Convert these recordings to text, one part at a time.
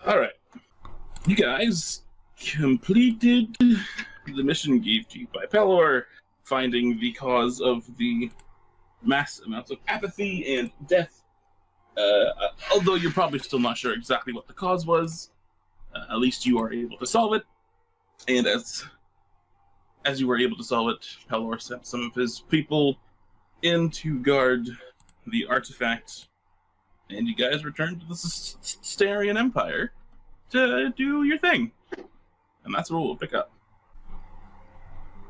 All right. You guys completed the mission gave to you by Pelor, finding the cause of the mass amounts of apathy and death. Although you're probably still not sure exactly what the cause was, at least you are able to solve it. And as you were able to solve it, Pelor sent some of his people in to guard the artifact, and you guys returned to the Starian Empire to do your thing. And that's where we'll pick up.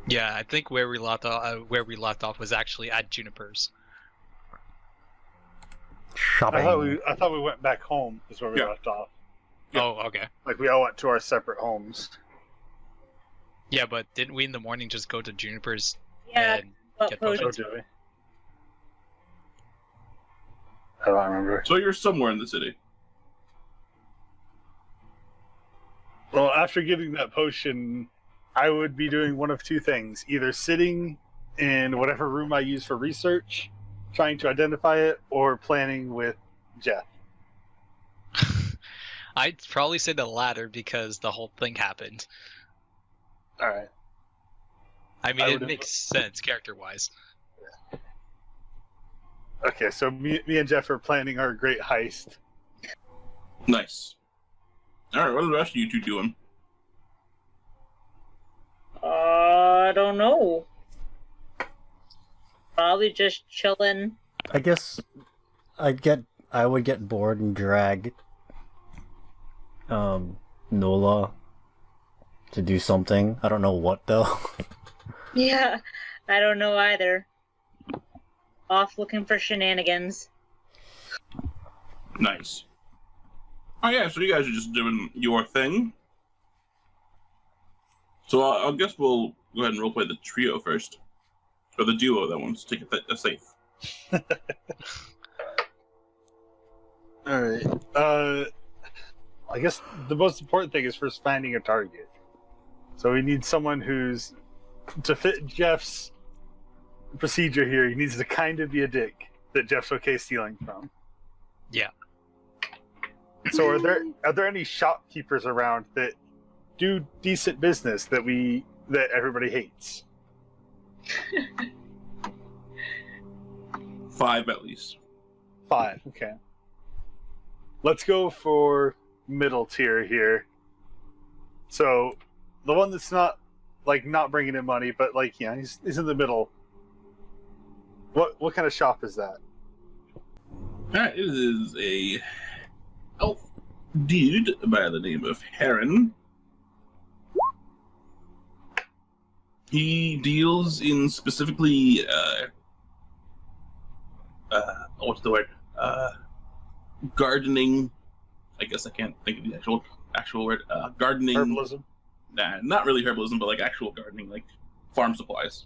Yeah, I think where we left off was actually at Juniper's. Shopping. I thought we went back home is where we Yeah. left off. Yeah. Oh, okay. Like we all went to our separate homes. Yeah, but didn't we in the morning just go to Juniper's Yeah, and but get post- Oh, potions? did we? I don't remember. So you're somewhere in the city. Well, after getting that potion, I would be doing one of two things. Either sitting in whatever room I use for research, trying to identify it, or planning with Jeff. I'd probably say the latter because the whole thing happened. Alright. I mean, I it would've- makes sense character-wise. Okay, so me and Jeff are planning our great heist. Nice. All right, what are the rest of you two doing? I don't know. Probably just chilling. I guess I would get bored and drag Nola to do something. I don't know what though. Yeah, I don't know either. Off looking for shenanigans. Nice. Oh yeah, so you guys are just doing your thing. So I guess we'll go ahead and roleplay the trio first. Or the duo that wants to take a safe. Alright. I guess the most important thing is first finding a target. So we need someone who's, to fit Jeff's procedure here, he needs to kind of be a dick that Jeff's okay stealing from. Yeah. So are there any shopkeepers around that do decent business that everybody hates? 5 at least. 5, okay. Let's go for middle tier here. So the one that's not bringing in money, but he's in the middle. What kind of shop is that? Alright, it is a elf dude by the name of Heron. He deals in specifically what's the word? Gardening. I guess I can't think of the actual word. Gardening. Herbalism. Nah, not really herbalism, but like actual gardening, like farm supplies.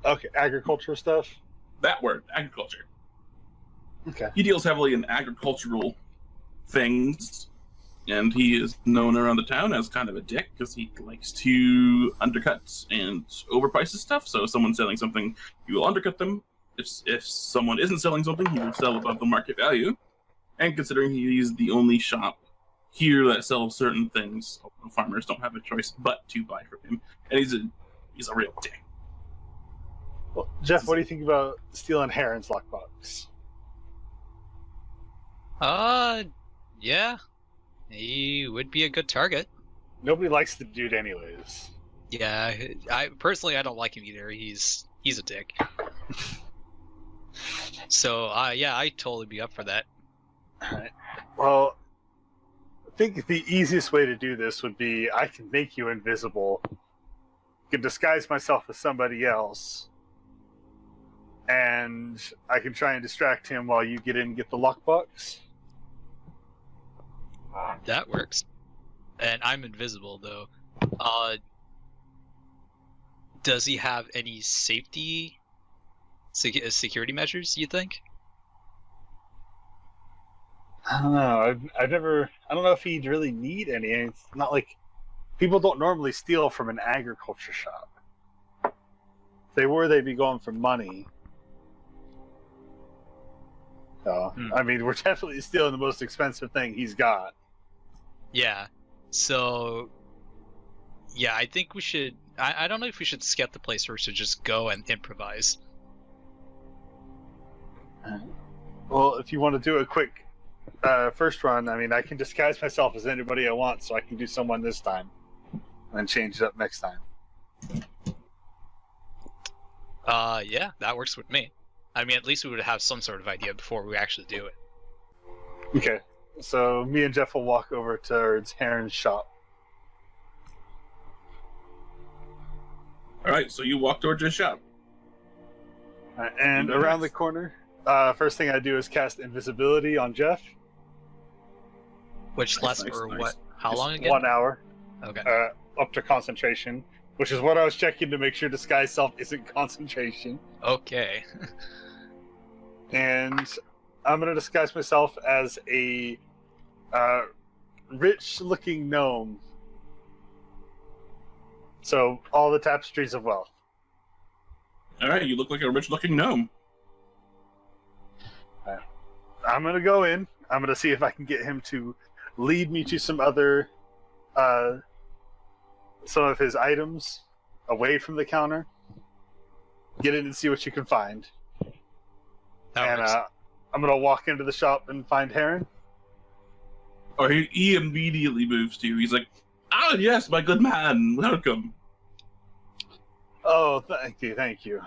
Okay, agriculture stuff. That word, agriculture. Okay. He deals heavily in agricultural things, and he is known around the town as kind of a dick because he likes to undercut and overprice his stuff. So if someone's selling something, he will undercut them. If someone isn't selling something, he will sell above the market value. And considering he's the only shop here that sells certain things, farmers don't have a choice but to buy from him. And he's a real dick. Well, Jeff, what do you think about stealing Heron's lockbox? Yeah. He would be a good target. Nobody likes the dude anyways. Yeah, I don't like him either. He's a dick. So, yeah, I'd totally be up for that. Alright. Well, I think the easiest way to do this would be I can make you invisible, can disguise myself as somebody else, and I can try and distract him while you get in and get the lockbox. That works. And I'm invisible, though. Does he have any safety security measures, you think? I don't know. I don't know if he'd really need any. It's not like people don't normally steal from an agriculture shop. If they were, they'd be going for money. So, I mean, we're definitely stealing the most expensive thing he's got. Yeah. So, yeah, I think we should. I don't know if we should scout the place or we should just go and improvise. Well, if you want to do a quick first run, I mean, I can disguise myself as anybody I want, so I can do someone this time, and then change it up next time. Yeah, that works with me. I mean, at least we would have some sort of idea before we actually do it. Okay, so me and Jeff will walk over towards Heron's shop. All right, so you walk towards your shop. And around the corner, first thing I do is cast invisibility on Jeff. Which lasts for nice. what? How Just long again? 1 hour, Okay. up to concentration, which is what I was checking to make sure disguise self isn't concentration. Okay. And I'm going to disguise myself as a rich-looking gnome. So, all the tapestries of wealth. All right, you look like a rich-looking gnome. I'm going to go in. I'm going to see if I can get him to lead me to some other, some of his items away from the counter. Get in and see what you can find. That works. I'm going to walk into the shop and find Heron. Or he immediately moves to you. He's like, "Ah, yes, my good man, welcome." Oh, thank you, thank you.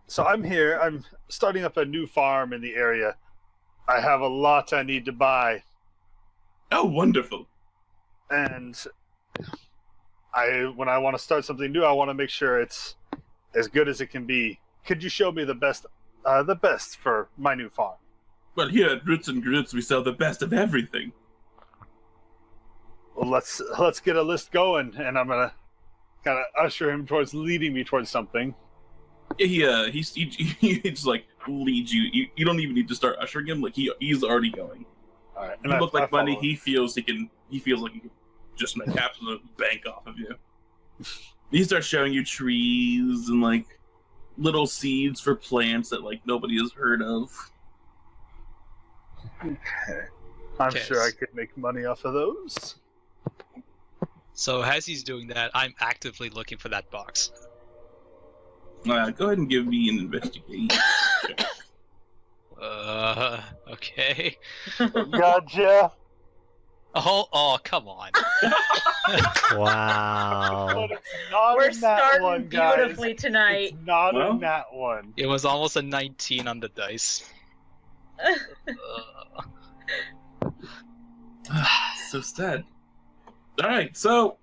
So I'm here. I'm starting up a new farm in the area. I have a lot I need to buy, Oh, wonderful. and when I want to start something new, I want to make sure it's as good as it can be. Could you show me the best for my new farm? Well, here at Roots and Groots, we sell the best of everything. Well, let's get a list going, and I'm gonna kind of usher him towards leading me towards something. He just like leads you. You don't even need to start ushering him. Like he's already going. All right, You look like money. follow. He feels like he can just make absolute bank off of you. He starts showing you trees and like little seeds for plants that like nobody has heard of. I'm Okay. sure I could make money off of those. So as he's doing that, I'm actively looking for that box. Go ahead and give me an investigation. check. Okay. Gotcha. Oh, come on. Wow. But it's not We're in that starting one, guys. beautifully tonight. It's not Well. in that one. It was almost a 19 on the dice. So sad. All right, so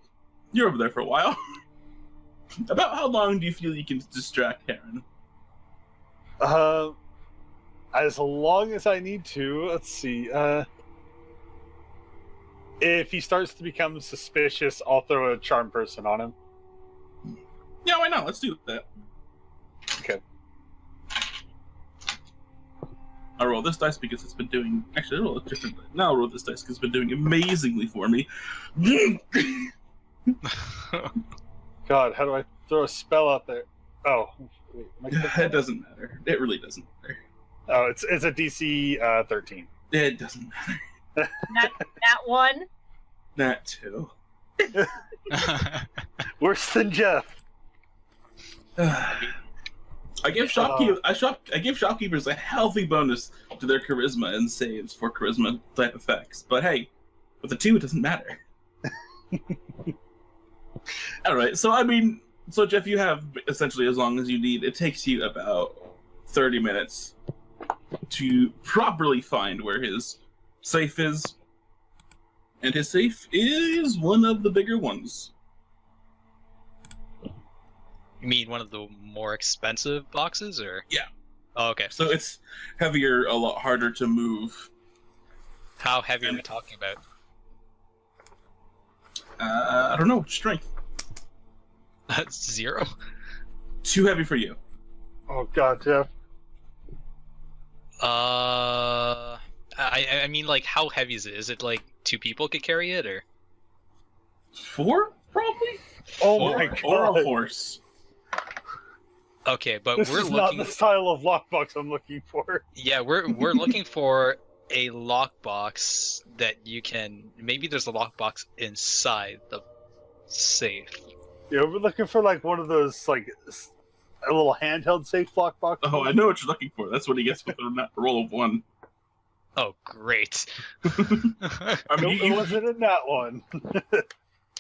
you're over there for a while. About how long do you feel you can distract Heron? As long as I need to. Let's see. If he starts to become suspicious, I'll throw a charm person on him. Yeah, why not? Let's do that. Okay. I'll roll this dice because it's been doing. Actually, I'll roll it differently. Now I'll roll this dice because it's been doing amazingly for me. God, how do I throw a spell out there? Oh, wait, am I clicked It on doesn't matter. It really doesn't matter. Oh, it's a DC 13. It doesn't matter. That one. That too. Worse than Jeff. I give shopkeepers a healthy bonus to their charisma and saves for charisma type effects. But hey, with the 2, it doesn't matter. All right, so Jeff, you have essentially as long as you need. It takes you about 30 minutes to properly find where his safe is, and his safe is one of the bigger ones. You mean one of the more expensive boxes, or? Yeah. Oh, okay. So it's heavier, a lot harder to move. How heavy are we talking about? I don't know, strength. That's 0. Too heavy for you. Oh God, Jeff. I mean, like, how heavy is it? Is it like 2 people could carry it, or? 4, probably. Oh my Or a God. horse. Okay, but This we're is not looking. the style of lockbox I'm looking for. Yeah, we're looking for a lockbox that you can. Maybe there's a lockbox inside the safe. Yeah, we're looking for like one of those like a little handheld safe lockbox. Oh, I know what you're looking for. That's what he gets with a roll of 1. Oh, great. I mean, Nope, it wasn't in that one.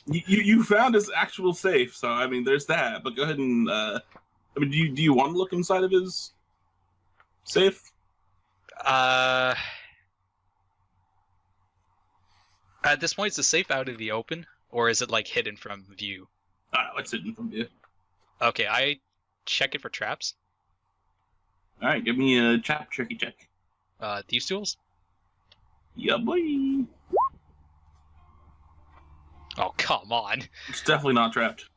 you found his actual safe, so I mean, there's that. But go ahead and I mean, do you want to look inside of his safe? At this point, is the safe out of the open, or is it like hidden from view? It's hidden from you. Okay, I check it for traps. All right, give me a tricky check. Thieves' tools. Yeah, boy. Oh, come on. It's definitely not trapped.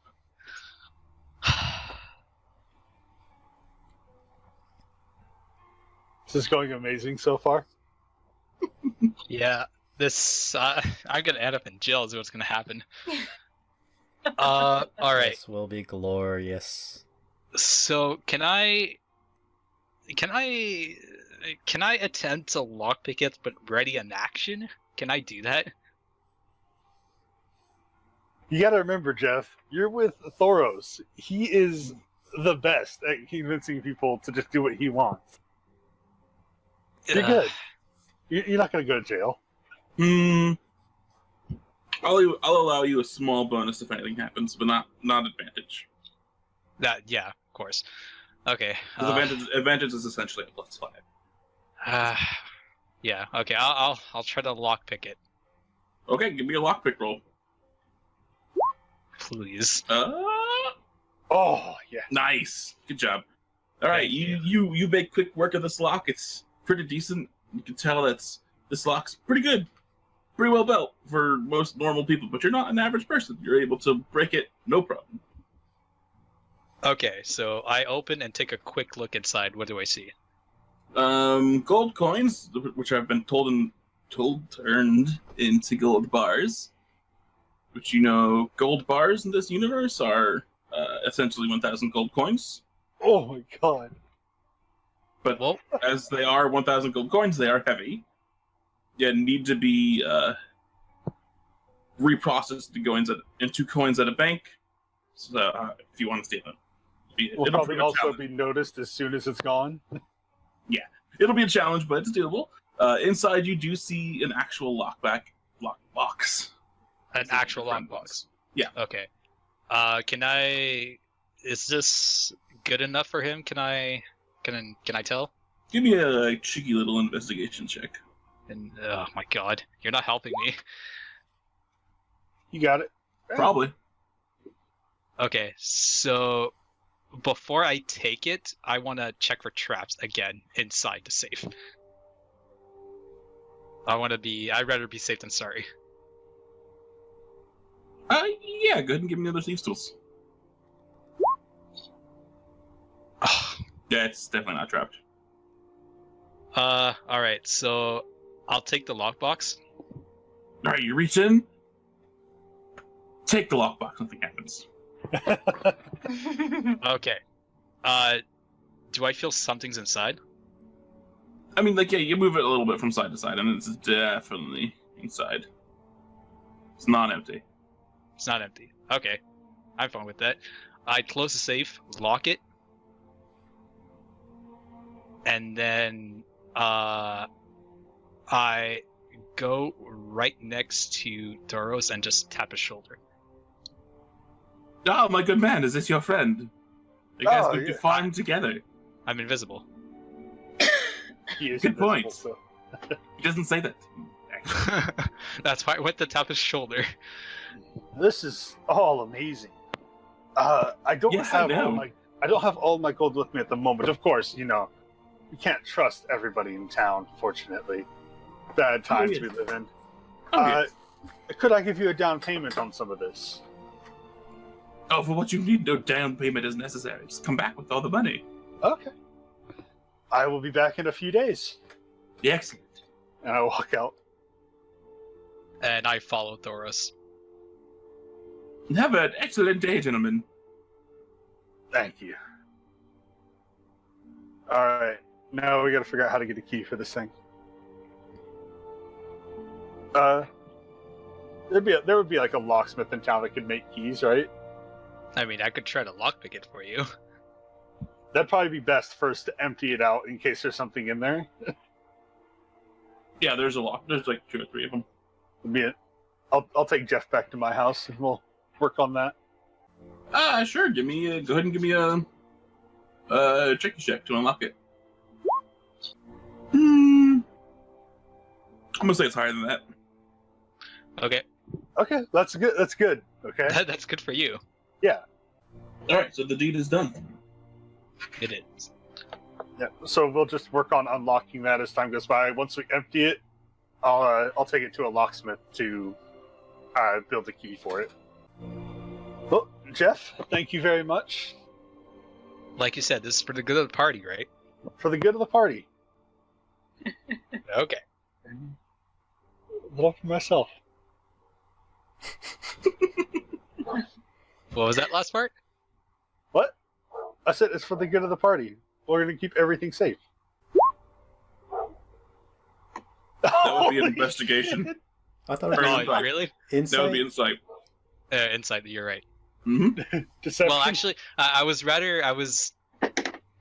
This is going amazing so far. Yeah, this I'm gonna end up in jail. Is what's gonna happen. All right. This will be glorious. So can I attempt to lockpick it but ready an action? Can I do that? You got to remember, Jeff, you're with Thoros. He is the best at convincing people to just do what he wants. You're good. You're not going to go to jail. I'll allow you a small bonus if anything happens, but not advantage. Yeah, of course. Okay. Advantage is essentially a +5. Yeah. Okay. I'll try to lockpick it, Okay, give me a lockpick roll. please. Oh, yeah. Nice, good job. All right, Thank you make quick work of this lock. It's pretty decent. You can tell this lock's pretty good, pretty well built for most normal people. But you're not an average person. You're able to break it, no problem. Okay, so I open and take a quick look inside. What do I see? Gold coins, which have been turned into gold bars. Which gold bars in this universe are essentially 1,000 gold coins. Oh, my God. But Well, as they are 1,000 gold coins, they are heavy. Yeah, need to be reprocessed into coins at a bank. So if you want to steal them, Will probably also be noticed as soon as it's gone. It'll be a challenge, but it's doable. Inside, you do see an actual lockbox. an actual lockbox. Yeah. Okay. Can I? Is this good enough for him? Can I tell? Give me a cheeky little investigation check. And oh my god, you're not helping me. You got it. Probably. Okay, so before I take it, I want to check for traps again inside the safe. I'd rather be safe than sorry. Yeah, go ahead and give me another thieves tools. Yeah, it's definitely not trapped. Alright, so I'll take the lockbox. Alright, you reach in, take the lockbox, nothing happens. Okay. Do I feel something's inside? I mean, you move it a little bit from side to side, and it's definitely inside. It's not empty. It's not empty. Okay. I'm fine with that. I close the safe, lock it, and then I go right next to Doros and just tap his shoulder. Oh, my good man, is this your friend? You guys could be fine together. I'm invisible. He is Good invisible, point. so- He doesn't say that. That's why I went to tap his shoulder. This is all amazing. I don't Yes, I have know. I don't have all my gold with me at the moment. Of course, you can't trust everybody in town. Fortunately, bad times yes. we live in. Oh, yes. Could I give you a down payment on some of this? Oh, for what you need, no down payment is necessary. Just come back with all the money. Okay. I will be back in a few days. Yeah, excellent. And I walk out. And I follow Thoros. Have an excellent day, gentlemen. Thank you. All right. Now we got to figure out how to get a key for this thing. There would be like a locksmith in town that could make keys, right? I mean, I could try to lockpick it for you. That'd probably be best first to empty it out in case there's something in there. Yeah, there's a lot. There's like 2 or 3 of them. I'll take Jeff back to my house and we'll work on that. Sure. Go ahead and give me a tricky check to unlock it. I'm gonna say it's higher than that. Okay, Okay, that's good. That's good. Okay. that's good for you. Yeah. All right, so the deed is done. It is. Yeah. So we'll just work on unlocking that as time goes by. Once we empty it, I'll take it to a locksmith to build a key for it. Well, Jeff, thank you very much. Like you said, this is for the good of the party, right? For the good of the party. Okay. Not for myself. What was that last part? What? I said it's for the good of the party. We're going to keep everything safe. That would be an investigation. I thought it Or was insight. Really? That would insight. be insight. Inside, you're right. Mm-hmm. Deception. Well, actually, I was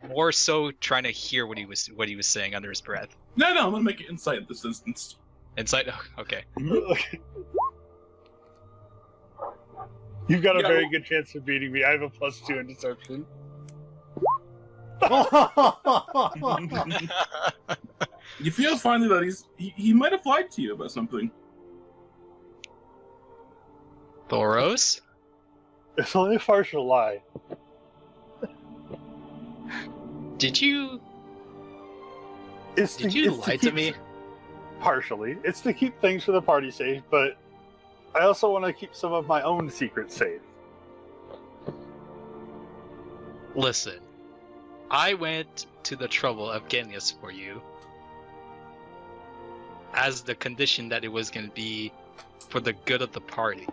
more so trying to hear what he was saying under his breath. No, I'm gonna make it insight in this instance. Insight. Oh, okay. You've got a Yeah, very well- good chance of beating me. I have a +2 in deception. You feel finally that he might have lied to you about something. Thoros? It's only a partial lie. Did you It's lie to me? Partially. It's to keep things for the party safe, but I also want to keep some of my own secrets safe. Listen, I went to the trouble of getting this for you as the condition that it was going to be for the good of the party.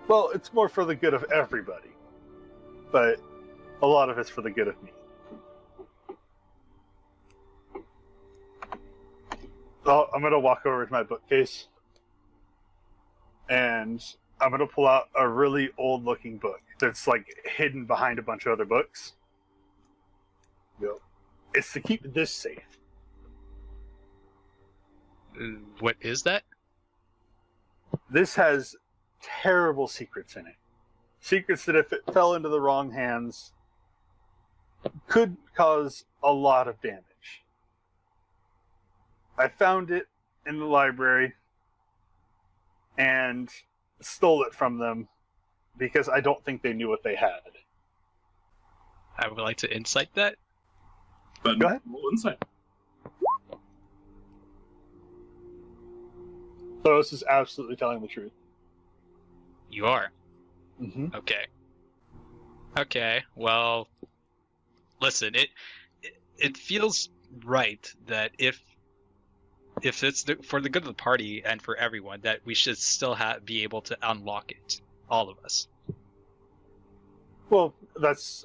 Well, it's more for the good of everybody, but a lot of it's for the good of me. So I'm going to walk over to my bookcase, and I'm going to pull out a really old-looking book that's, like, hidden behind a bunch of other books. Yep. It's to keep this safe. What is that? This has terrible secrets in it. Secrets that, if it fell into the wrong hands, could cause a lot of damage. I found it in the library and stole it from them because I don't think they knew what they had. I would like to insight that. But Go ahead. roll insight. So this is absolutely telling the truth. You are. Mm-hmm. Okay. Okay. Well, listen. It feels right that if it's for the good of the party and for everyone, that we should still be able to unlock it, all of us. Well,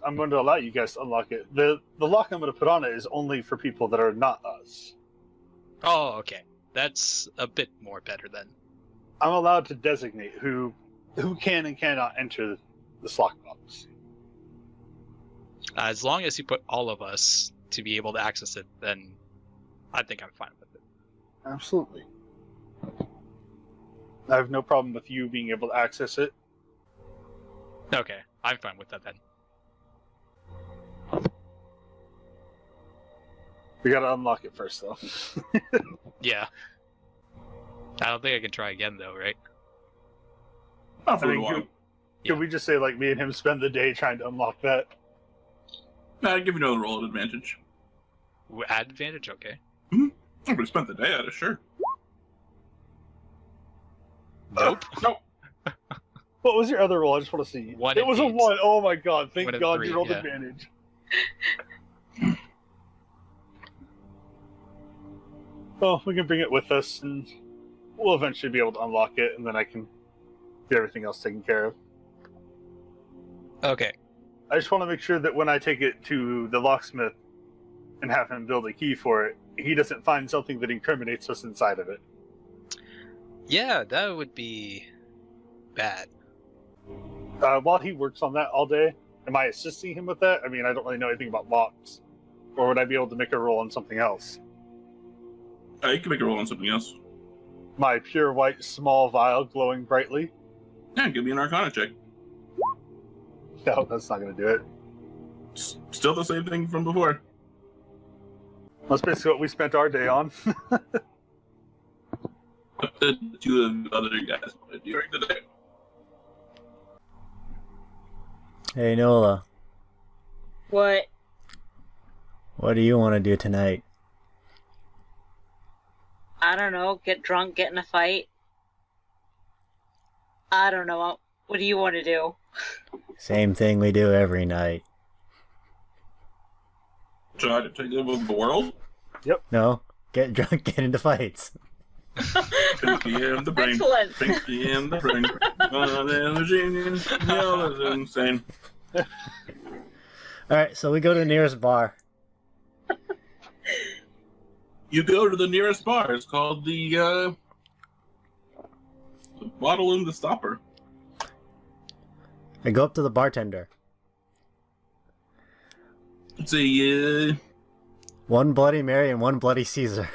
I'm going to allow you guys to unlock it. The lock I'm going to put on it is only for people that are not us. Oh, okay. That's a bit more better then. I'm allowed to designate who can and cannot enter this lockbox. As long as you put all of us to be able to access it, then I think I'm fine with it. Absolutely. I have no problem with you being able to access it. Okay, I'm fine with that then. We gotta unlock it first, though. Yeah. I don't think I can try again though, right? Not for I a mean, while. Could we just say, like, me and him spend the day trying to unlock that? Nah, give you another roll at advantage. Add advantage, okay. I would have spent the day at it, sure. Nope. Nope. What was your other roll? I just want to see. One It and was a eight. 1. Oh my god. Thank One and God three, you rolled yeah. advantage. Well, we can bring it with us, and we'll eventually be able to unlock it, and then I can get everything else taken care of. Okay. I just want to make sure that when I take it to the locksmith and have him build a key for it, he doesn't find something that incriminates us inside of it. Yeah, that would be bad. While he works on that all day, am I assisting him with that? I mean, I don't really know anything about mocks. Or would I be able to make a roll on something else? You can make a roll on something else. My pure white small vial glowing brightly? Yeah, give me an Arcana check. No, that's not going to do it. Still the same thing from before. That's basically what we spent our day on. What did two of the other guys want to do during the day? Hey, Nola. What? What do you want to do tonight? I don't know. Get drunk, get in a fight. I don't know. What do you want to do? Same thing we do every night. Try to take over the world? No? Get drunk, get into fights. Pinky in the brain. Excellent. Pinky in the brain. One is a genius, the other is insane. Alright, so we go to the nearest bar. You go to the nearest bar. It's called the Bottle and the Stopper. I go up to the bartender. It's a One Bloody Mary and one Bloody Caesar.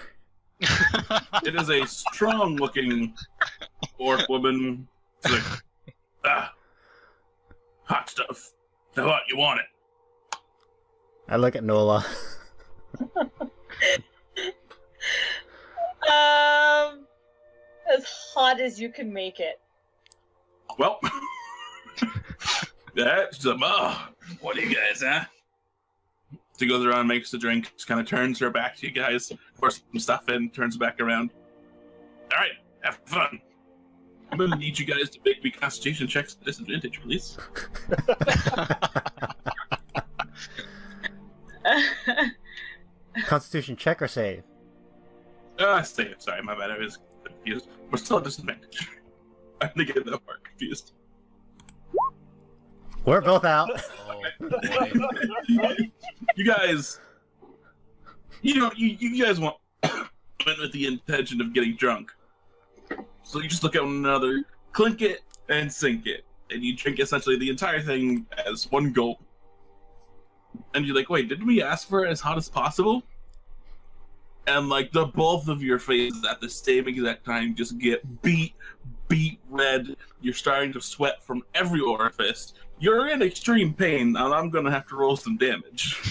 it is a strong-looking orc woman. It's like, hot stuff. So what? You want it? I look at Nola. As hot as you can make it. Well, that's what do you guys, huh? She goes around, makes the drink, just kind of turns her back to you guys, pours some stuff in, turns back around. All right, have fun. I'm gonna need you guys to make me Constitution checks at disadvantage, please. Constitution check or save? Save. Sorry, my bad. I was confused. We're still at disadvantage. I think get that part confused. We're both out. Oh, boy. You guys, you guys went with the intention of getting drunk. So you just look at one another, clink it, and sink it. And you drink essentially the entire thing as one gulp. And you're like, wait, didn't we ask for it as hot as possible? And like the both of your faces at the same exact time just get beat red. You're starting to sweat from every orifice. You're in extreme pain, and I'm gonna have to roll some damage.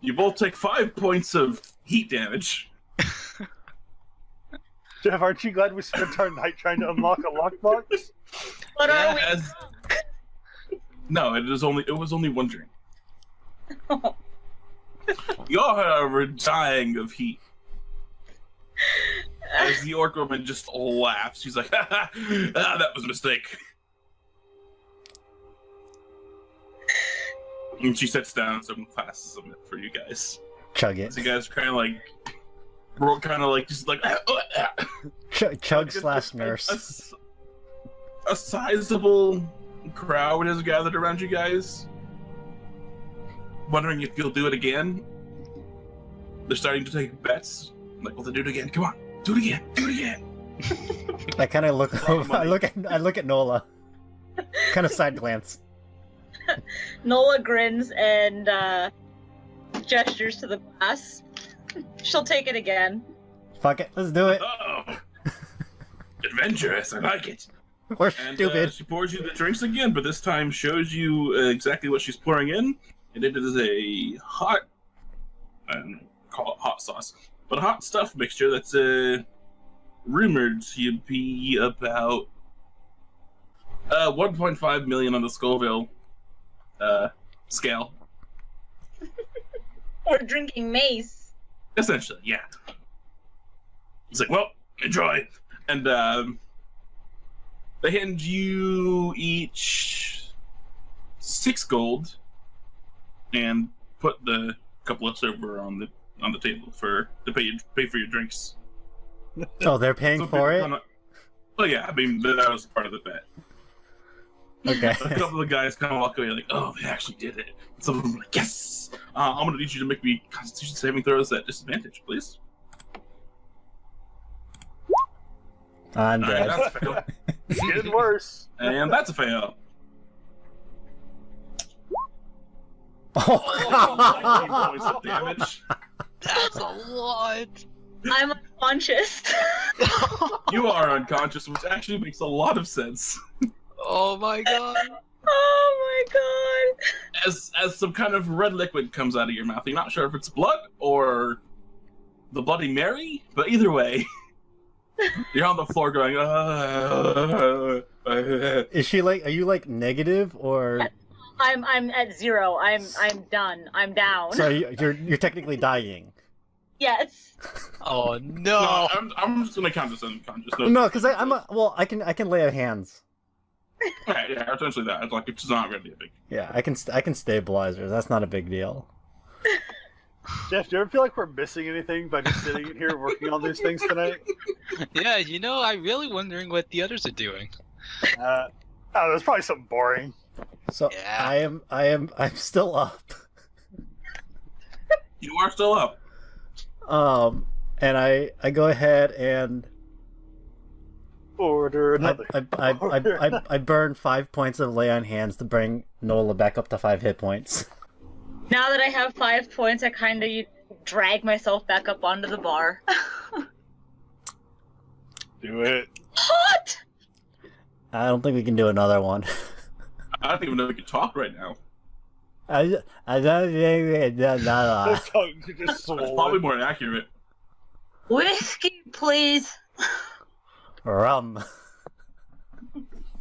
You both take 5 points of heat damage. Jeff, aren't you glad we spent our night trying to unlock a lockbox? What are we? As- No, it was only one drink. Y'all are dying of heat. As the orc woman just laughs, she's like, that was a mistake. And she sets down some glasses of it for you guys. Chug it. So you guys kind of like, just like, Chug slash nurse. A sizable crowd has gathered around you guys, wondering if you'll do it again. They're starting to take bets. Like, well, to do it again. Come on, do it again. Do it again. I kind of look over. I look at Nola. Kind of side glance. Nola grins and gestures to the glass. She'll take it again. Fuck it, let's do it. Oh, adventurous. I like it. We're And stupid. she pours you the drinks again, but this time shows you exactly what she's pouring in, and it is a hot, I don't know, call it hot sauce, but a hot stuff mixture that's rumored to be about 1.5 million on the Scoville scale. We're drinking mace. Essentially, yeah. He's like, well, enjoy. And they hand you each 6 gold and put the couple of silver on the table to pay for your drinks. Oh, they're paying So for it? Well, yeah, I mean, that was part of the bet. Okay. A couple of guys kind of walk away like, oh, they actually did it. Some of them are like, yes! I'm going to need you to make me Constitution saving throws at disadvantage, please. I'm Alright, dead. that's a fail. It's getting worse. And that's a fail. Oh, 19 points of damage. That's a lot. I'm unconscious. You are unconscious, which actually makes a lot of sense. Oh my god. Oh my god. As some kind of red liquid comes out of your mouth. You're not sure if it's blood or the Bloody Mary, but either way, you're on the floor going. is she like? Are you like negative or? I'm at 0. I'm done. I'm down. So you're technically dying. Yes. Oh No, no. I'm just gonna count this unconscious. No, because I can lay hands. Okay, yeah, essentially that. It's like it's not really a big. Yeah, I can stabilize her. That's not a big deal. Jeff, do you ever feel like we're missing anything by just sitting in here working on these things tonight? Yeah, you know, I'm really wondering what the others are doing. There's probably something boring. So Yeah. I'm still up. You are still up. And I go ahead and Order another. I burn 5 points of lay on hands to bring Nola back up to 5 hit points. Now that I have 5 points, I kind of drag myself back up onto the bar. Do it. Hot! I don't think we can do another one. I don't even know if we can talk right now. I don't think we can do another Those tongues are just That's swollen. probably more accurate. Whiskey, please. one. Rum.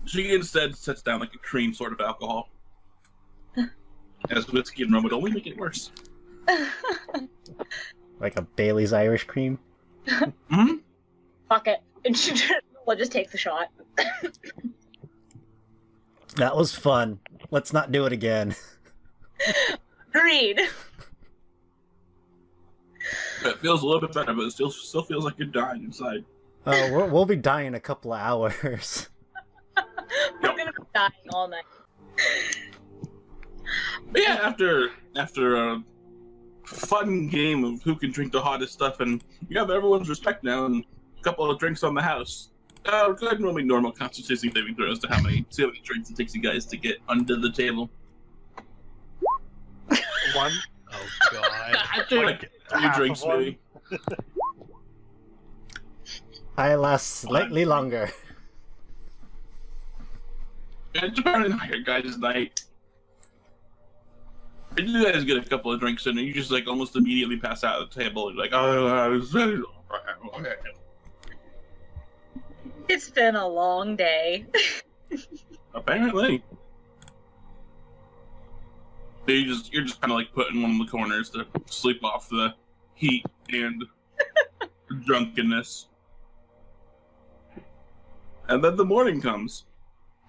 She instead sets down like a cream sort of alcohol. As whiskey and rum would only make it worse. Like a Bailey's Irish cream. Hmm? Fuck it. And she just takes the shot. That was fun. Let's not do it again. Agreed. It feels a little bit better, but it still feels like you're dying inside. We'll be dying in a couple of hours. We're gonna be dying all night. But yeah, after a fun game of who can drink the hottest stuff, and you have everyone's respect now, and a couple of drinks on the house. Go ahead and roll me normal constitution saving throws to see how many drinks it takes you guys to get under the table. 1. Oh god. I think like 3 half drinks of one. maybe. I last slightly longer. It's apparently not your guys' night. And you guys get a couple of drinks in, and you just like almost immediately pass out at the table. You're like, oh, It's been a long day. apparently. So you're just kind of like put in one of the corners to sleep off the heat and drunkenness. And then the morning comes,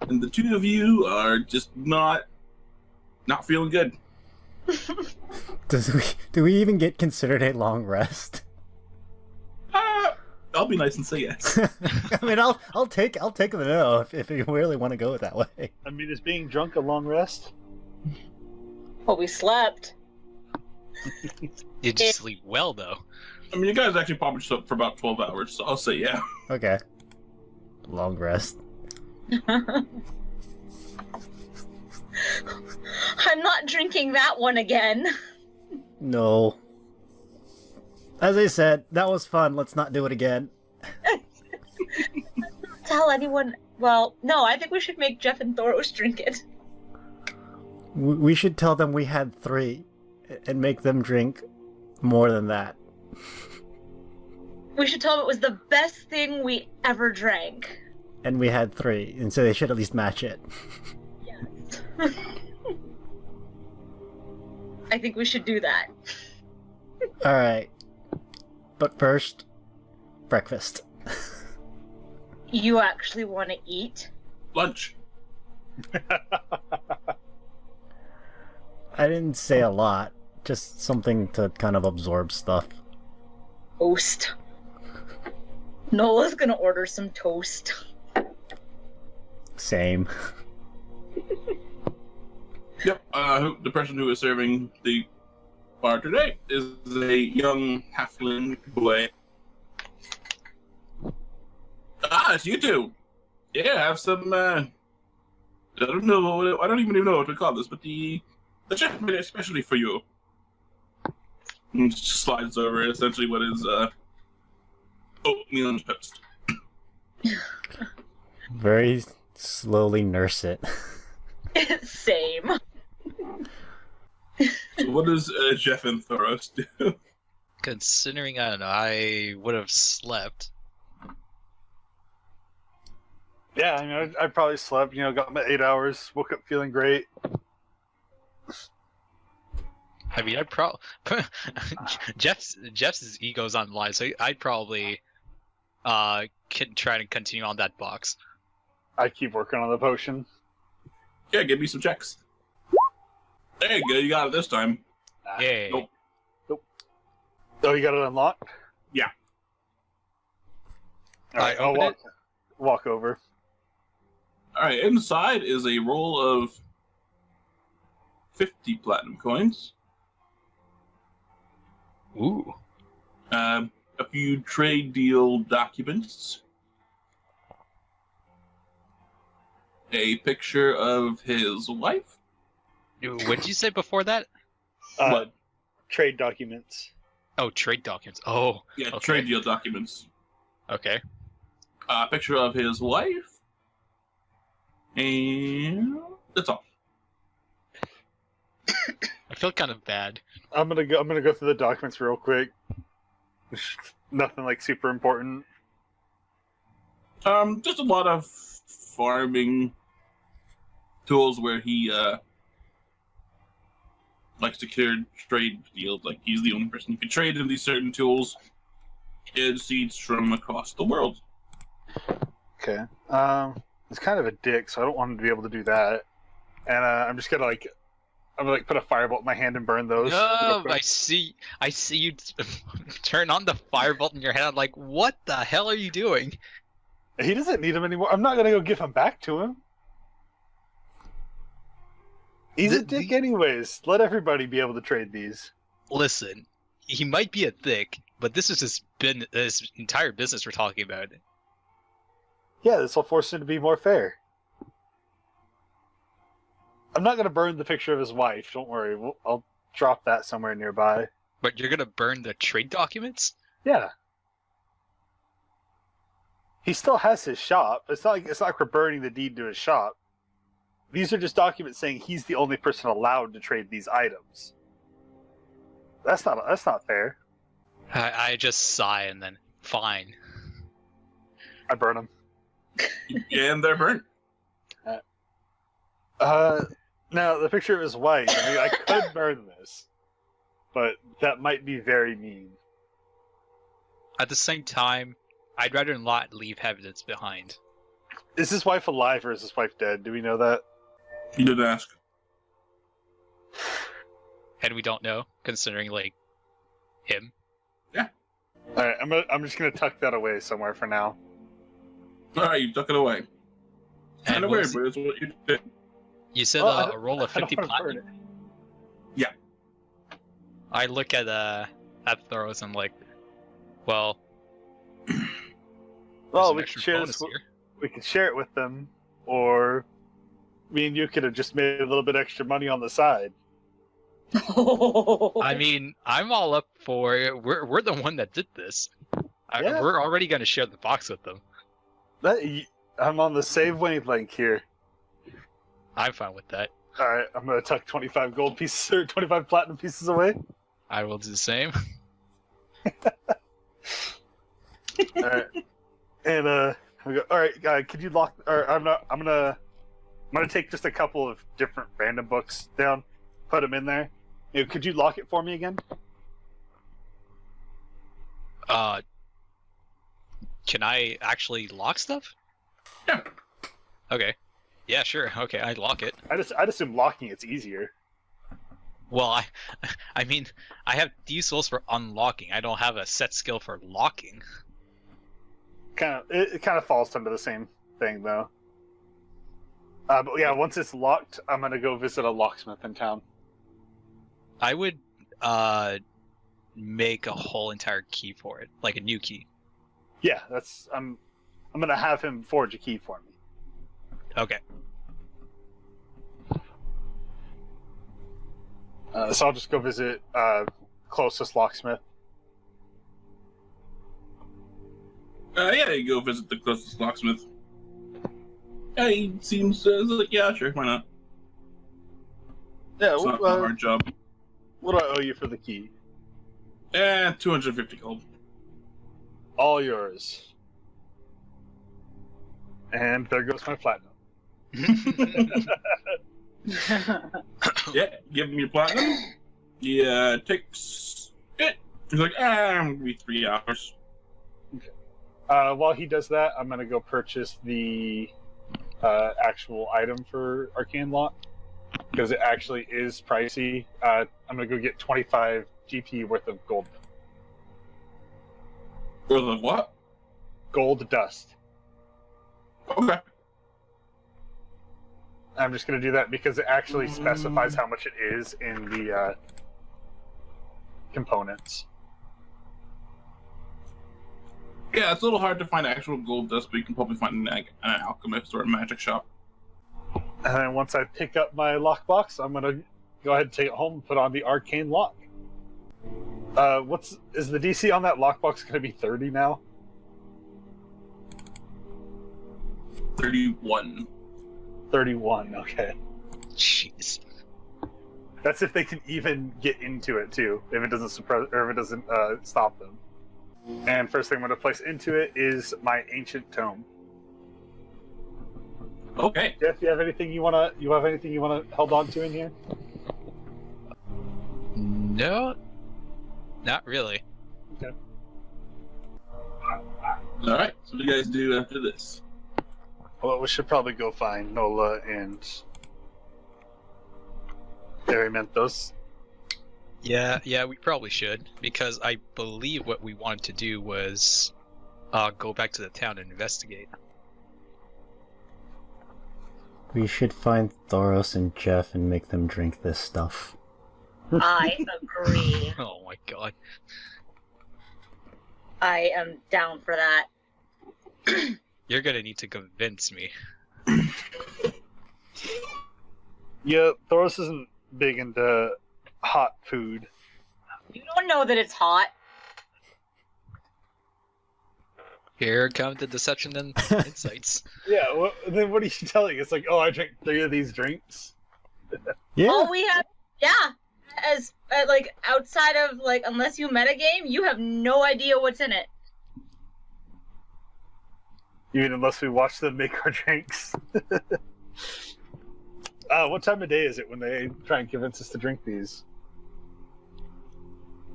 and the two of you are just not feeling good. Do we even get considered a long rest? I'll be nice and say yes. I mean, I'll take the no if you really want to go that way. I mean, is being drunk a long rest? Well, we slept. You just sleep well though. I mean, you guys actually probably slept for about 12 hours, so I'll say yeah. Okay. Long rest. I'm not drinking that one again. No. As I said, that was fun. Let's not do it again. Tell anyone. Well, no, I think we should make Jeff and Thoros drink it. We should tell them we had 3 and make them drink more than that. We should tell them it was the best thing we ever drank. And we had 3, and so they should at least match it. Yes. I think we should do that. Alright. But first, breakfast. You actually want to eat? Lunch. I didn't say a lot, just something to kind of absorb stuff. Toast. Nola's gonna order some toast. Same. Yep. The person who is serving the bar today is a young halfling boy. It's you two. Yeah, have some. I don't know. I don't even know what to call this, but the chef made it especially for you. And slides over essentially what is oatmeal and toast. Very slowly nurse it. Same. So what does Jeff and Thoros do? Considering I would have slept. Yeah, I mean, I probably slept. Got my 8 hours. Woke up feeling great. I mean, I'd probably Jeff's ego's online, so I'd probably try to continue on that box. I keep working on the potion. Yeah, give me some checks. There you go. You got it this time. Yay! Nope. Oh, you got it unlocked? Yeah. All right, I'll walk over. All right. Inside is a roll of 50 platinum coins. Ooh. A few trade deal documents. A picture of his wife. What did you say before that? What? Trade documents. Oh, trade documents. Oh, Yeah, okay. trade deal documents. Okay. A picture of his wife. And that's all. I feel kind of bad. I'm gonna go through the documents real quick. Nothing like super important. Just a lot of farming tools where he likes to clear trade deals. Like he's the only person who can trade in these certain tools and seeds from across the world. Okay. It's kind of a dick, so I don't want him to be able to do that. And I'm just gonna I'm gonna put a firebolt in my hand and burn those. No, I see you turn on the firebolt in your head. I'm like, what the hell are you doing? He doesn't need them anymore. I'm not gonna go give them back to him. He's a dick anyways. Let everybody be able to trade these. Listen, he might be a dick, but this is his entire business we're talking about. Yeah, this will force him to be more fair. I'm not gonna burn the picture of his wife. Don't worry. I'll drop that somewhere nearby. But you're gonna burn the trade documents? Yeah. He still has his shop. It's not like we're burning the deed to his shop. These are just documents saying he's the only person allowed to trade these items. That's not fair. I just sigh and then fine. I burn them. And they're burnt. Now the picture of his wife. I mean, I could burn this, but that might be very mean. At the same time, I'd rather not leave evidence behind. Is his wife alive or is his wife dead? Do we know that? You didn't ask. And we don't know, considering him. All right, I'm just gonna tuck that away somewhere for now. All right, you tuck it away. And Kind of weird, but it's what you did. You said Well, a roll of 50 I don't wanna burn platinum. Yeah. I look at Thoros and well, Well, there's an we extra could share bonus this. here. We could share it with them, or me and you could have just made a little bit extra money on the side. I mean, I'm all up for it. We're the one that did this. Yeah. We're already gonna share the box with them. I'm on the save wavelength here. I'm fine with that. All right, I'm gonna tuck 25 gold pieces or 25 platinum pieces away. I will do the same. All right, and we go. All right, could you lock? Or I'm gonna take just a couple of different random books down, put them in there. Could you lock it for me again? Can I actually lock stuff? Yeah. Okay. Yeah, sure. Okay, I'd lock it. I'd assume locking it's easier. Well, I mean, I have D-souls for unlocking. I don't have a set skill for locking. It kind of falls under the same thing though. But yeah, once it's locked, I'm gonna go visit a locksmith in town. I would make a whole entire key for it, like a new key. Yeah, I'm gonna have him forge a key for me. Okay. So I'll just go visit closest locksmith. Yeah, you go visit the closest locksmith. Yeah, he seems like, yeah, sure, why not? Yeah, It's not a hard job. what do I owe you for the key? 250 gold. All yours. And there goes my platinum. Yeah, give him your platinum. Yeah, takes it. He's like, I'm gonna be 3 hours. While he does that, I'm gonna go purchase the actual item for Arcane Lock because it actually is pricey. I'm gonna go get 25 GP worth of gold. Worth of what? Gold dust. Okay. I'm just gonna do that because it actually specifies how much it is in the components. Yeah, it's a little hard to find actual gold dust, but you can probably find an alchemist or a magic shop. And then once I pick up my lockbox, I'm gonna go ahead and take it home and put on the arcane lock. Is the DC on that lockbox gonna be 30 now? 31. 31, okay. Jeez. That's if they can even get into it too, if it doesn't suppress or if it doesn't stop them. And first thing I'm gonna place into it is my ancient tome. Okay. Jeff, you have anything you wanna hold on to in here? No, not really. Okay. Alright, so what do you guys do after this? Well, we should probably go find Nola and Arimentos. Yeah, we probably should, because I believe what we wanted to do was go back to the town and investigate. We should find Thoros and Jeff and make them drink this stuff. I agree. Oh my god. I am down for that. You're gonna need to convince me. Yeah, Thoros isn't big into hot food. You don't know that it's hot. Here come the deception and insights. Yeah, then what are you telling? It's like, oh, I drank 3 of these drinks. Yeah. All we have, yeah, as like outside of like, unless you metagame, you have no idea what's in it. Even unless we watch them make our drinks. What time of day is it when they try and convince us to drink these?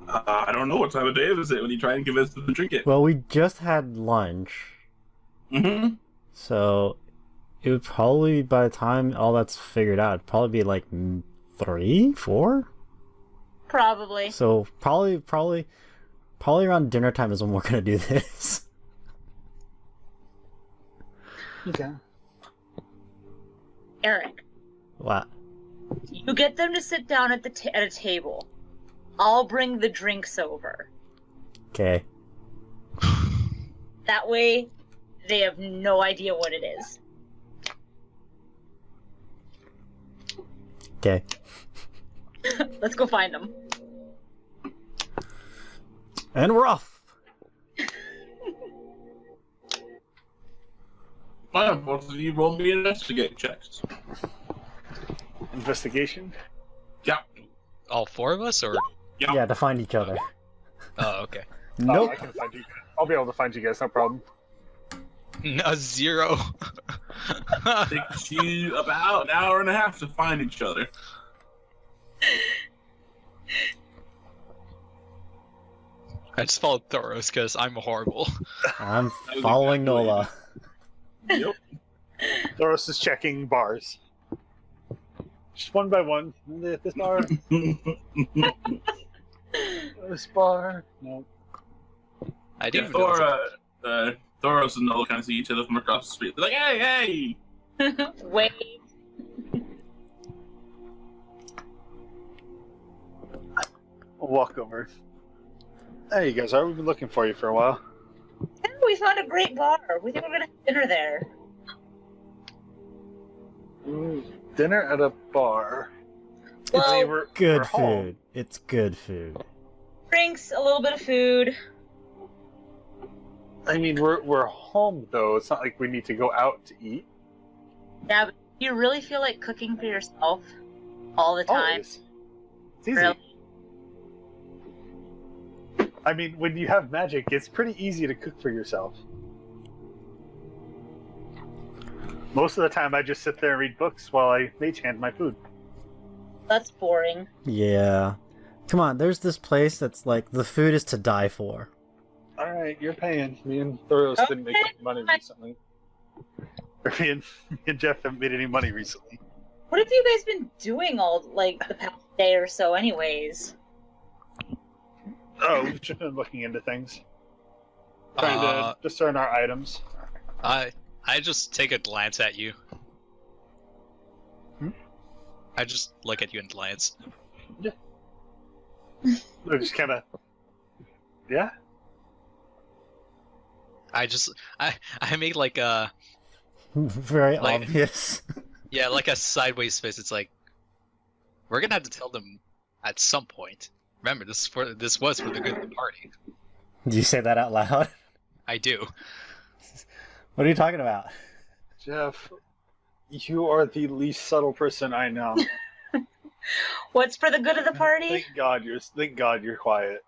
I don't know what time of day is it when you try and convince them to drink it. Well, we just had lunch, Mm-hmm. so it would probably, by the time all that's figured out, it'd probably be like 3, 4. Probably. So probably around dinner time is when we're gonna do this. Okay. Eric, What? you get them to sit down at at a table. I'll bring the drinks over. Okay. That way, they have no idea what it is. Okay. Let's go find them. And we're off. Why don't both of you roll me investigate checks? Investigation? Yeah. All 4 of us, or? Yeah, to find each other. Oh, okay. Nope. I can find you. I'll be able to find you guys, no problem. A 0. Takes you about an hour and a half to find each other. I just followed Thoros because I'm horrible. I'm was following exactly Nola. Yep. Thoros is checking bars. Just one by one. This bar. This bar. No. I didn't Yeah, even know. Thoros and Nola kind of see each other from across the street. They're like, hey! Wait. I'll walk over. There you guys are. We've been looking for you for a while. we found a great bar. We think we're gonna have dinner there. Dinner at a bar. Well, I mean, we're Good home. food. It's good food. drinks, a little bit of food. I mean, we're home though. It's not like we need to go out to eat. Yeah, but do you really feel like cooking for yourself all the time? Always. It's easy. Really? I mean, when you have magic, it's pretty easy to cook for yourself. Most of the time, I just sit there and read books while I mage hand my food. That's boring. Yeah. Come on, there's this place that's like, the food is to die for. All right, you're paying. Me and Thoros didn't make any money recently. Or me and Jeff haven't made any money recently. What have you guys been doing all, like, the past day or so anyways? Oh, we've just been looking into things. Trying to discern our items. I just take a glance at you. I just look at you and glance. We just kind of... Yeah? I make like a Very Like- obvious. yeah, like a sideways face. It's like we're gonna have to tell them at some point. Remember, this was for the good of the party. Do you say that out loud? I do. What are you talking about? Jeff, you are the least subtle person I know. What's for the good of the party? Thank God you're quiet.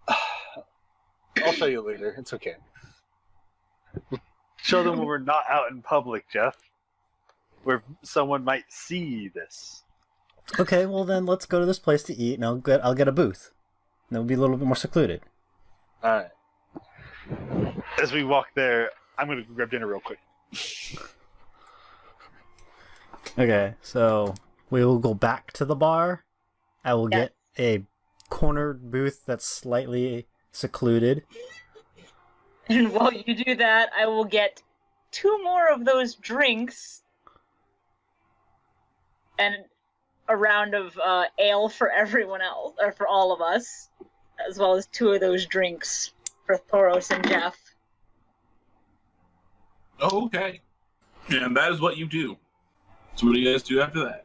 I'll show you later. It's okay. Show them when we're not out in public, Jeff. Where someone might see this. Okay, well then let's go to this place to eat, and I'll get a booth. And it'll be a little bit more secluded. Alright. As we walk there, I'm gonna grab dinner real quick. Okay, so we will go back to the bar. I will get a cornered booth that's slightly secluded. And while you do that, I will get 2 more of those drinks and a round of ale for everyone else, or for all of us, as well as 2 of those drinks for Thoros and Jeff. Okay. And that is what you do. So what do you guys do after that?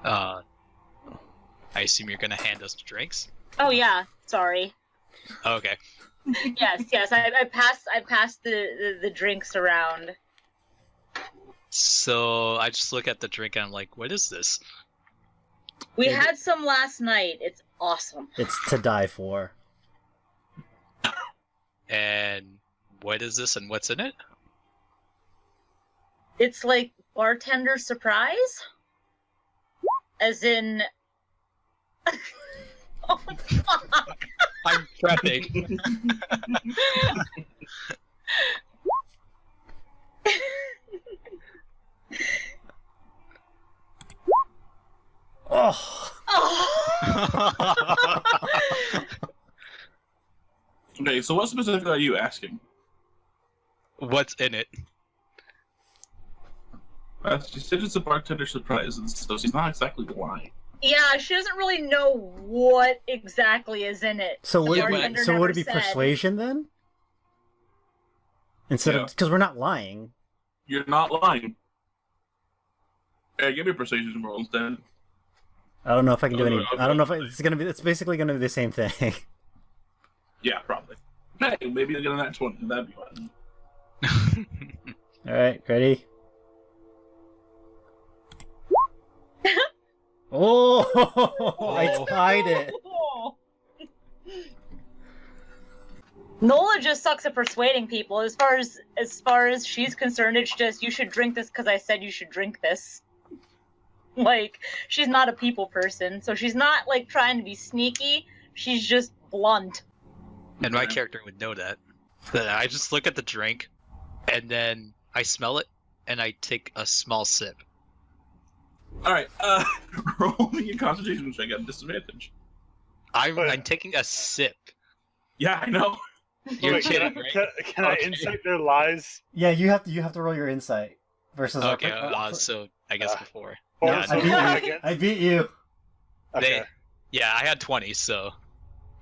I assume you're gonna hand us the drinks. Oh yeah, sorry. Okay. yes, I passed the drinks around. So I just look at the drink and I'm like, what is this? We had some last night. It's awesome. It's to die for. And what is this and what's in it? It's like bartender surprise? As in... oh, fuck! I'm prepping. Oh! Oh. Okay, so what specifically are you asking? What's in it? She said it's a bartender surprise, and so she's not exactly lying. Yeah, she doesn't really know what exactly is in it. So would The it be, bartender so would never it be said. persuasion then? Instead of, because we're not lying. You're not lying. Hey, give me a persuasion roll instead. I don't know if I can do any. Okay. I don't know if it's gonna be. It's basically gonna be the same thing. Yeah, probably. Hey, maybe you'll get a nat 20. That'd be fun. All right, ready? Oh, I tied it. Nola just sucks at persuading people. As far as she's concerned, it's just you should drink this because I said you should drink this. Like, she's not a people person, so she's not like trying to be sneaky. She's just blunt. And my character would know that. Then I just look at the drink, and then I smell it, and I take a small sip. Alright, roll me a concentration check at disadvantage. I'm taking a sip. Yeah, I know. You're Wait, kidding, can right? can I Okay. insight their lies? Yeah, you have to roll your insight versus. Okay, so I guess before. Or Yeah, I beat you. against? I beat you. Okay. Yeah, I had 20, so.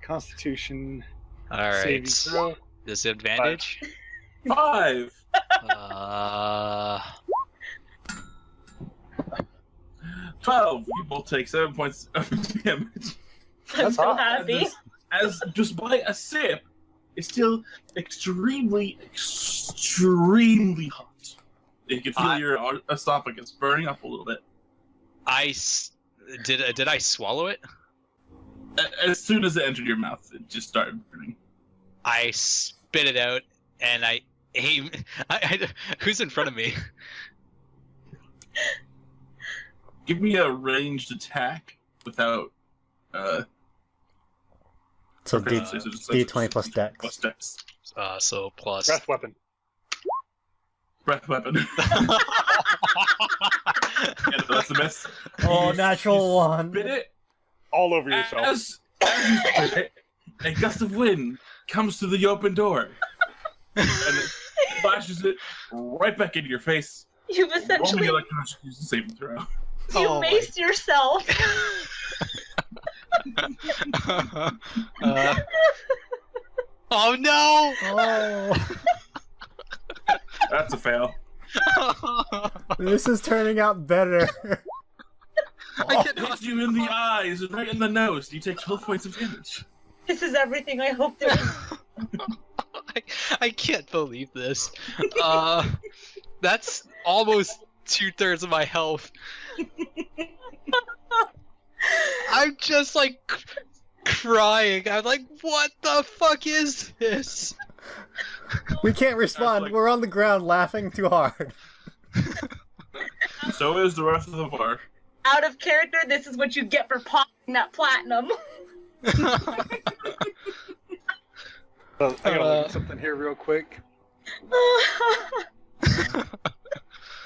Constitution Alright. saving throw. Disadvantage? 5. Uh, 12. You both take 7 points of damage. I'm That's so hot. happy. As just by a sip, it's still extremely, extremely hot. You can feel your esophagus burning up a little bit. did I swallow it? As soon as it entered your mouth, it just started burning. I spit it out, and I aim. Who's in front of me? Give me a ranged attack without. So okay, D20 plus dex. Plus dex. So plus. Breath weapon. Breath weapon. Yeah, that's a miss. Oh, You natural one. Spit it. All over yourself. As you spit it, a gust of wind comes through the open door. And it flashes it right back into your face. You've Roll me essentially like a constitution saving throw. you Oh my- maced yourself. Oh no! Oh, That's a fail. this is turning out better. I Hits cannot. you in the eyes and right in the nose. You take 12 points of damage. This is everything I hoped it was. I can't believe this. That's almost 2/3 of my health. I'm just like crying. I'm like, what the fuck is this? We can't respond. like- We're on the ground laughing too hard. So is the rest of the bar. Out of character, this is what you get for popping that platinum. So I gotta look at something here real quick.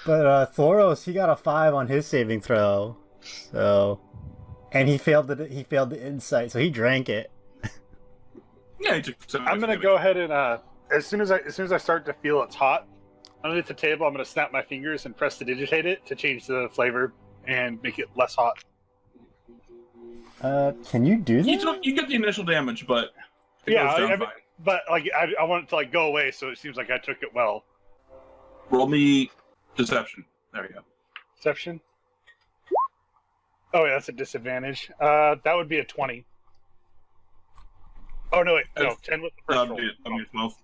But Thoros, he got a 5 on his saving throw. So, and he failed the insight, so he drank it. Yeah, he took 7 I'm gonna points of go ahead and as soon as I start to feel it's hot, underneath the table, I'm gonna snap my fingers and press to digitate it to change the flavor and make it less hot. Can you do damage. that? You get the initial damage, but it Yeah, goes down I- fine. But like I want it to like go away, so it seems like I took it well. Roll me deception. There we go. Deception. Oh yeah, that's a disadvantage. That would be a 20. Oh no, wait, no, 10 with the first That'd roll. be 12.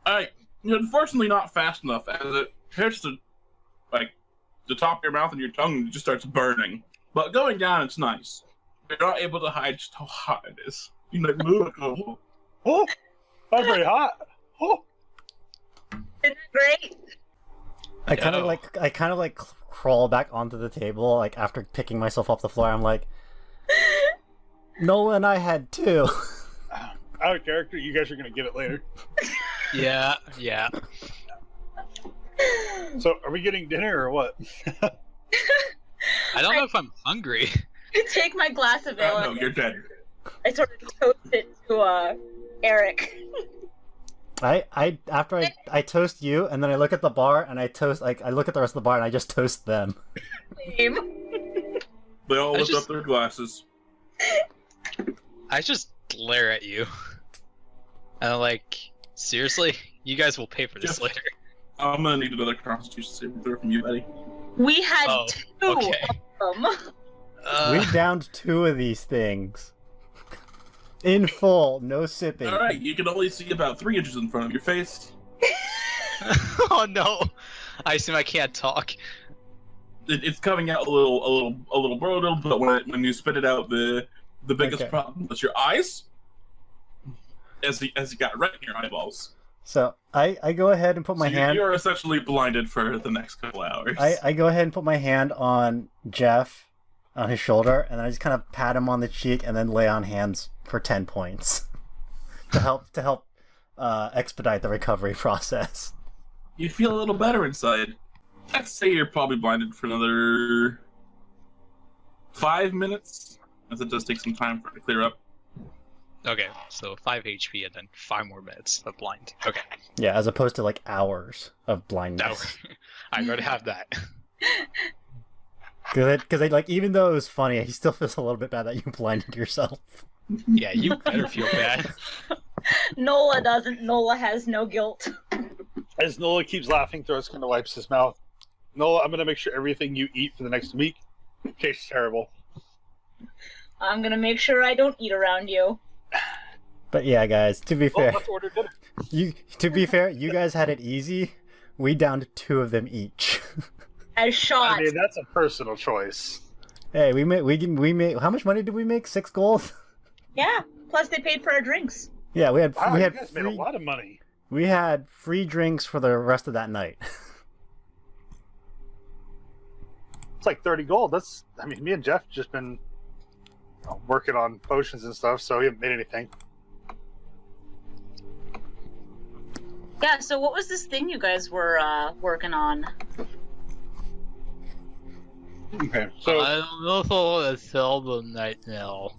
Alright, unfortunately not fast enough as it hits the top of your mouth and your tongue and it just starts burning. But going down, it's nice. You're not able to hide just how hot it is. You like move. Oh, that's very hot. Oh, Isn't it great? I kind of Yeah. like crawl back onto the table, like after picking myself off the floor. I'm like, Noah and I had 2. out of character. You guys are gonna get it later. Yeah. So, are we getting dinner or what? I don't know if I'm hungry. I take my glass of ale No, and you're dead. I sort of toast it to Eric. After I toast you, and then I look at the bar, and I look at the rest of the bar, and I just toast them. Same. They all I lift just- up their glasses. I just glare at you. And I'm like, seriously? You guys will pay for this Yes. later. I'm gonna need another constitution saving throw from you, buddy. We had Oh, 2 okay. of them. We downed 2 of these things. In full, no sipping. Alright, you can only see about 3 inches in front of your face. Oh no! I assume I can't talk. It's coming out a little broken, but when you spit it out, the biggest Okay. problem was your eyes. As you got right in your eyeballs. So I go ahead and put my hand. You're essentially blinded for the next couple hours. I go ahead and put my hand on Jeff, on his shoulder, and then I just kind of pat him on the cheek, and then lay on hands for 10 points to help expedite the recovery process. You feel a little better inside. I'd say you're probably blinded for another 5 minutes, as it does take some time for it to clear up. Okay, so 5 HP and then 5 more minutes of blind. Okay, Yeah, as opposed to like hours of now blindness. I'm going to have that. Because like even though it was funny, he still feels a little bit bad that you blinded yourself. Yeah, you better feel bad. Nola doesn't. Nola has no guilt. As Nola keeps laughing, Thros kind of wipes his mouth. Nola, I'm going to make sure everything you eat for the next week tastes terrible. I'm gonna make sure I don't eat around you. But yeah, guys, to be fair, Let's order dinner. you guys had it easy. We downed 2 of them each. As shots. I mean, that's a personal choice. Hey, we made. How much money did we make? 6 gold. Yeah. Plus they paid for our drinks. Yeah, we had Wow, we you had guys made a free, lot of money. we had free drinks for the rest of that night. It's like 30 gold. That's, I mean, me and Jeff just been working on potions and stuff, so we haven't made anything. Yeah, so what was this thing you guys were working on? Okay, so I don't know if I want to sell them right now.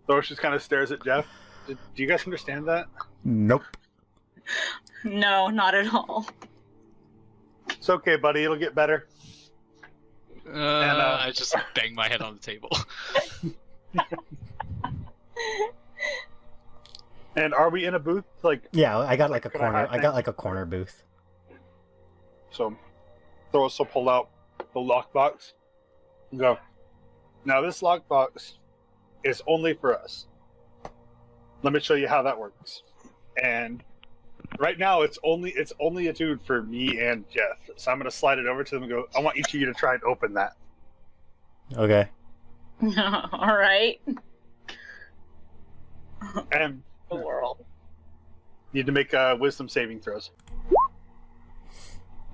Thros just kind of stares at Jeff. Do you guys understand that? Nope. No, not at all. It's okay, buddy. It'll get better. I just bang my head on the table. And are we in a booth? Like, Yeah, I got like a Can I corner. hide I got things? like a corner booth. so Thros will pull out the lockbox and go, now this lockbox is only for us. Let me show you how that works. And right now it's only attuned for me and Jeff. So I'm gonna slide it over to them and go, I want each of you to try and open that. Okay. All right. And The world. need to make wisdom saving throws.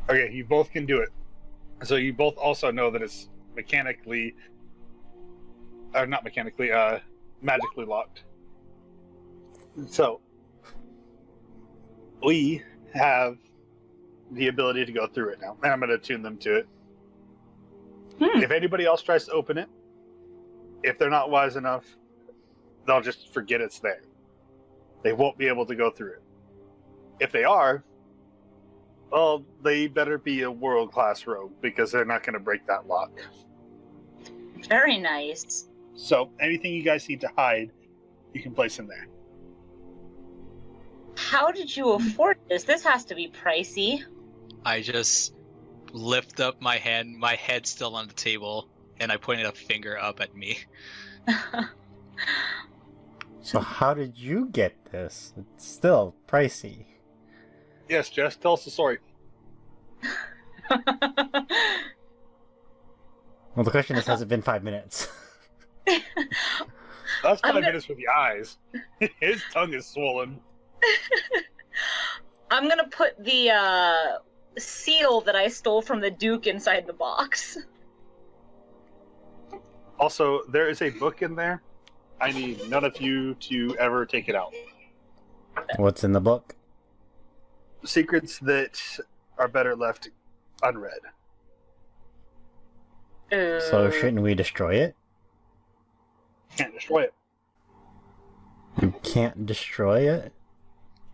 Okay, you both can do it. So you both also know that it's magically locked. So we have the ability to go through it now, and I'm going to tune them to it. If anybody else tries to open it, if they're not wise enough, they'll just forget it's there. They won't be able to go through it. If they are, well, they better be a world-class rogue, because they're not going to break that lock. Very nice. So anything you guys need to hide, you can place in there. How did you afford this? This has to be pricey. I just lift up my hand, my head still on the table, and I pointed a finger up at me. So how did you get this? It's still pricey. Yes, Jess, tell us the story. Well, the question is, has it been 5 minutes? That's 5 I'm minutes for the eyes. His tongue is swollen. I'm gonna put the seal that I stole from the Duke inside the box. Also, there is a book in there. I need none of you to ever take it out. What's in the book? Secrets that are better left unread. So shouldn't we destroy it? Can't destroy it. You can't destroy it?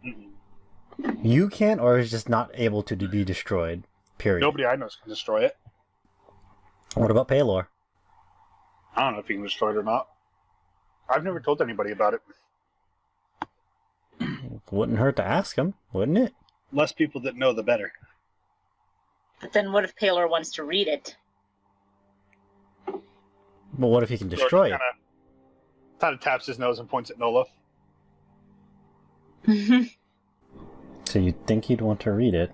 Mm-mm. You can't, or is just not able to be destroyed? Period. Nobody I know can destroy it. What about Paylor? I don't know if he can destroy it or not. I've never told anybody about it. Wouldn't hurt to ask him, wouldn't it? Less people that know, the better. But then what if Paylor wants to read it? But what if he can destroy it? Kind of taps his nose and points at Nola. So you'd think he'd want to read it.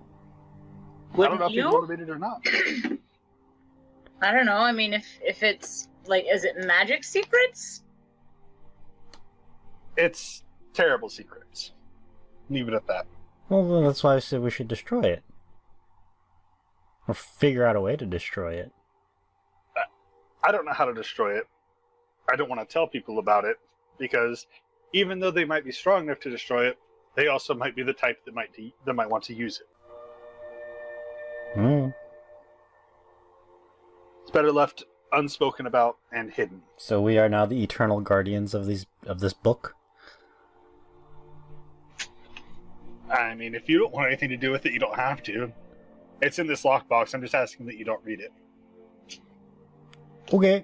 I don't know Wouldn't if he's you? motivated or not. I don't know. I mean, if it's like, is it magic secrets? It's terrible secrets. Leave it at that. Well, then that's why I said we should destroy it. Or figure out a way to destroy it. I don't know how to destroy it. I don't want to tell people about it, because even though they might be strong enough to destroy it, they also might be the type that might want to use it. Hmm. It's better left unspoken about and hidden. So we are now the eternal guardians of this book. I mean, if you don't want anything to do with it, you don't have to. It's in this lockbox. I'm just asking that you don't read it. Okay.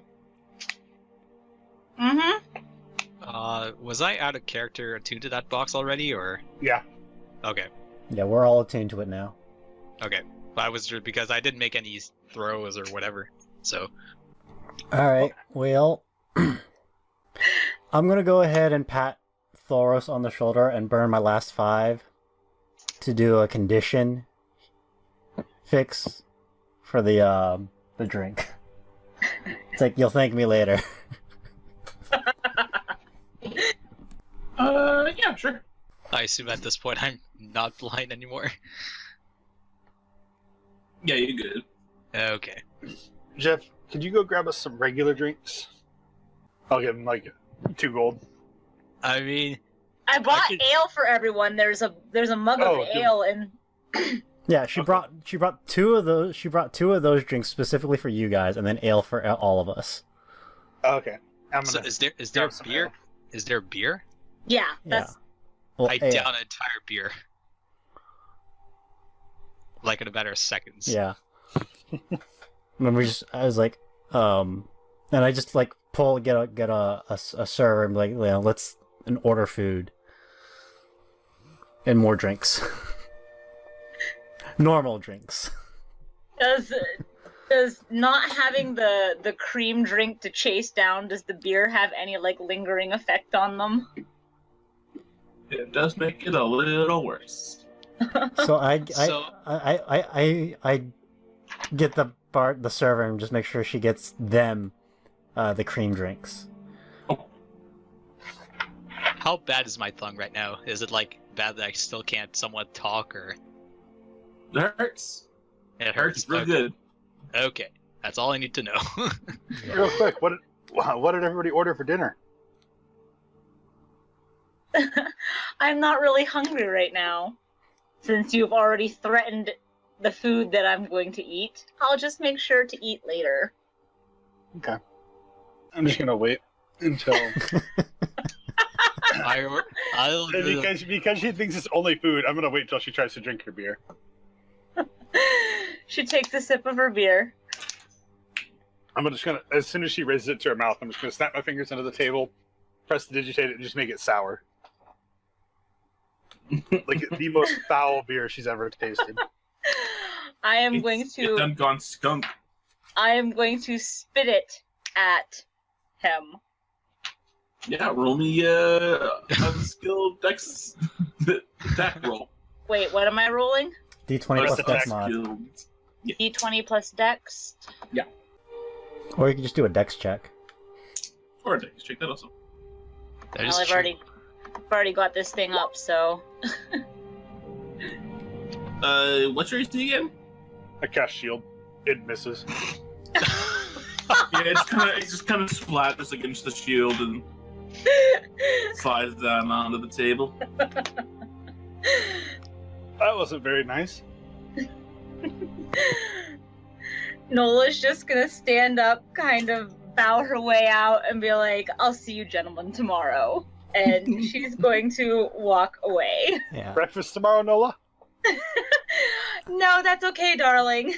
Mm-hmm. Was I out of character attuned to that box already, or? Yeah. Okay. Yeah, we're all attuned to it now. Okay. I was because I didn't make any throws or whatever. So. All right. Well, I'm gonna go ahead and pat Thoros on the shoulder and burn my last 5 to do a condition fix for the drink. It's like, you'll thank me later. Yeah, sure. I assume at this point I'm not blind anymore. Yeah, you're good. Okay. Jeff, could you go grab us some regular drinks? I'll give him like 2 gold. I mean, I bought could- ale for everyone. There's a mug of Oh, dude. ale and Yeah, she brought 2 of those. She brought 2 of those drinks specifically for you guys, and then ale for all of us. Okay. I'm so gonna is there grab some beer? ale. Is there beer? yeah, that's Well, I ale. down an entire beer. Like in a matter of seconds. Yeah. Remember, I was like, and I just like get a server and be like, let's order food and more drinks, normal drinks. does not having the cream drink to chase down, does the beer have any like lingering effect on them? It does make it a little worse. So I get the server and just make sure she gets them the cream drinks. How bad is my tongue right now? Is it like bad that I still can't somewhat talk, or It hurts. it Hurts real Okay. good. Okay, that's all I need to know. Real quick, what did everybody order for dinner? I'm not really hungry right now. Since you've already threatened the food that I'm going to eat, I'll just make sure to eat later. Okay. I'm just gonna wait until I'll do because she thinks it's only food. I'm gonna wait till she tries to drink her beer. She takes a sip of her beer. I'm just gonna, as soon as she raises it to her mouth, I'm just gonna snap my fingers under the table, press the digitate it, and just make it sour. Like the most foul beer she's ever tasted. I am It's done gone skunk. I am going to spit it at him. Yeah, roll me unskilled dex attack roll. Wait, what am I rolling? D20 Plus plus attack Dex mod, Skilled. D20 plus Dex. or you can just do a Dex check. Or a dex check that also. That Well, is I've true. already got this thing up, so What's your AC again? I cast shield. It misses. Yeah, it's just kind of splatters against the shield and slides down onto the table. That wasn't very nice. Nola's just gonna stand up, kind of bow her way out, and be like, "I'll see you gentlemen tomorrow." And she's going to walk away. Yeah. Breakfast tomorrow, Nola? No, that's okay, darling.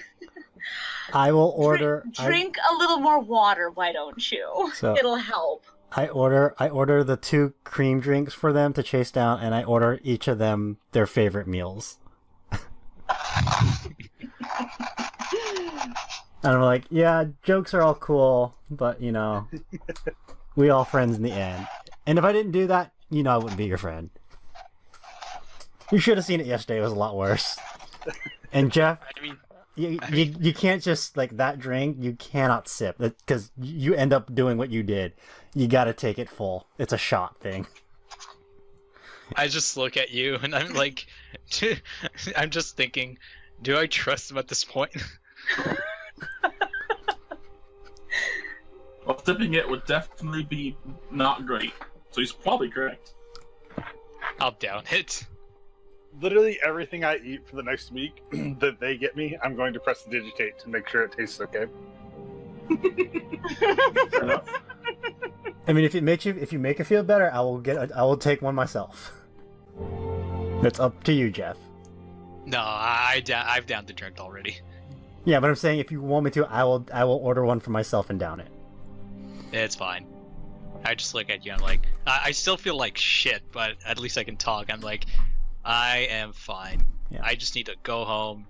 I will order. Drink a little more water, why don't you? So- It'll help. I order the 2 cream drinks for them to chase down, and I order each of them their favorite meals. And I'm like, yeah, jokes are all cool, but we all friends in the end. And if I didn't do that, I wouldn't be your friend. You should have seen it yesterday. It was a lot worse. And Jeff, I mean, you can't just like that drink. You cannot sip because you end up doing what you did. You got to take it full. It's a shot thing. I just look at you and I'm like, I'm just thinking, do I trust him at this point? Well, sipping it would definitely be not great. So he's probably correct. I'll down it. Literally everything I eat for the next week that they get me, I'm going to press the digitate to make sure it tastes okay. Fair enough. I mean, if you make it feel better, I will take one myself. It's up to you, Jeff. No, I've downed the drink already. Yeah, but I'm saying if you want me to, I will order one for myself and down it. It's fine. I just look at you. I'm like, I still feel like shit, but at least I can talk. I'm like, I am fine. Yeah. I just need to go home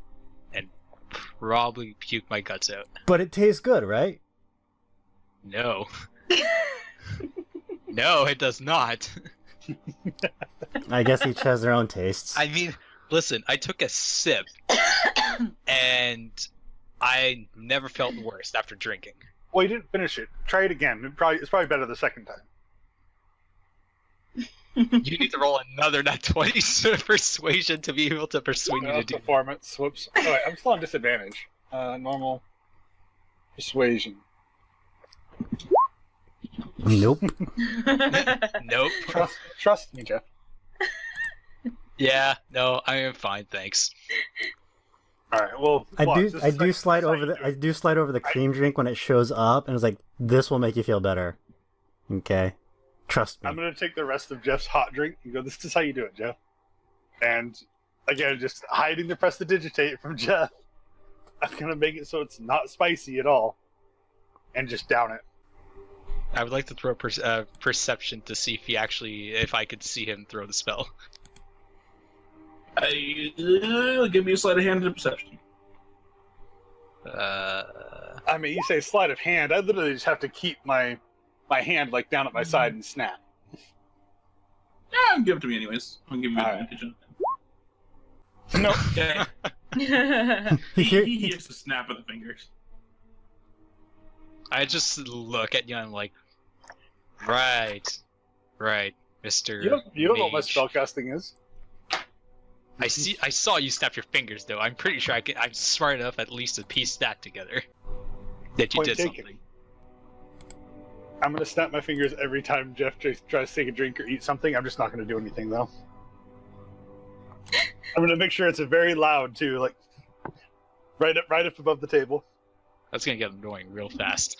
and probably puke my guts out. But it tastes good, right? No. No, it does not. I guess each has their own tastes. I mean, listen, I took a sip and I never felt worse after drinking. Well, you didn't finish it. Try it again. It's probably better the second time. You need to roll another nat 20 persuasion to be able to persuade me to do Performance. Whoops. All right, I'm still on disadvantage. Normal. Persuasion. Nope. Nope. Trust me, Jeff. Yeah, no, I am fine, thanks. All right. Well, I watch. do slide over the cream drink when it shows up, and it's like, this will make you feel better. Okay, trust me. I'm gonna take the rest of Jeff's hot drink and go. This is how you do it, Jeff. And again, just hiding the prestidigitate from Jeff. I'm gonna make it so it's not spicy at all, and just down it. I would like to throw perception to see if I could see him throw the spell. Give me a sleight of hand and perception. I mean, you say sleight of hand. I literally just have to keep my hand like down at my side and snap. Yeah, give it to me anyways. I'll give you advantage. No. Okay. he hears the snap of the fingers. I just look at you and I'm like, right, Mr. You don't know what my Mage. spellcasting is. I saw you snap your fingers though. I'm pretty sure I'm smart enough at least to piece that together. That you Point did taken. something. I'm gonna snap my fingers every time Jeff tries to take a drink or eat something. I'm just not gonna do anything though. I'm gonna make sure it's a very loud too, like right up above the table. That's gonna get annoying real fast.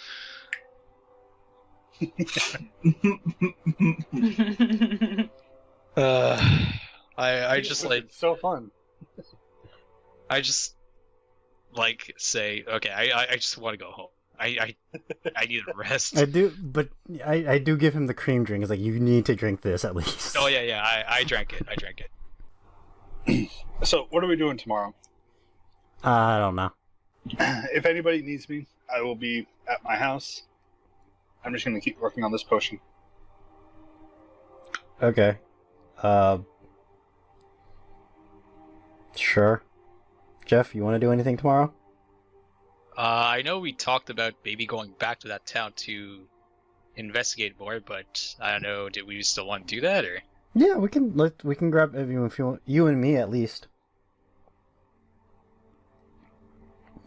I just like It's so fun. I just like say okay. I just want to go home. I need a rest. I do, but I do give him the cream drink. It's like, you need to drink this at least. Oh yeah. I drank it. So what are we doing tomorrow? I don't know. If anybody needs me, I will be at my house. I'm just gonna keep working on this potion. Okay. Sure. Jeff, you want to do anything tomorrow? I know we talked about maybe going back to that town to investigate more, but I don't know. Did we still want to do that, or? Yeah, we can grab if you want, you and me at least.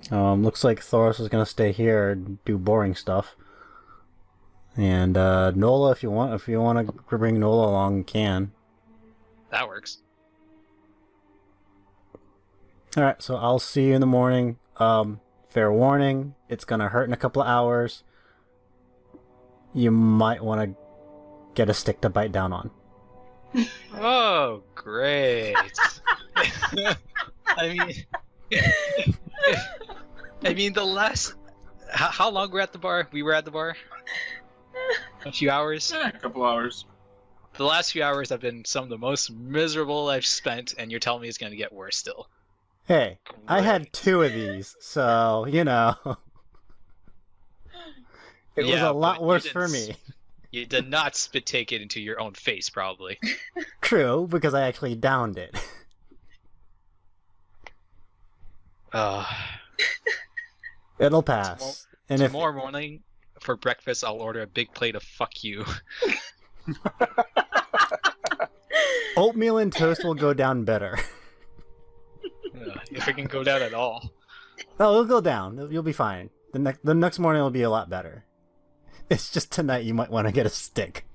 Looks like Thoros is gonna stay here and do boring stuff. And Nola, if you want to bring Nola along, you can. That works. All right, so I'll see you in the morning. Fair warning, it's gonna hurt in a couple of hours. You might want to get a stick to bite down on. Oh, great! I mean, the last. How long were we at the bar? We were at the bar. A few hours. Yeah, a couple hours. The last few hours have been some of the most miserable I've spent, and you're telling me it's going to get worse still. Hey, I had Great. 2 of these, so you know. It was Yeah, a lot but you worse didn't for me. You did not spit take it into your own face, probably. True, because I actually downed it. It'll pass. And if Tomorrow morning, for breakfast, I'll order a big plate of fuck you. oatmeal and toast will go down better. If it can go down at all. Oh, it'll go down. You'll be fine. The next morning will be a lot better. It's just tonight you might want to get a stick.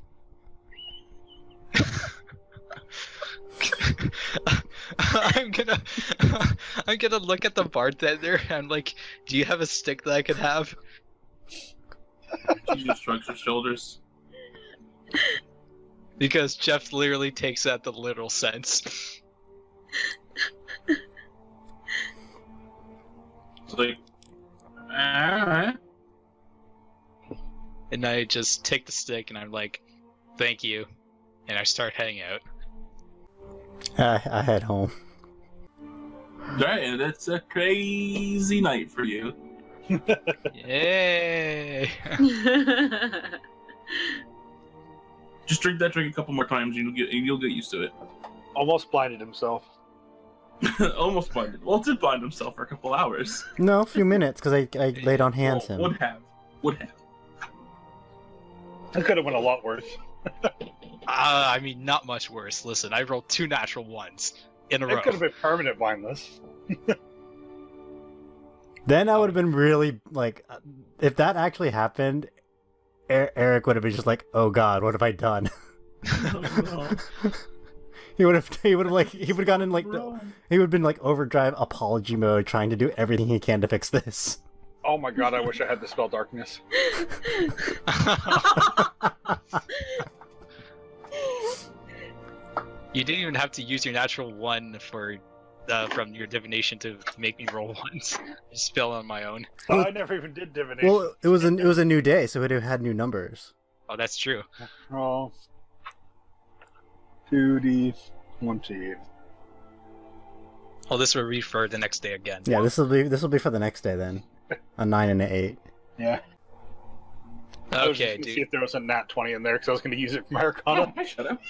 I'm gonna look at the bartender and like, do you have a stick that I could have? She just shrugs her shoulders. Because Jeff literally takes that the literal sense. It's like, alright. And I just take the stick and I'm like, thank you. And I start heading out. I head home. Alright, and it's a crazy night for you. Yay! Just drink that drink a couple more times, and you'll get used to it. Almost blinded himself. Almost blinded. Well, did blind himself for a couple hours. No, a few minutes, because I laid on hands Well, him. would have. That could have went a lot worse. I mean, not much worse. Listen, I rolled 2 natural ones in a row. It could have been permanent blindness. Then I would have been really, like, if that actually happened, Eric would have been just like, oh god, what have I done? He would have gone in, like, he would have been, like, overdrive apology mode, trying to do everything he can to fix this. Oh my god, I wish I had the spell darkness. You didn't even have to use your natural 1 for from your divination to make me roll ones. I just spelled on my own. Oh, I never even did divination. Well, it was a new day, so it would have had new numbers. Oh, that's true. Roll 2d20. Well, this will be for the next day again. Yeah, this will be for the next day then. A 9 and an 8. Yeah. I was just Okay, gonna see dude. if there was a nat 20 in there because I was going to use it for my Arcana. I shut up.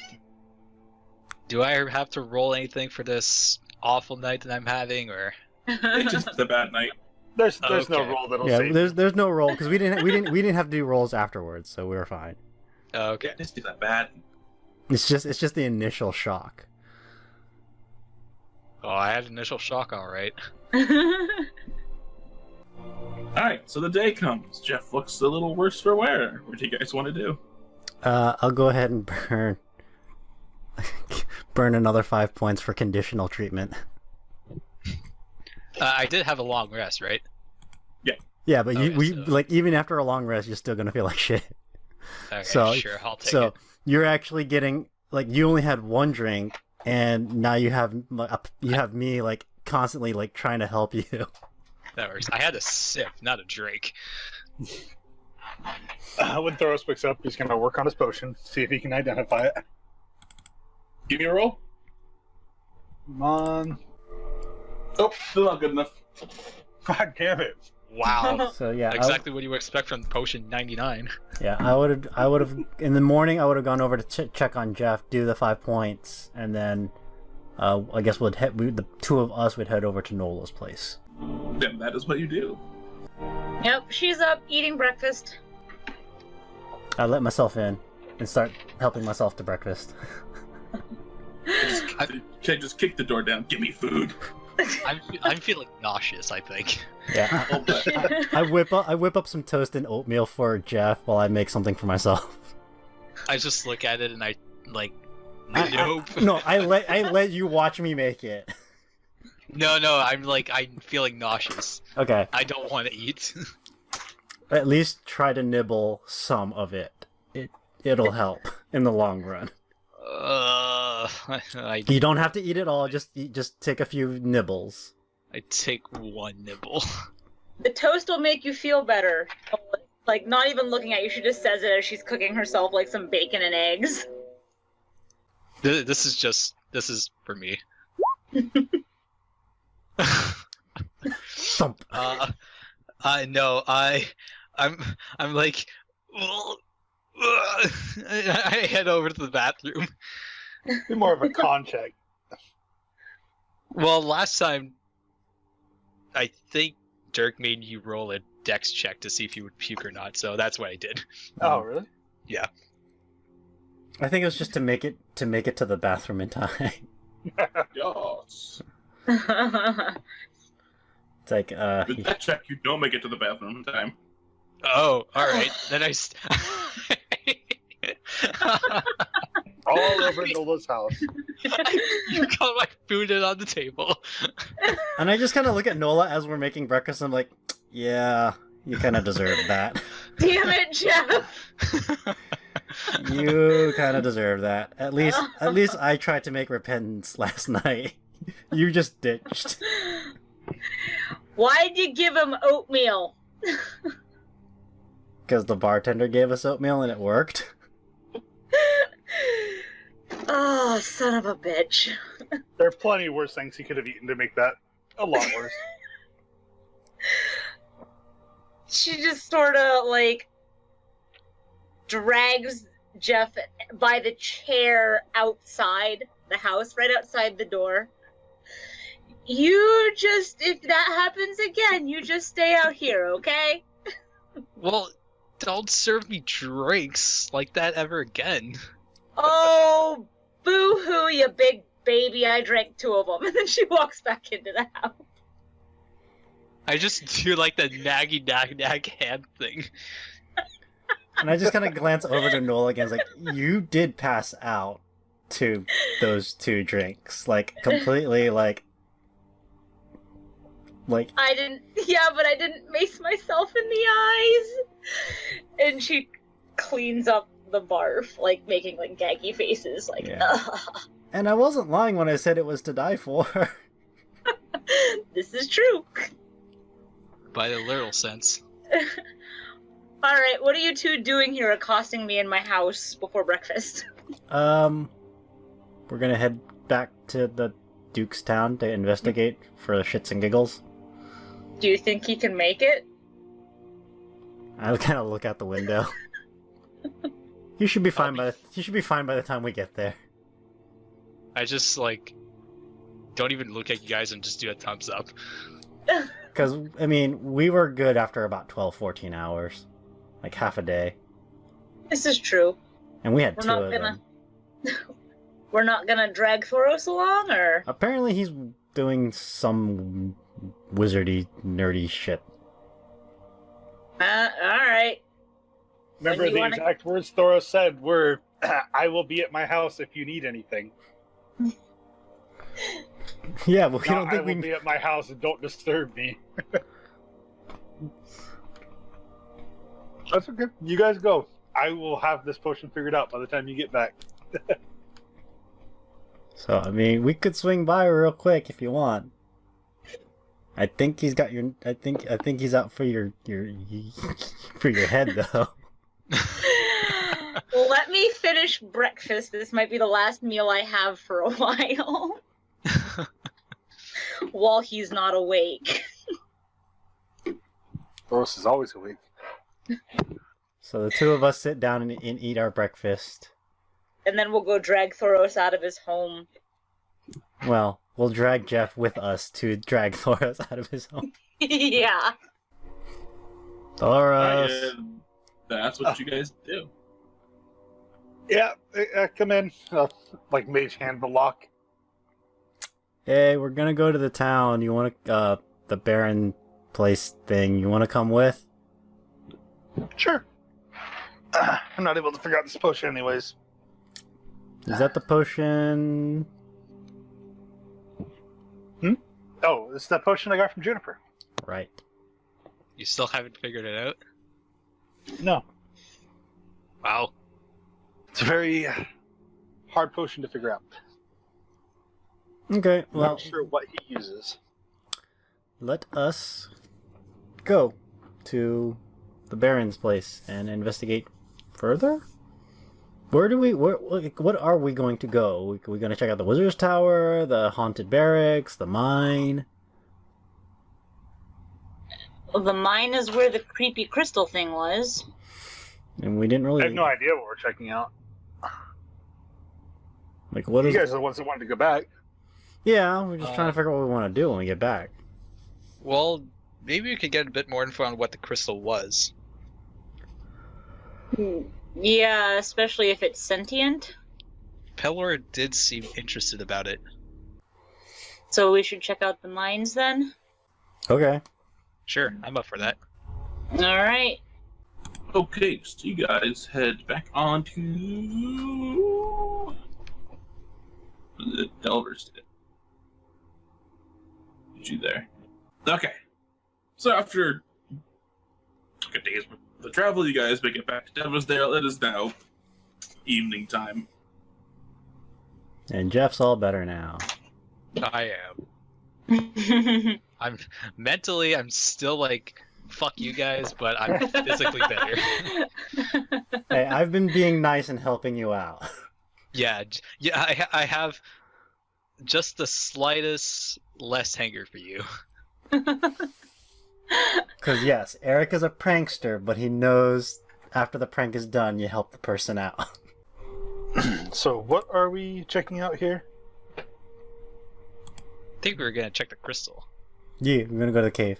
Do I have to roll anything for this awful night that I'm having, or? It's just a bad night. There's no Okay. roll that'll Yeah, save. there's no roll because we didn't have to do rolls afterwards, so we were fine. Okay. It's just that bad. It's just the initial shock. Oh, I had initial shock, all right. Alright, so the day comes. Jeff looks a little worse for wear. What do you guys want to do? I'll go ahead and burn another 5 points for conditional treatment. I did have a long rest, right? Yeah, but Okay, so- like even after a long rest, you're still gonna feel like shit. Okay, So- sure, I'll take So it. you're actually getting like you only had one drink, and now you have me like constantly like trying to help you. That works. I had a sip, not a drink. When Thoros picks up, he's going to work on his potion, see if he can identify it. Give me a roll. Come on. Oh, still not good enough. God damn it. Wow. So yeah, Exactly what you would expect from potion 99. I would have in the morning. I would have gone over to check on Jeff, do the 5 points, and then I guess the two of us would head over to Nola's place. Then that is what you do. Yep, she's up eating breakfast. I let myself in and start helping myself to breakfast. Just kick the door down. Give me food. I'm feeling nauseous, I think. Yeah, Hold that. I whip up some toast and oatmeal for Jeff while I make something for myself. I just look at it and I, like, I- nope. No, I let you watch me make it. No, I'm feeling nauseous. Okay, I don't want to eat. at least try to nibble some of it. It'll help in the long run. You don't have to eat it all. Just take a few nibbles. I take 1 nibble. The toast will make you feel better. Like, not even looking at you, she just says it as she's cooking herself like some bacon and eggs. This is for me. Thump. No, I'm like, I head over to the bathroom. Be more of a con check. Well, last time, I think Dirk made you roll a dex check to see if you would puke or not, so that's what I did. Oh, really? Yeah. I think it was just to make it to the bathroom in time. Yes. It's like With that check, you don't make it to the bathroom in time. Oh, all right. Then I. All over Nola's house. You got my food in on the table. and I just kind of look at Nola as we're making breakfast. And I'm like, yeah, you kind of deserve that. Damn it, Jeff! You kind of deserve that. At least I tried to make repentance last night. You just ditched. Why'd you give him oatmeal? because the bartender gave us oatmeal and it worked. Oh, son of a bitch. There are plenty worse things he could have eaten to make that a lot worse. She just sort of, like, drags Jeff by the chair outside the house, right outside the door. You just, if that happens again, you just stay out here, okay? Well, don't serve me drinks like that ever again. Oh, boo-hoo, you big baby. I drank 2 of them. And then she walks back into the house. I just do like the naggy nag hand thing. And I just kind of glance over to Noel again. It's like, you did pass out to those 2 drinks. Like, completely, like... I didn't, yeah, but I didn't mace myself in the eyes. And she cleans up the barf, like, making, like, gaggy faces, like, Yeah. ugh. And I wasn't lying when I said it was to die for. This is true. By the literal sense. Alright, what are you 2 doing here accosting me in my house before breakfast? We're gonna head back to the Duke's town to investigate for shits and giggles. Do you think he can make it? I kind of look out the window. You should be fine by the time we get there. I just, like, don't even look at you guys and just do a thumbs up. Because, I mean, we were good after about 12, 14 hours. Like, half a day. This is true. And we had We're 2 not of gonna- them. We're not gonna drag Thoros along, or? Apparently he's doing some wizardy, nerdy shit. Alright. Remember When you the wanna- exact words Thoros said were, I will be at my house if you need anything. Yeah, but we Not, don't I think will we... be at my house and don't disturb me. That's okay. You guys go. I will have this potion figured out by the time you get back. So, I mean, we could swing by real quick if you want. I think he's got your... I think he's out for your for your head, though. Let me finish breakfast. This might be the last meal I have for a while. While he's not awake. Thoros is always awake. So the 2 of us sit down and eat our breakfast. And then we'll go drag Thoros out of his home. Well, we'll drag Jeff with us to drag Thoros out of his home. Yeah. Thoros! That's what you guys do. Yeah, come in. Like mage hand the lock. Hey, we're gonna go to the town. You wanna, the Baron place thing. You wanna come with? Sure. I'm not able to figure out this potion anyways. Is that the potion? Oh, it's that potion I got from Juniper. Right. You still haven't figured it out? No. Wow. It's a very hard potion to figure out. Okay, I'm well, not sure what he uses. let us go to the Baron's place and investigate further? What are we going to go? Are we going to check out the Wizard's Tower, the Haunted Barracks, the mine? Well, the mine is where the creepy crystal thing was. And we didn't really... I have no idea what we're checking out. Like, what You is... guys are the ones that wanted to go back. Yeah, we're just trying to figure out what we want to do when we get back. Well, maybe we could get a bit more info on what the crystal was. Yeah, especially if it's sentient. Pelor did seem interested about it. So we should check out the mines then? Okay. Sure, I'm up for that. Alright. Okay, so you guys head back on to the Delver's Den. Get you there. Okay. So after a day's the travel, you guys make it back to Delversdale. It is now evening time. And Jeff's all better now. I am. I'm mentally, I'm still like fuck you guys, but I'm physically better. Hey, I've been being nice and helping you out. Yeah, I have just the slightest less hanger for you. Because yes, Eric is a prankster, but he knows after the prank is done, you help the person out. So, what are we checking out here? I think we were gonna check the crystal. Yeah, we're gonna go to the cave.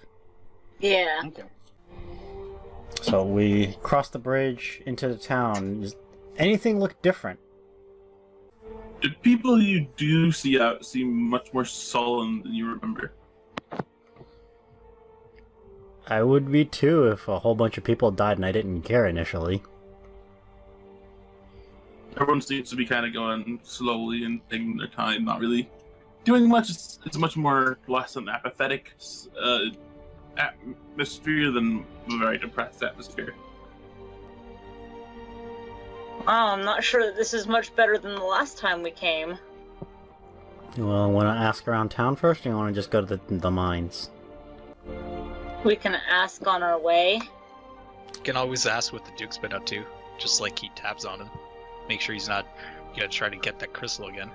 Yeah. Okay. So we cross the bridge into the town. Does anything look different? The people you do see out seem much more sullen than you remember. I would be too if a whole bunch of people died and I didn't care initially. Everyone seems to be kind of going slowly and taking their time, not really doing much. It's much more less an apathetic atmosphere than a very depressed atmosphere. Wow, I'm not sure that this is much better than the last time we came. Well, want to ask around town first, or you want to just go to the mines? We can ask on our way. You can always ask what the Duke's been up to. Just like keep tabs on him. Make sure he's not gonna try to get that crystal again.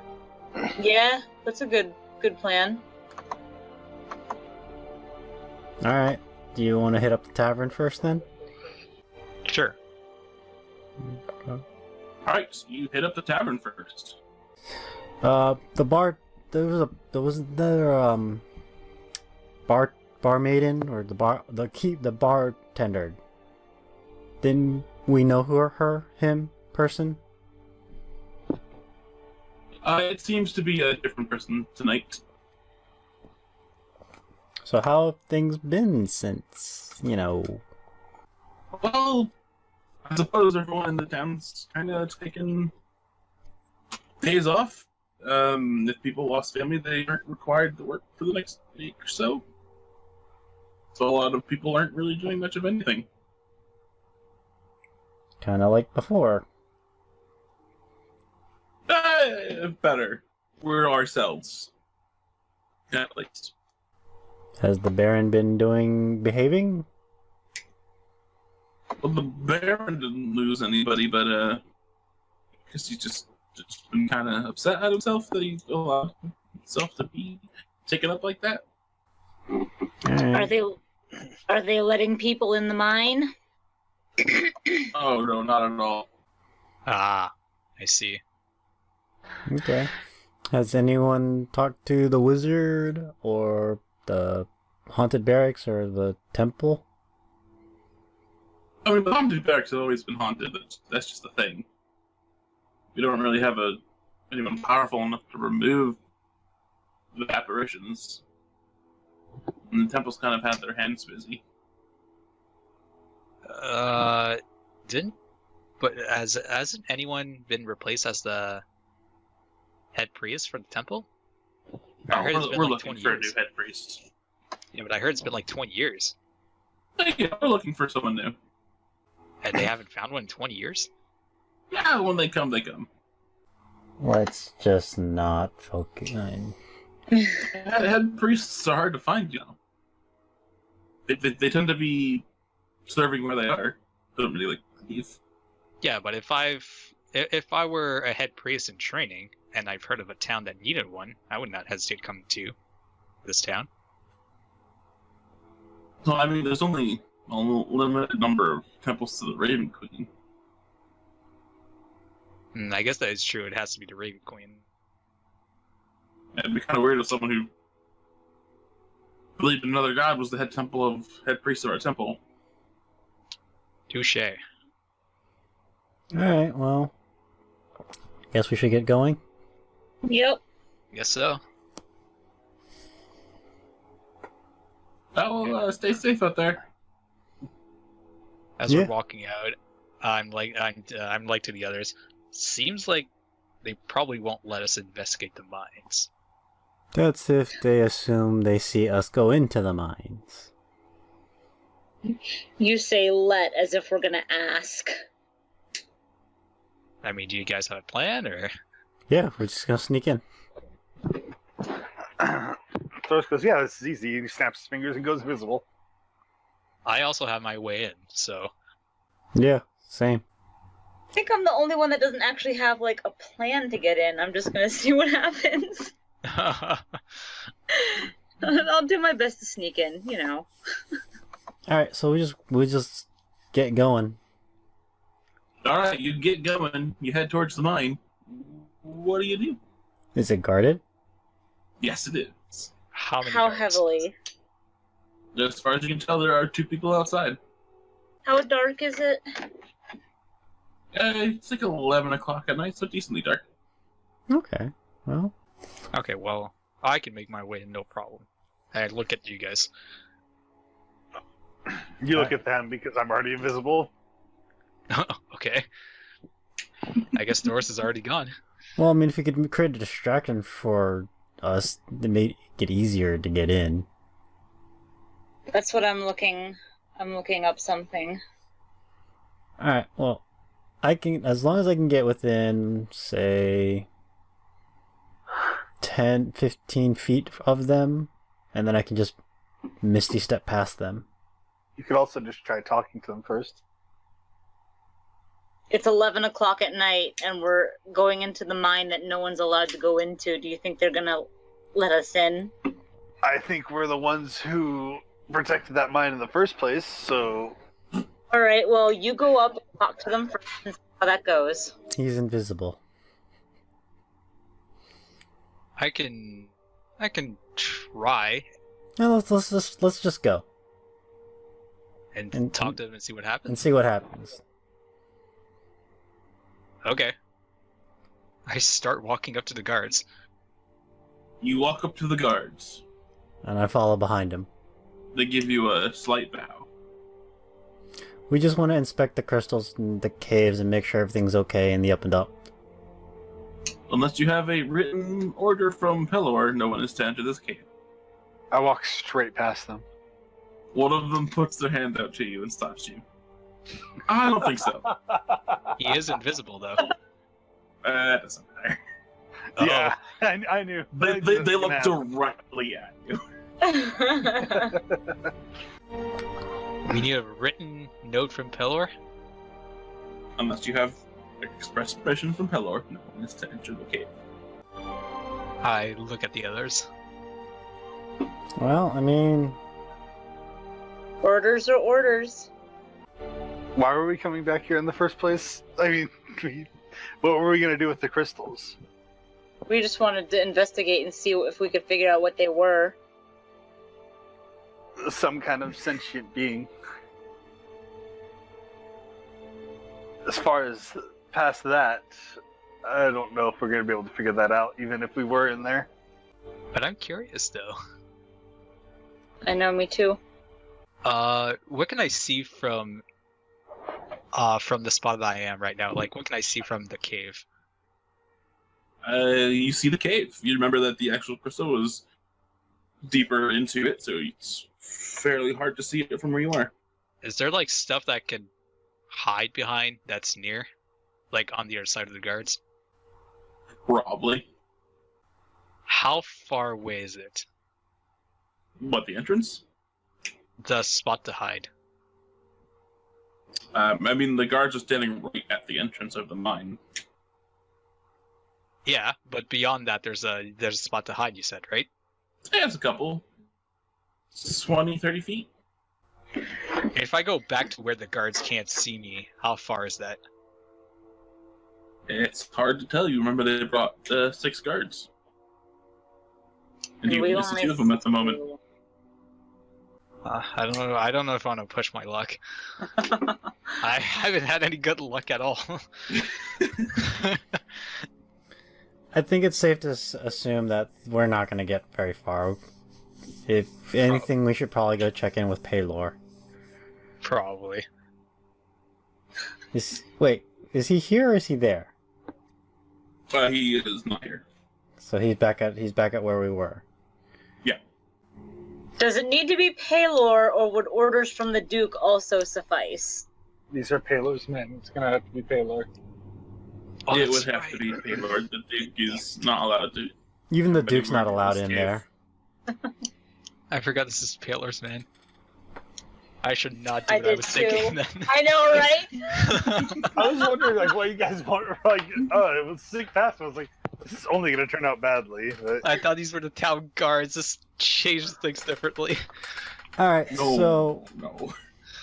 Yeah, that's a good plan. Alright, do you want to hit up the tavern first then? Sure. Alright, so you hit up the tavern first. The bar, there was another, bar maiden, or the bartender. Didn't we know him person? It seems to be a different person tonight. So how have things been since, Well, I suppose everyone in the town's kind of taken days off. If people lost family, they aren't required to work for the next week or so. So a lot of people aren't really doing much of anything. kind of like before. Better. We're ourselves. At least. Has the Baron been behaving? Well, the Baron didn't lose anybody, but because he's just been kind of upset at himself that he allowed himself to be taken up like that. Alright. Are they letting people in the mine? Oh no, not at all. Ah, I see. Okay. Has anyone talked to the wizard, or the haunted barracks, or the temple? I mean, the haunted barracks have always been haunted. That's just the thing. We don't really have anyone powerful enough to remove the apparitions. And the temple's kind of had their hands busy. But hasn't anyone been replaced as the head priest for the temple? I heard it's been we're like looking 20 for a years. new head priest. Yeah, but I heard it's been like 20 years. Yeah, we're looking for someone new. And they haven't found one in 20 years? Yeah, when they come, they come. Let's just not focus on... Head priests are hard to find, They tend to be serving where they are. They don't really leave. Yeah, but if I were a head priest in training, and I've heard of a town that needed one, I would not hesitate coming to this town. So, I mean, there's only a limited number of temples to the Raven Queen. I guess that is true. It has to be the Raven Queen. It'd be kind of weird if someone who believed another god was the head priest of our temple. Touche. Alright, well... guess we should get going? Yep. Guess so. Well, stay safe out there. As Yeah. we're walking out, I'm like to the others. Seems like they probably won't let us investigate the mines. That's if they assume they see us go into the mines. You say let as if we're gonna ask. I mean, do you guys have a plan, or? Yeah, we're just gonna sneak in. Thorst goes, yeah, this is easy. He snaps his fingers and goes visible. I also have my way in, so Yeah, same. I think I'm the only one that doesn't actually have like a plan to get in. I'm just gonna see what happens. I'll do my best to sneak in, you know. All right, so we just get going. All right, you get going. You head towards the mine. What do you do? Is it guarded? Yes, it is. how many How guards? heavily? As far as you can tell, there are 2 people outside. How dark is it? It's like 11 o'clock at night, so decently dark. Okay. Well, Okay, well, I can make my way in, no problem. I look at you guys. You look at them because I'm already invisible. Okay. I guess the horse is already gone. well, I mean, if you could create a distraction for us, to make it easier to get in. That's what I'm looking. I'm looking up something. All right. Well, I can, as long as I can get within, say, 10, 15 feet of them, and then I can just misty step past them. You could also just try talking to them first. It's 11 o'clock at night, and we're going into the mine that no one's allowed to go into. Do you think they're gonna let us in? I think we're the ones who protected that mine in the first place, so All right. Well, you go up and talk to them first and see how that goes. He's invisible. I can try No, let's just go and talk to them and see what and happens. see what happens. Okay. I start walking up to the guards. You walk up to the guards. And I follow behind him. They give you a slight bow. We just want to inspect the crystals and the caves and make sure everything's okay in the up and up. Unless you have a written order from Pelor, no one is to enter this cave. I walk straight past them. One of them puts their hand out to you and stops you. I don't think so. He is invisible, though. That doesn't matter. Yeah, I knew. They look directly at you. We need a written note from Pelor? Unless you have express permission from Pelor, no one is to enter the cave. I look at the others. Well, I mean, Orders are orders. Why were we coming back here in the first place? I mean, what were we going to do with the crystals? We just wanted to investigate and see if we could figure out what they were. Some kind of sentient being. As far as past that, I don't know if we're going to be able to figure that out, even if we were in there. But I'm curious, though. I know, me too. What can I see from the spot that I am right now? Like, what can I see from the cave? You see the cave. You remember that the actual crystal was deeper into it, so it's fairly hard to see it from where you are. Is there, like, stuff that can hide behind that's near? Like, on the other side of the guards? Probably. How far away is it? What, the entrance? The spot to hide. I mean, the guards are standing right at the entrance of the mine. Yeah, but beyond that, there's a spot to hide, you said, right? Yeah, it's a couple. 20, 30 feet. If I go back to where the guards can't see me, how far is that? It's hard to tell. You remember they brought 6 guards. And you We only see only 2 of them at the moment. I don't know. I don't know if I want to push my luck. I haven't had any good luck at all. I think it's safe to assume that we're not going to get very far. If anything, we should probably go check in with Paylor. Probably. Wait, is he here or is he there? He is not here. So he's back at where we were. Does it need to be Paylor, or would orders from the Duke also suffice? These are Paylor's men. It's going to have to be Paylor. Oh, It that's would have right. to be Paylor. The Duke is not allowed to. Even the But he Duke's not worked in allowed this in cave. there. I forgot this is Paylor's man. I should not do I what I did was thinking too. then. I know, right? I was wondering, like, what you guys want. Like, oh, it was sneak past. I was like, this is only gonna turn out badly. But I thought these were the town guards. This changes things differently. Alright, No, so no.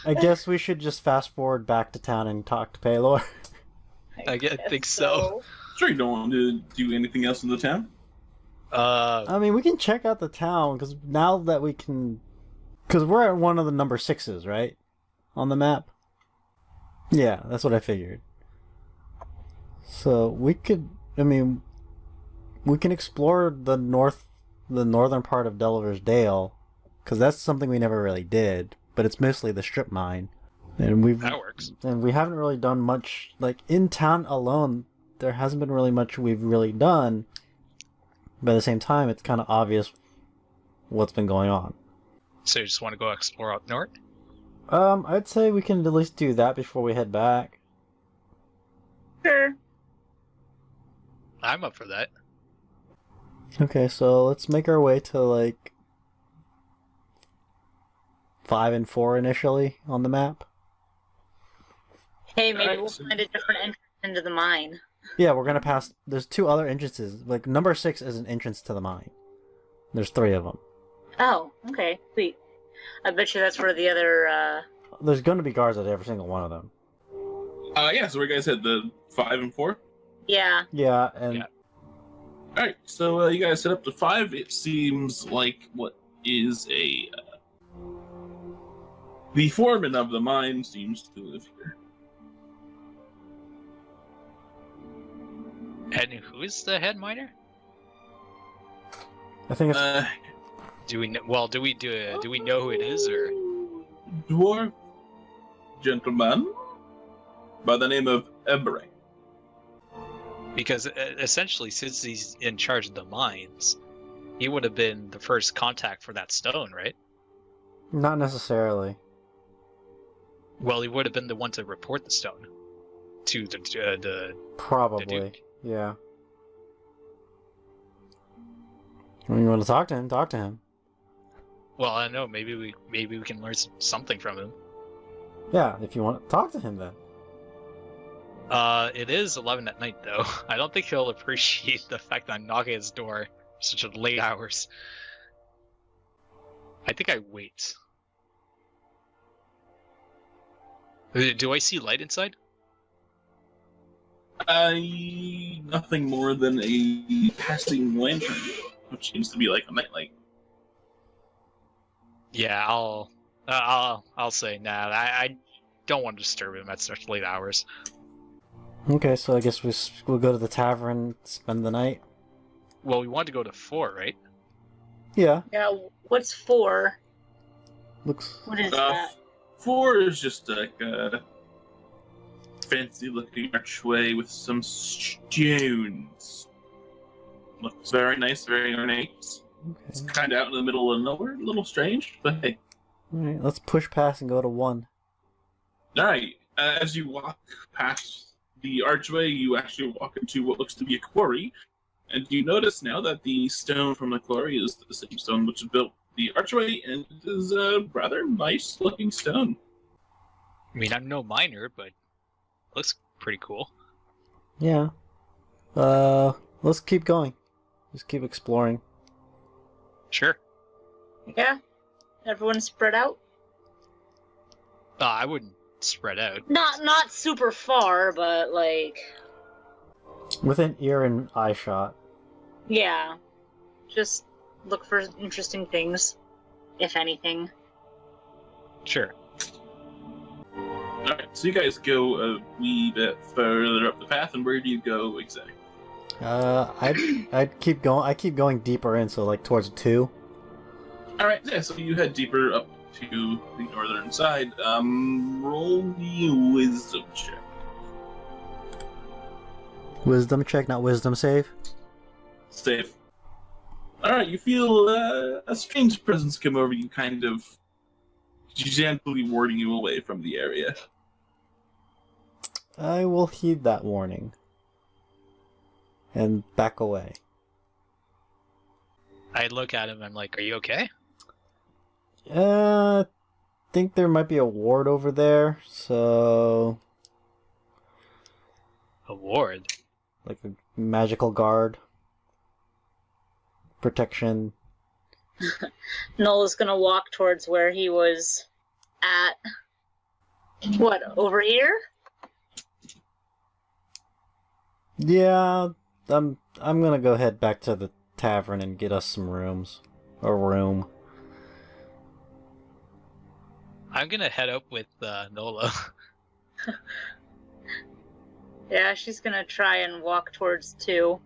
I guess we should just fast forward back to town and talk to Paylor. I think so. Sure, you don't want to do anything else in the town? I mean, we can check out the town, because now that we can... Because we're at one of the number 6s, right? On the map? Yeah, that's what I figured. So, we could... I mean... We can explore the northern part of Delver's Dale, because that's something we never really did, but it's mostly the strip mine. And that works. And we haven't really done much, like, in town alone, there hasn't been really much we've really done, but at the same time, it's kind of obvious what's been going on. So you just want to go explore up north? I'd say we can at least do that before we head back. Sure. I'm up for that. Okay, so let's make our way to, like, 5 and 4 initially on the map. Hey, maybe Alright, we'll so- find a different entrance into the mine. Yeah, we're gonna pass... There's 2 other entrances. Like, number 6 is an entrance to the mine. There's 3 of them. Oh, okay, sweet. I bet you that's where the other, There's gonna be guards at every single one of them. Yeah, so where you guys had the 5 and 4? Yeah. Yeah, and... Yeah. Alright, so you guys set up to 5. It seems like what is a... the foreman of the mine seems to live here. And who is the head miner? I think it's... Do we know, well, do we know who it is, or Dwarf gentleman by the name of Ebre. because essentially, since he's in charge of the mines, he would have been the first contact for that stone, right? Not necessarily. Well, he would have been the one to report the stone to the Probably. Duke. Yeah. When you want to talk to him, talk to him. Well, I don't know. Maybe we can learn something from him. Yeah, if you want to talk to him then. It is 11 at night, though. I don't think he'll appreciate the fact that I'm knocking at his door such a late hours. I think I wait. Do I see light inside? Nothing more than a passing lantern, which seems to be like a nightlight. Yeah, I'll say nah. I don't want to disturb him at such late hours. Okay, so I guess we'll go to the tavern, spend the night. Well, we want to go to 4, right? Yeah, Yeah, what's 4? looks... What is that? 4 is just like a fancy-looking archway with some stones. Looks very nice, very ornate. It's Okay. kind of out in the middle of nowhere, a little strange, but hey. Alright, let's push past and go to 1. Alright, as you walk past the archway, you actually walk into what looks to be a quarry, and you notice now that the stone from the quarry is the same stone which built the archway, and it is a rather nice-looking stone. I mean, I'm no miner, but looks pretty cool. Yeah. Let's keep going. Just keep exploring. Sure. Yeah? Everyone spread out? I wouldn't spread out. Not super far, but like, Within ear and eye shot. yeah. Just look for interesting things, if anything. Sure. Alright, so you guys go a wee bit further up the path, and where do you go exactly? I'd keep going. I keep going deeper in, so like towards 2. Alright, yeah, so you head deeper up to the northern side. Roll me a wisdom check. Wisdom check, not wisdom save. Safe. Alright, you feel a strange presence come over you, kind of gently warding you away from the area. I will heed that warning. And back away. I look at him. I'm like, "Are you okay?" think there might be a ward over there, so A ward. like a magical guard, protection. Nola's gonna walk towards where he was at. What, over here? Yeah, I'm gonna go head back to the tavern and get us some rooms. A room. I'm gonna head up with Nola. Yeah, she's gonna try and walk towards 2.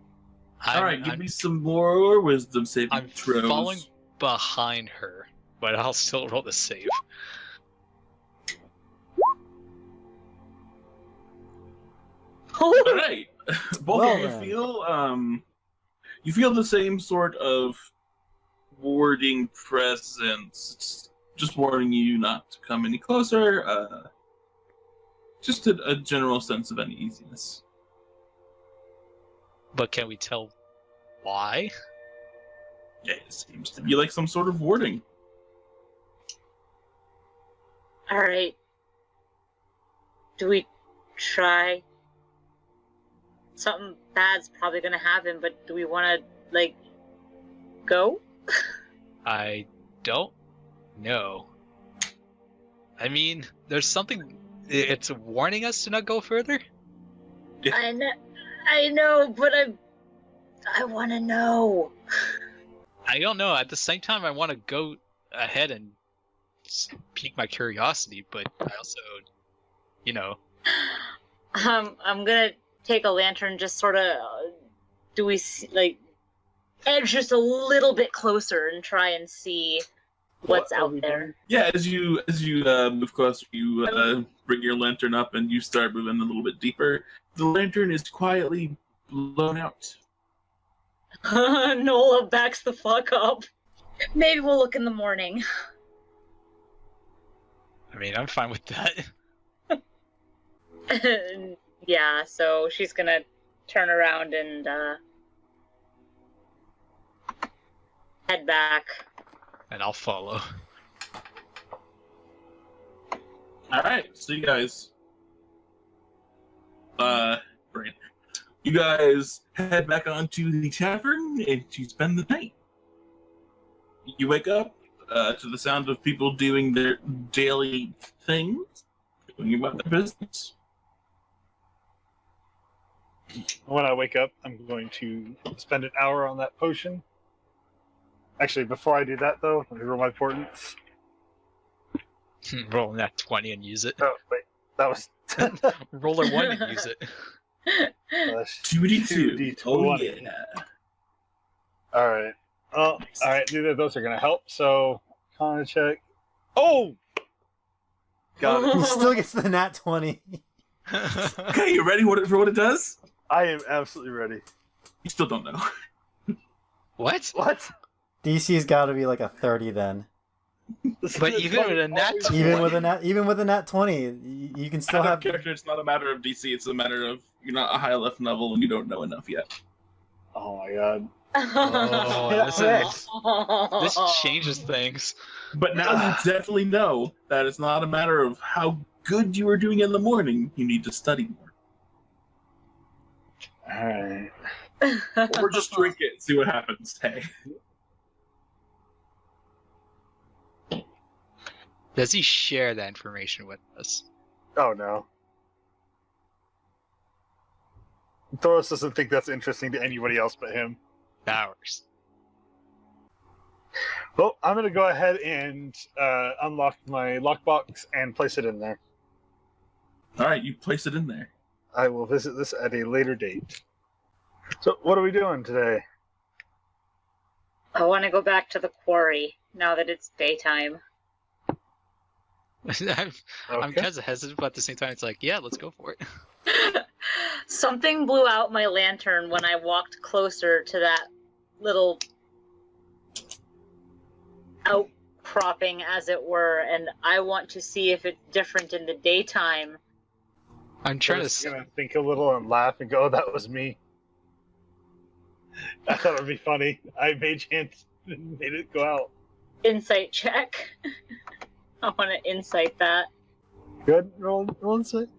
Alright, give me some more wisdom saving I'm throws. following behind her, but I'll still roll the save. Alright. Both Well of you then. feel the same sort of warding presence. It's just warning you not to come any closer. Just a general sense of uneasiness. But can we tell why? Yeah, it seems to be like some sort of warding. Alright. Do we try? Something bad's probably gonna happen, but do we wanna, like, go? I don't know. I mean, there's something. It's warning us to not go further. I know, but I wanna know. I don't know. At the same time, I want to go ahead and pique my curiosity, but I also, you know. I'm gonna take a lantern, just sort of, do we see, like, edge just a little bit closer and try and see what's What are out we there. doing? Yeah, as you move closer, you bring your lantern up and you start moving a little bit deeper. The lantern is quietly blown out. Nola backs the fuck up. Maybe we'll look in the morning. I mean, I'm fine with that. Yeah, so she's gonna turn around and head back. And I'll follow. Alright, so you guys Brain. You guys head back onto the tavern and to spend the night. You wake up to the sound of people doing their daily things, going about their business. When I wake up, I'm going to spend an hour on that potion. Actually, before I do that, though, let me roll my importance. Roll that 20 and use it. Oh, wait. That was... Roll a 1 and use it. 2d2. Oh, 2d20. yeah. Alright. Well, alright, neither of those are going to help, so... Con check. Oh! Got it. He still gets the nat 20. Okay, you ready for what it does? I am absolutely ready. You still don't know. What? What? DC's got to be like a 30 then. But even with a nat Even with a nat 20, you can still Out of have. character, it's not a matter of DC, it's a matter of you're not a high enough level and you don't know enough yet. Oh my god. Oh, this changes things. But now you definitely know that it's not a matter of how good you are doing in the morning, you need to study more. Alright. Or just drink it and see what happens. Hey. Does he share that information with us? Oh no. Thoros doesn't think that's interesting to anybody else but him. Ours. Well, I'm going to go ahead and unlock my lockbox and place it in there. Alright, you place it in there. I will visit this at a later date. So, what are we doing today? I want to go back to the quarry now that it's daytime. I'm kind of hesitant, but at the same time, it's like, yeah, let's go for it. Something blew out my lantern when I walked closer to that little outcropping, as it were, and I want to see if it's different in the daytime. I'm trying I'm to. just gonna think a little and laugh and go, oh, that was me. I thought it would be funny. I made chance and made it go out. Insight check. I want to insight that. Good. Roll insight.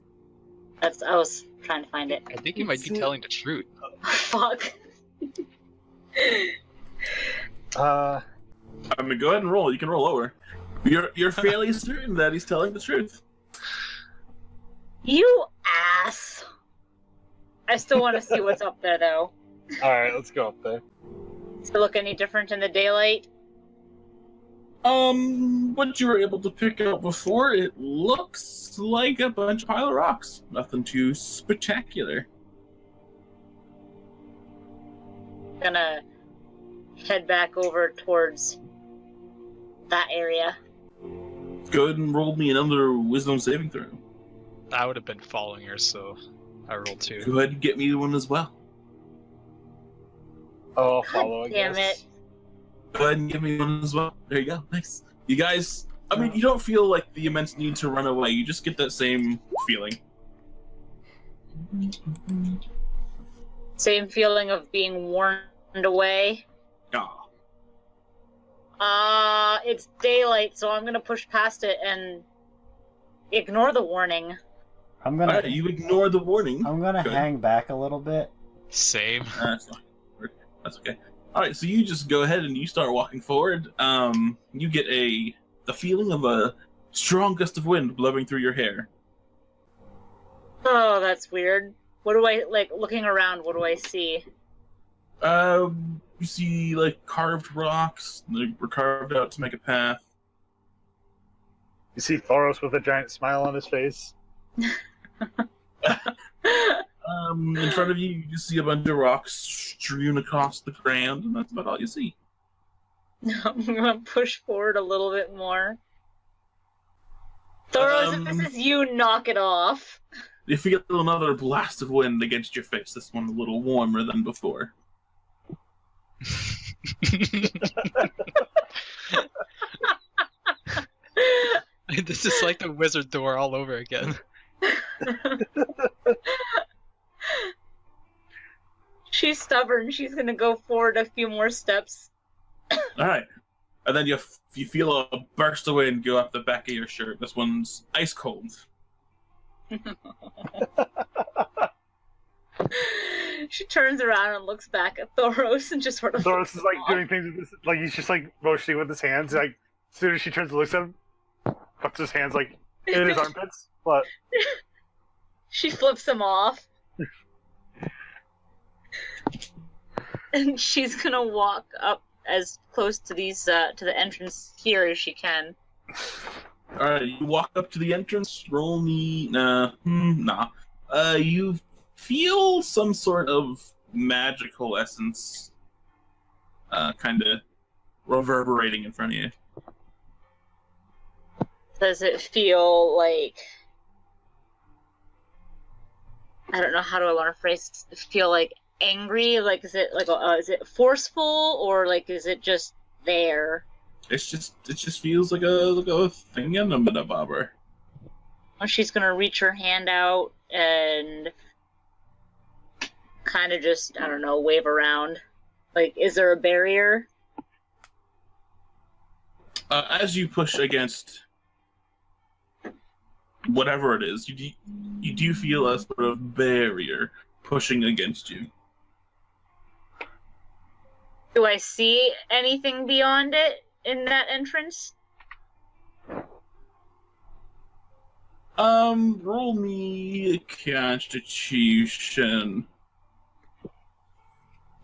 I was trying to find it. I think you might be telling the truth. Fuck. I mean, go ahead and roll. You can roll lower. You're fairly certain that he's telling the truth. You ass. I still want to see what's up there, though. All right, let's go up there. Does it look any different in the daylight? What you were able to pick out before, it looks like a bunch of pile of rocks. Nothing too spectacular. Gonna head back over towards that area. Go ahead and roll me another wisdom saving throw. I would have been following her, so I rolled 2. Go ahead and get me one as well. Oh, I'll follow. I Damn guess. it. Go ahead and give me one as well. There you go. Nice. You guys, I mean, you don't feel like the immense need to run away. You just get that same feeling. Same feeling of being warned away. Ah. It's daylight, so I'm gonna push past it and ignore the warning. I'm gonna. Alright, you ignore the warning. I'm gonna Good. hang back a little bit. Same. That's fine. That's okay. Alright, so you just go ahead and you start walking forward. You get the feeling of a strong gust of wind blowing through your hair. Oh, that's weird. What do I, looking around, what do I see? You see, carved rocks. They were carved out to make a path. You see Thoros with a giant smile on his face. In front of you, you just see a bunch of rocks strewn across the ground, and that's about all you see. I'm gonna push forward a little bit more. Thoros, if this is you, knock it off. You feel another blast of wind against your face, this one a little warmer than before. This is like the wizard door all over again. She's stubborn. She's gonna go forward a few more steps. Alright. And then you feel a burst of wind go up the back of your shirt. This one's ice cold. She turns around and looks back at Thoros and just sort of. Thoros is doing things with his, he's just motioning with his hands. As soon as she turns and looks at him, puts his hands in his armpits. But she flips him off. And she's gonna walk up as close to these to the entrance here as she can. Alright, you walk up to the entrance, roll me... Nah. You feel some sort of magical essence kind of reverberating in front of you. Does it feel like... I don't know, how do I want to phrase it? Feel like angry? Is it forceful, or is it just there? It just feels like a thing in a bobber. She's gonna reach her hand out and kind of just, I don't know, wave around. Is there a barrier? As you push against whatever it is, you do feel a sort of barrier pushing against you. Do I see anything beyond it in that entrance? Roll me a Constitution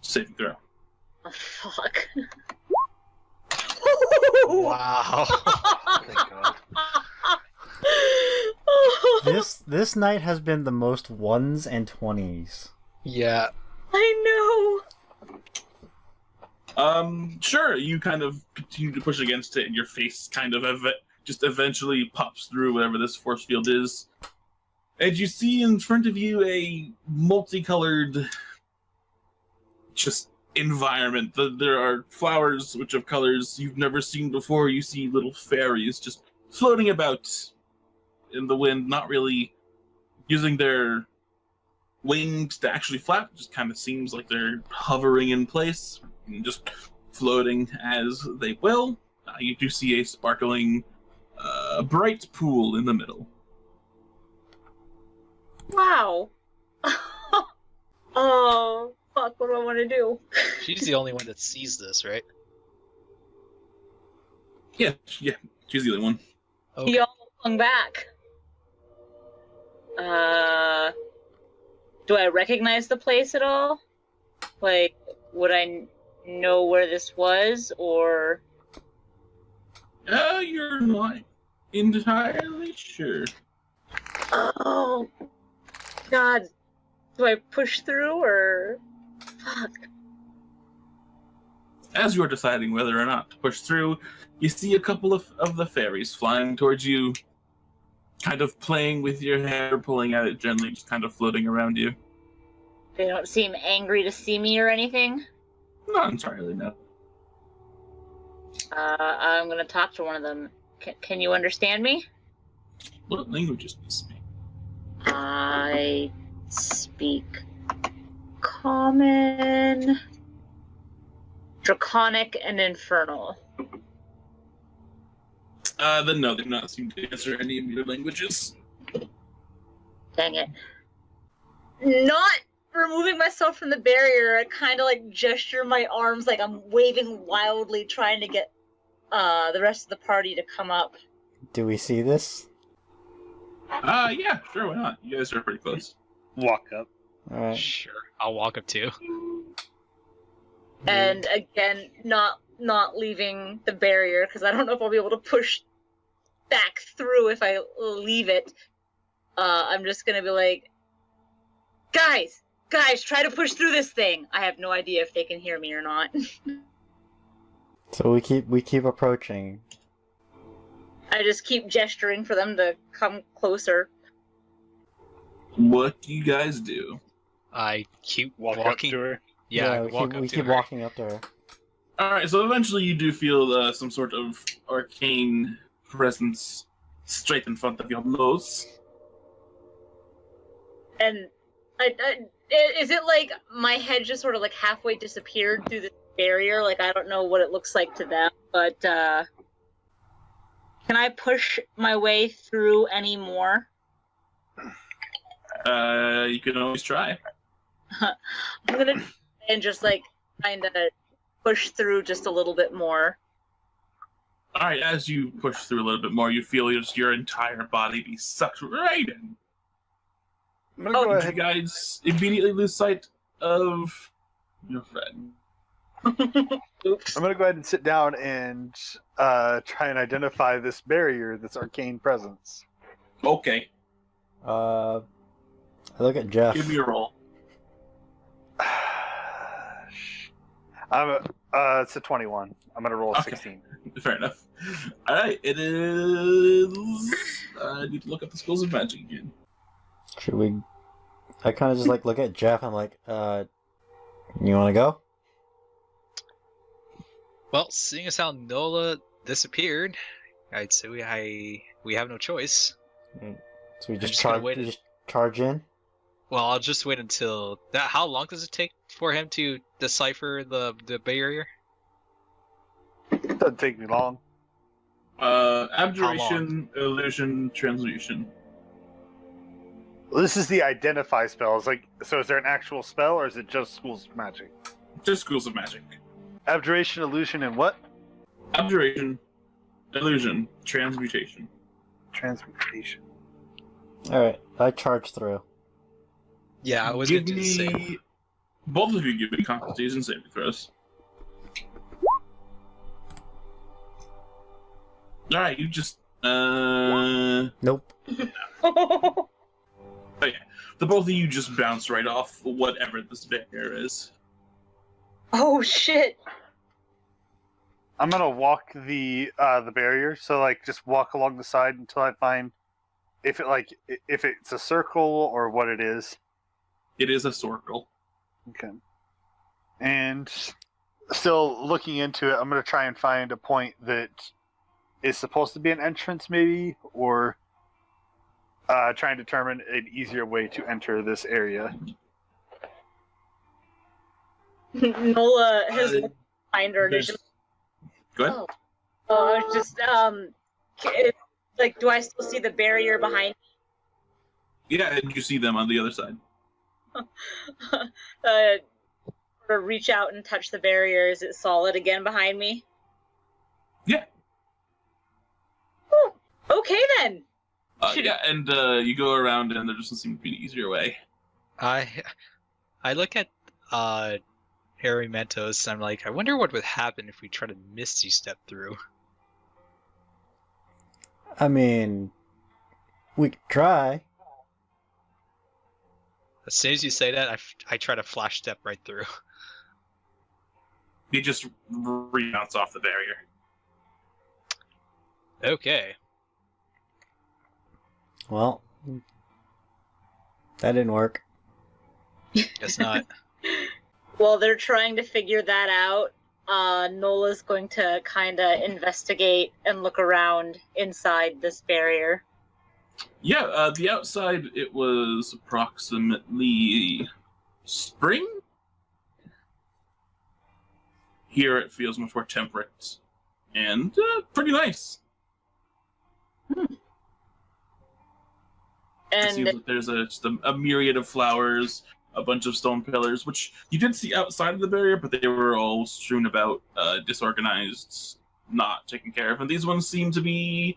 saving throw. Oh, fuck. Wow. thank God. This night has been the most 1s and 20s. Yeah. I know. Sure, you kind of continue to push against it, and your face kind of just eventually pops through whatever this force field is. And you see in front of you a multicolored just environment. There are flowers which have colors you've never seen before. You see little fairies just floating about in the wind, not really using their wings to actually flap. It just kind of seems like they're hovering in place and just floating as they will. You do see a sparkling a bright pool in the middle. Wow. Oh, fuck, what do I want to do? She's the only one that sees this, right? Yeah, she's the only one. Okay. Y'all hung back. Do I recognize the place at all? Like, would I know where this was, or... You're not entirely sure. Oh, God. Do I push through, or... Fuck. As you're deciding whether or not to push through, you see a couple of the fairies flying towards you, kind of playing with your hair, pulling at it gently, just kind of floating around you. They don't seem angry to see me or anything. Not entirely, no. I'm gonna talk to one of them. Can you understand me? What languages do you speak? I speak Common, Draconic, and Infernal. Then no, they do not seem to answer any of your languages. Dang it. Not removing myself from the barrier, I kind of like gesture my arms like I'm waving wildly, trying to get the rest of the party to come up. Do we see this? Yeah, sure, why not? You guys are pretty close. Walk up. Alright. Sure. I'll walk up too. And again, not leaving the barrier, because I don't know if I'll be able to push back through if I leave it. I'm just gonna be like, guys, try to push through this thing. I have no idea if they can hear me or not. So we keep approaching. I just keep gesturing for them to come closer. What do you guys do? I keep Walk walking. up to her. Yeah, I we walk keep, up we to keep her. walking up to her. Alright, so eventually you do feel some sort of arcane presence straight in front of your nose. And is it like my head just sort of like halfway disappeared through the barrier? Like, I don't know what it looks like to them, but can I push my way through any more? You can always try. I'm gonna try and just like kind of push through just a little bit more. Alright, as you push through a little bit more, you feel just your entire body be sucked right in. I'm gonna go You ahead. guys immediately lose sight of your friend. Oops. I'm gonna go ahead and sit down and try and identify this barrier, this arcane presence. Okay, I look at Jeff. give me a roll. It's a 21. I'm gonna roll a Okay. 16. Fair enough. Alright, it is... I need to look up the schools of magic again. Should we? I kind of just like look at Jeff. I'm like, you want to go? Well, seeing as how Nola disappeared, I'd say we have no choice. So we I'm just just gonna charge. wait We it- just charge in. Well, I'll just wait until that. How long does it take for him to decipher the barrier? Doesn't take me long. Abjuration, illusion, transmutation. Well, this is the identify spell. It's like, so is there an actual spell or is it just schools of magic? Just schools of magic. Abjuration, illusion, and what? Abjuration, illusion, transmutation. Transmutation. All right, I charge through. Yeah, I was Give going to say. me... Both of you give me Constitution saving throws. Alright, you just... Nope. Oh yeah. The both of you just bounce right off whatever this barrier is. Oh shit! I'm gonna walk the barrier, so like just walk along the side until I find if it's a circle or what it is. It is a circle. Okay. And still looking into it, I'm gonna try and find a point that is supposed to be an entrance, maybe, or try and determine an easier way to enter this area. Nola has looked behind her. There's- Go ahead. Oh, I was just Like, do I still see the barrier behind Yeah, and you see them on the other side. me? Sort of reach out and touch the barrier. Is it solid again behind me? Yeah. Oh, okay then. Yeah, and you go around, and there doesn't seem to be an easier way. I look at Harry Mentos, and I'm like, I wonder what would happen if we try to misty step through. I mean, we could try. As soon as you say that, I try to flash step right through. You just rebounce off the barrier. Okay. Well, that didn't work. Guess not. While they're trying to figure that out, Nola's going to kind of investigate and look around inside this barrier. Yeah, the outside, it was approximately spring. Here it feels much more temperate and pretty nice. It seems And like there's just a myriad of flowers, a bunch of stone pillars, which you did see outside of the barrier, but they were all strewn about, disorganized, not taken care of. And these ones seem to be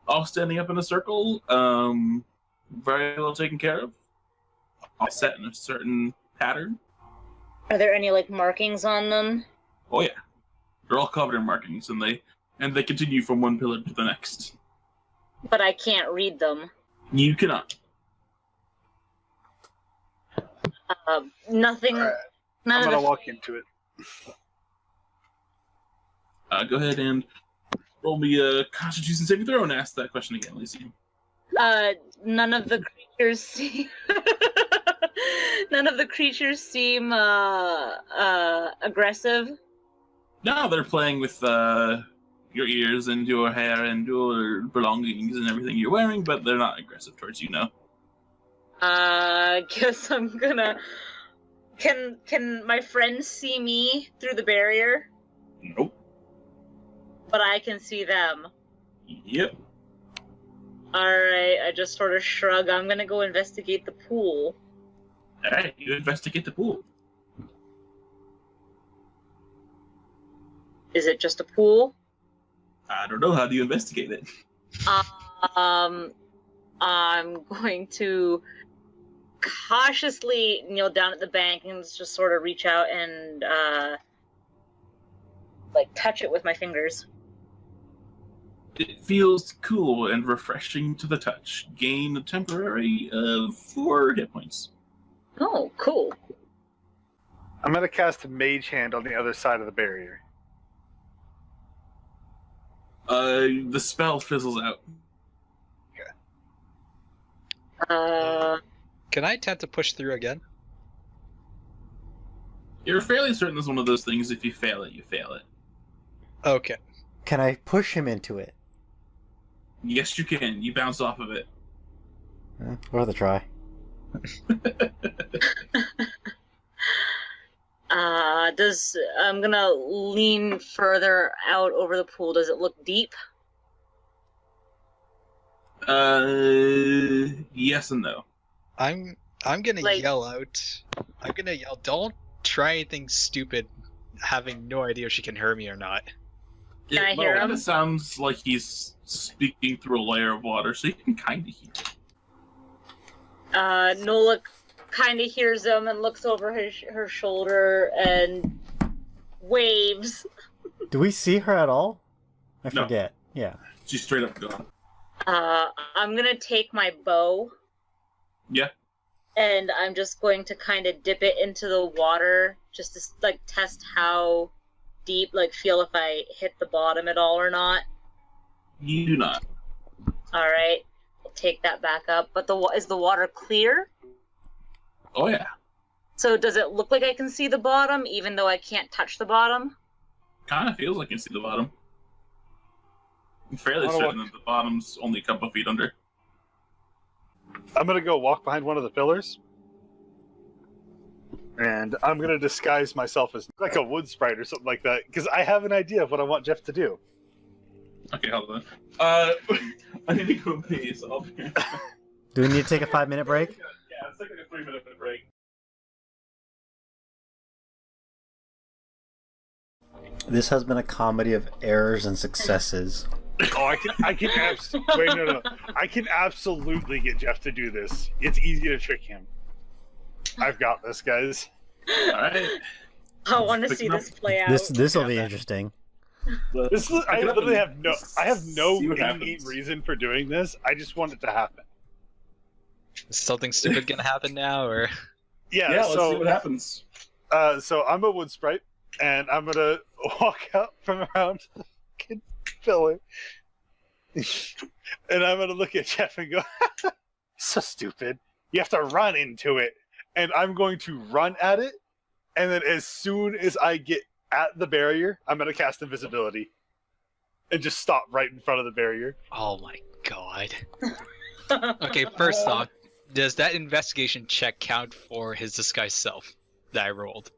all standing up in a circle, very well taken care of, all set in a certain pattern. are there any like markings on them? Oh yeah, they're all covered in markings, and they continue from one pillar to the next. But I can't read them. You cannot. Nothing. Alright, None I'm of gonna the. walk into it. Go ahead and roll me a Constitution saving throw and ask that question again, Lacey. None of the creatures seem. None of the creatures seem aggressive. No, they're playing with your ears and your hair and your belongings and everything you're wearing, but they're not aggressive towards you, no. Guess I'm gonna. Can my friends see me through the barrier? Nope. But I can see them. Yep. Alright, I just sort of shrug. I'm gonna go investigate the pool. Alright, you investigate the pool. Is it just a pool? I don't know, how do you investigate it? I'm going to cautiously kneel down at the bank and just sort of reach out and like touch it with my fingers. It feels cool and refreshing to the touch. Gain a temporary 4 hit points. Oh, cool. I'm gonna cast a mage hand on the other side of the barrier. The spell fizzles out. Can I attempt to push through again? You're fairly certain this is one of those things, if you fail it, you fail it. Okay. Can I push him into it? Yes, you can. You bounce off of it. Worth a try. I'm gonna lean further out over the pool. Does it look deep? Yes and no. I'm gonna Like- yell out. I'm gonna yell, don't try anything stupid, having no idea if she can hear me or not. Can I hear It him? kind of sounds like he's speaking through a layer of water, so you can kind of hear it. Nola kind of hears him and looks over her shoulder and waves. Do we see her at all? I No. forget. Yeah. She's straight up gone. I'm gonna take my bow. Yeah. And I'm just going to kind of dip it into the water just to like test how deep, like feel if I hit the bottom at all or not. You do not. All right, I'll take that back up. But is the water clear? Oh yeah. So does it look like I can see the bottom even though I can't touch the bottom? Kind of feels like you can see the bottom. I'm fairly I wanna certain that the bottom's only a couple feet under. I'm gonna go walk behind one of the pillars, and I'm gonna disguise myself as like a wood sprite or something like that, because I have an idea of what I want Jeff to do. Okay, hold on. I need to go pee, so I'll be right back. Do we need to take a 5-minute break? Yeah, it's like a 3-minute break. This has been a comedy of errors and successes. Oh, I can wait, no. I can absolutely get Jeff to do this. It's easy to trick him. I've got this, guys. Alright. I want to see this play out. This will be interesting. This is, I literally have no See what innate happens. reason for doing this. I just want it to happen. Is something stupid gonna happen now, or? Yeah, Yeah, let's so see what happens. so I'm a wood sprite, and I'm gonna walk out from around the fucking pillar, and I'm gonna look at Jeff and go, "So stupid! You have to run into it." And I'm going to run at it, and then as soon as I get at the barrier, I'm gonna cast invisibility, and just stop right in front of the barrier. Oh my god. Okay, first off, does that investigation check count for his disguised self that I rolled?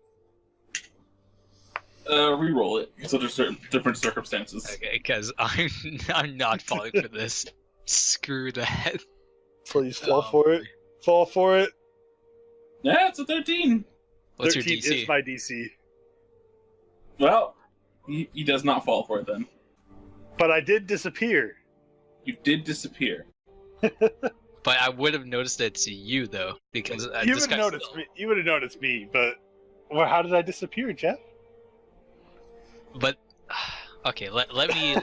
Reroll it, because there's certain different circumstances. Okay, because I'm not falling for this. Screw that. Please fall Oh, for it. Fall for it. Yeah, it's a 13. What's your 13 DC? is my DC. Well, he does not fall for it then. But I did disappear. You did disappear. But I would have noticed it's you though, because You this would have guy's noticed still- me. You would have noticed me, but well, how did I disappear, Jeff? But okay, let me.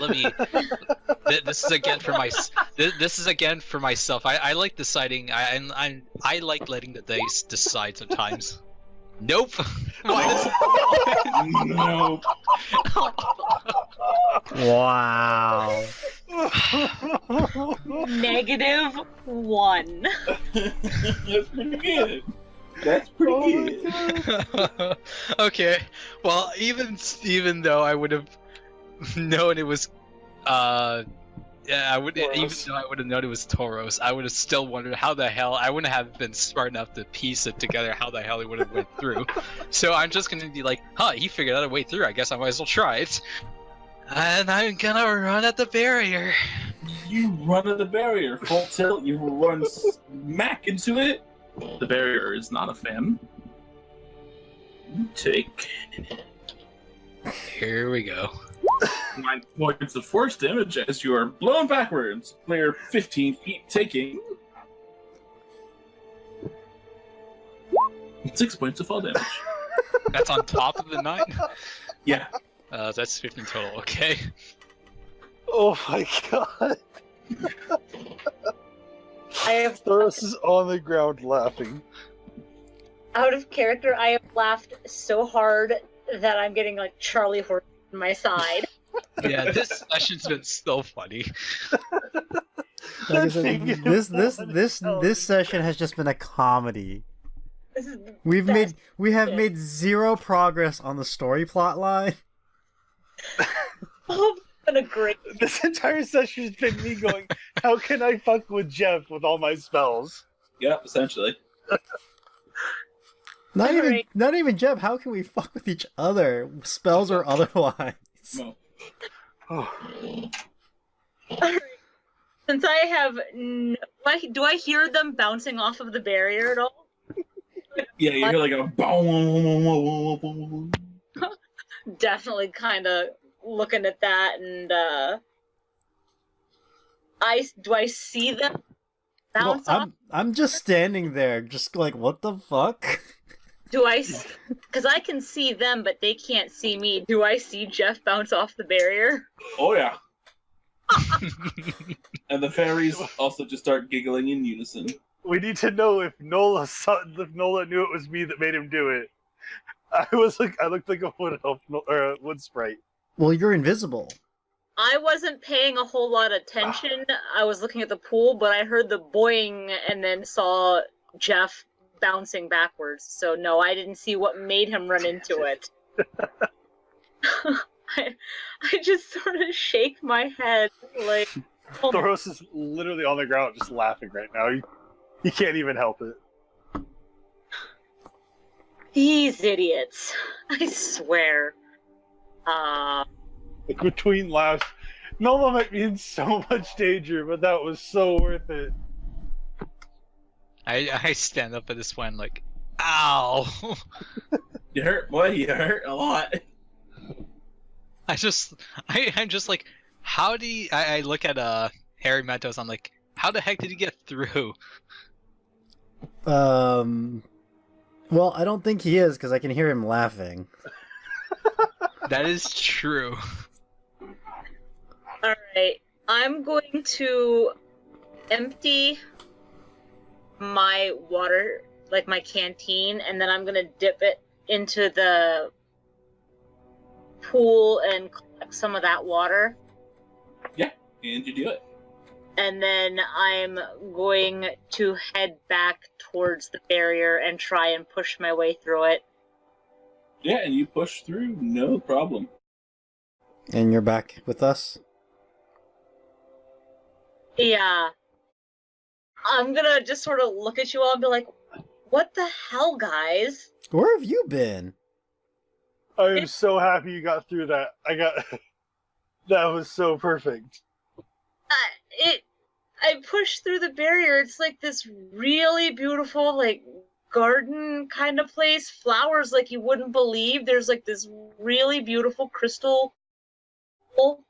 This is again for my. This is again for myself. I like deciding. I like letting the dice decide sometimes. Nope. Why No. Wow. -1. That's pretty good. That's pretty good. Okay. Well, even though I would have known it was, yeah, I would. Even Tauros. though I would have known it was Tauros, I would have still wondered how the hell. I wouldn't have been smart enough to piece it together how the hell he would have went through. So I'm just gonna be like, huh? He figured out a way through. I guess I might as well try it. And I'm gonna run at the barrier. You run at the barrier, full tilt, you run smack into it. The barrier is not a fan. You take Here we go. 9 points of force damage as you are blown backwards. Player 15 feet taking 6 points of fall damage. That's on top of the 9. Yeah. That's 15 total. Okay. Oh my god! I have, Thoros is on the ground laughing. out of character, I have laughed so hard that I'm getting like Charlie horse on my side. Yeah, this session's been so funny. Like I That said, thing is this session has just been a comedy. This is We have made zero progress on the story plot line. oh, it's been a great. This entire session has been me going, how can I fuck with Jeff with all my spells? Yep, essentially. Alright. Not even Jeb. How can we fuck with each other, spells or otherwise? No. Alright. Since I have, do I hear them bouncing off of the barrier at all? Yeah, you hear like a boom. Definitely kind of looking at that, and do I see them Well, bounce off? I'm just standing there, just like, what the fuck? Do I? Because I can see them, but they can't see me. Do I see Jeff bounce off the barrier? Oh yeah. And the fairies also just start giggling in unison. We need to know if Nola knew it was me that made him do it. I looked like a wood elf or a wood sprite. Well, you're invisible. I wasn't paying a whole lot of attention. I was looking at the pool, but I heard the boing and then saw Jeff bouncing backwards. So no, I didn't see what made him run into it. I just sort of shake my head like, oh, Thoros is literally on the ground just laughing right now. He can't even help it. these idiots. I swear. Like between laughs, Nola might be in so much danger, but that was so worth it. I stand up at this point like, ow! You hurt, boy. You hurt a lot. I'm just like, how do you... I look at Harry Mentos, I'm like, how the heck did he get through? Well, I don't think he is because I can hear him laughing. That is true. Alright, I'm going to empty my water, like my canteen, and then I'm gonna dip it into the pool and collect some of that water. Yeah, and you do it. And then I'm going to head back towards the barrier and try and push my way through it. Yeah, and you push through, no problem. And you're back with us? Yeah. I'm gonna just sort of look at you all and be like, what the hell, guys? Where have you been? I am so happy you got through that. That was so perfect. I pushed through the barrier. It's like this really beautiful, like, garden kind of place. Flowers like you wouldn't believe. There's like this really beautiful crystal pool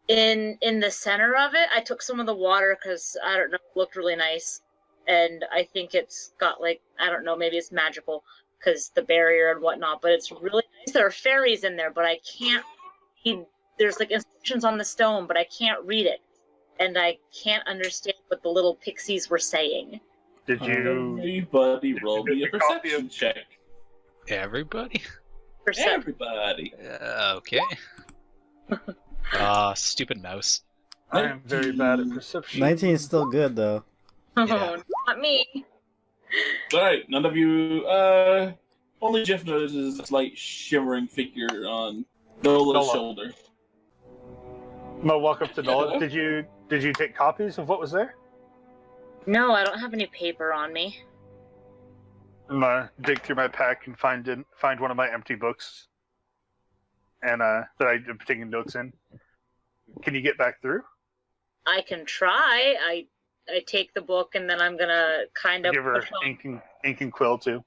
in the center of it. I took some of the water because, I don't know, it looked really nice. And I think it's got, like, I don't know, maybe it's magical because the barrier and whatnot, but it's really nice. There are fairies in there, but I can't read. There's, like, inscriptions on the stone, but I can't read it. And I can't understand what the little pixies were saying. Did you... Everybody roll me a perception check. Everybody? Everybody. Okay. Stupid mouse. I am very bad at perception. 19 is still good, though. Oh, Yeah. not me. Alright, none of you, only Jeff notices a slight shimmering figure on Nola's Nola. shoulder. I'm gonna walk up to Nola. Yeah. Did you take copies of what was there? No, I don't have any paper on me. I'm gonna dig through my pack and find one of my empty books, and that I'm taking notes in. Can you get back through? I can try. I take the book and then I'm gonna kind of Give her push on, ink and quill too.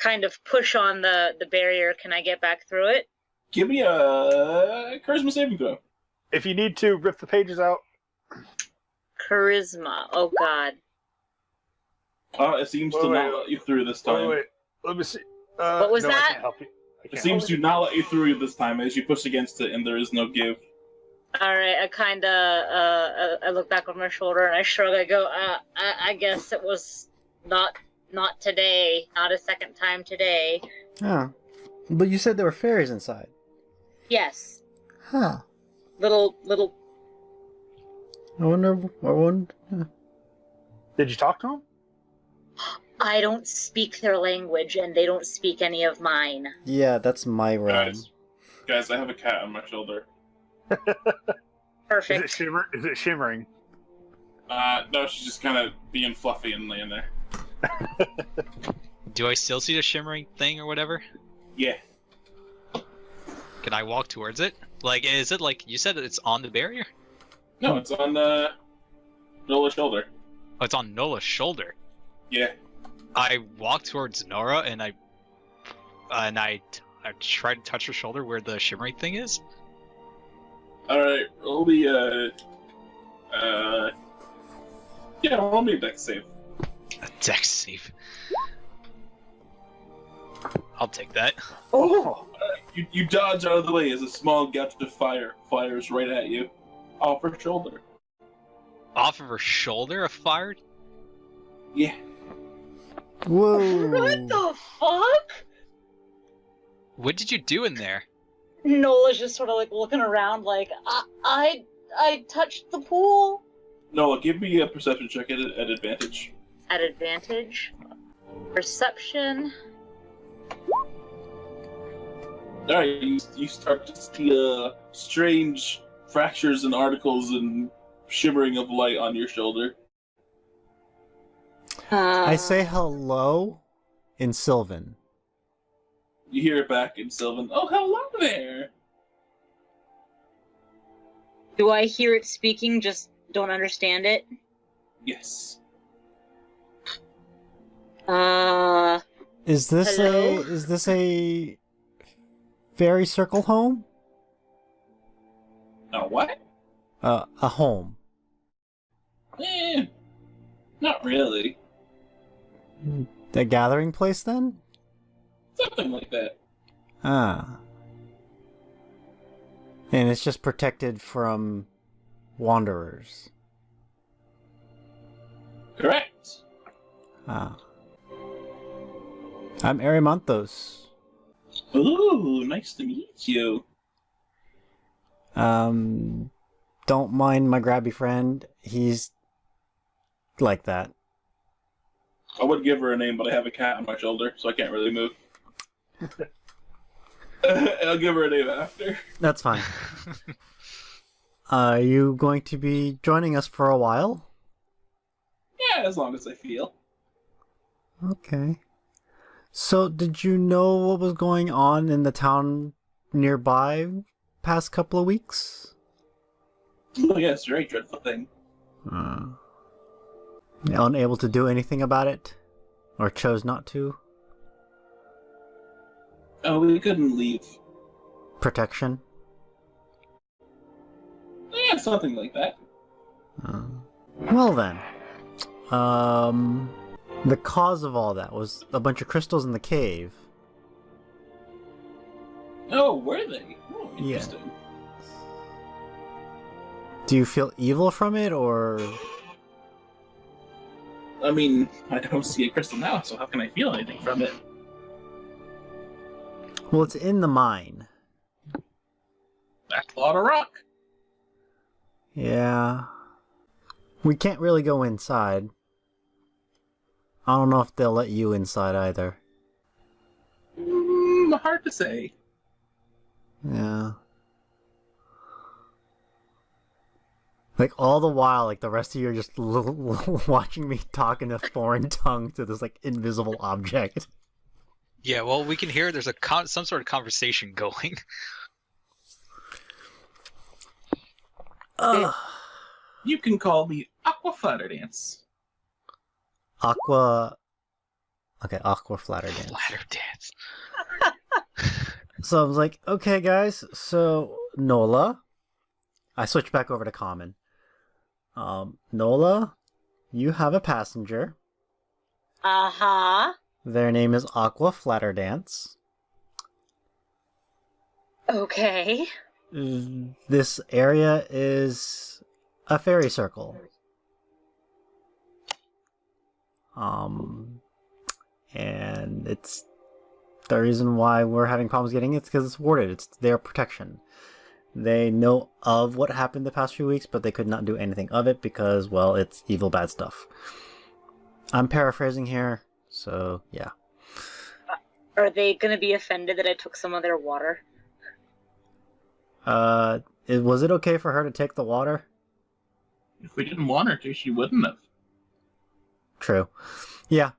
kind of push on the barrier. Can I get back through it? Give me a charisma saving throw. If you need to, rip the pages out. Charisma. Oh God. It seems to not let you through this time. Wait. Let me see. What was no, that? I can't help you. It seems to not let you through this time as you push against it and there is no give. All right. I kind of I look back over my shoulder and I shrug. I go. I guess it was not today. Not a second time today. Oh. But you said there were fairies inside. Yes. Huh. Little. I wonder. Did you talk to him? I don't speak their language, and they don't speak any of mine. Yeah, that's my realm. Guys, I have a cat on my shoulder. Perfect. Is it shimmering? No, she's just kind of being fluffy and laying there. Do I still see the shimmering thing or whatever? Yeah. Can I walk towards it? Like, is it like, you said it's on the barrier? No, it's on Nola's shoulder. Oh, it's on Nola's shoulder. Yeah. I walk towards Nora and I try to touch her shoulder where the shimmering thing is. Alright, roll me roll me a dex save. A dex save. I'll take that. Oh! You dodge out of the way as a small gouge of fire fires right at you. Off her shoulder. Off of her shoulder, a fire? Yeah. Whoa. What the fuck? What did you do in there? Nola's just sort of like looking around, like I touched the pool. Nola, give me a perception check at advantage. At advantage, perception. Alright, you start to see strange fractures and articles and shimmering of light on your shoulder. I say hello in Sylvan. You hear it back in Sylvan. Oh, hello there! Do I hear it speaking, just don't understand it? Yes. Is this Hello? a fairy circle home? What? A home. Not really. The gathering place then? Something like that. Ah. And it's just protected from wanderers. Correct. Ah. I'm Arimanthos. Ooh, nice to meet you. Don't mind my grabby friend. He's like that. I would give her a name, but I have a cat on my shoulder, so I can't really move. I'll give her a name after. That's fine. Are you going to be joining us for a while? Yeah, as long as I feel. Okay. So, did you know what was going on in the town nearby past couple of weeks? Oh, yes, very dreadful thing. Unable to do anything about it? Or chose not to? Oh, we couldn't leave. Protection? Yeah, something like that. Well then. The cause of all that was a bunch of crystals in the cave. Oh, were they? Oh, Yeah. interesting. Do you feel evil from it, or... I mean, I don't see a crystal now, so how can I feel anything from it? Well, it's in the mine. That's a lot of rock. Yeah. We can't really go inside. I don't know if they'll let you inside either. Hard to say. Yeah. Like, all the while, like, the rest of you are just watching me talk in a foreign tongue to this, like, invisible object. Yeah, well, we can hear there's some sort of conversation going. You can call me Aqua Flatter Dance. Aqua Flatter Dance. Flatter dance. So I was like, okay, guys, so Nola. I switched back over to common. Nola, you have a passenger. Uh-huh. Their name is Aqua Flatter Dance. Okay. This area is a fairy circle. And it's the reason why we're having problems getting it's because it's warded. It's their protection. They know of what happened the past few weeks, but they could not do anything of it because, well, it's evil, bad stuff. I'm paraphrasing here, so yeah. Are they gonna be offended that I took some of their water? Was it okay for her to take the water? If we didn't want her to, she wouldn't have. True. Yeah,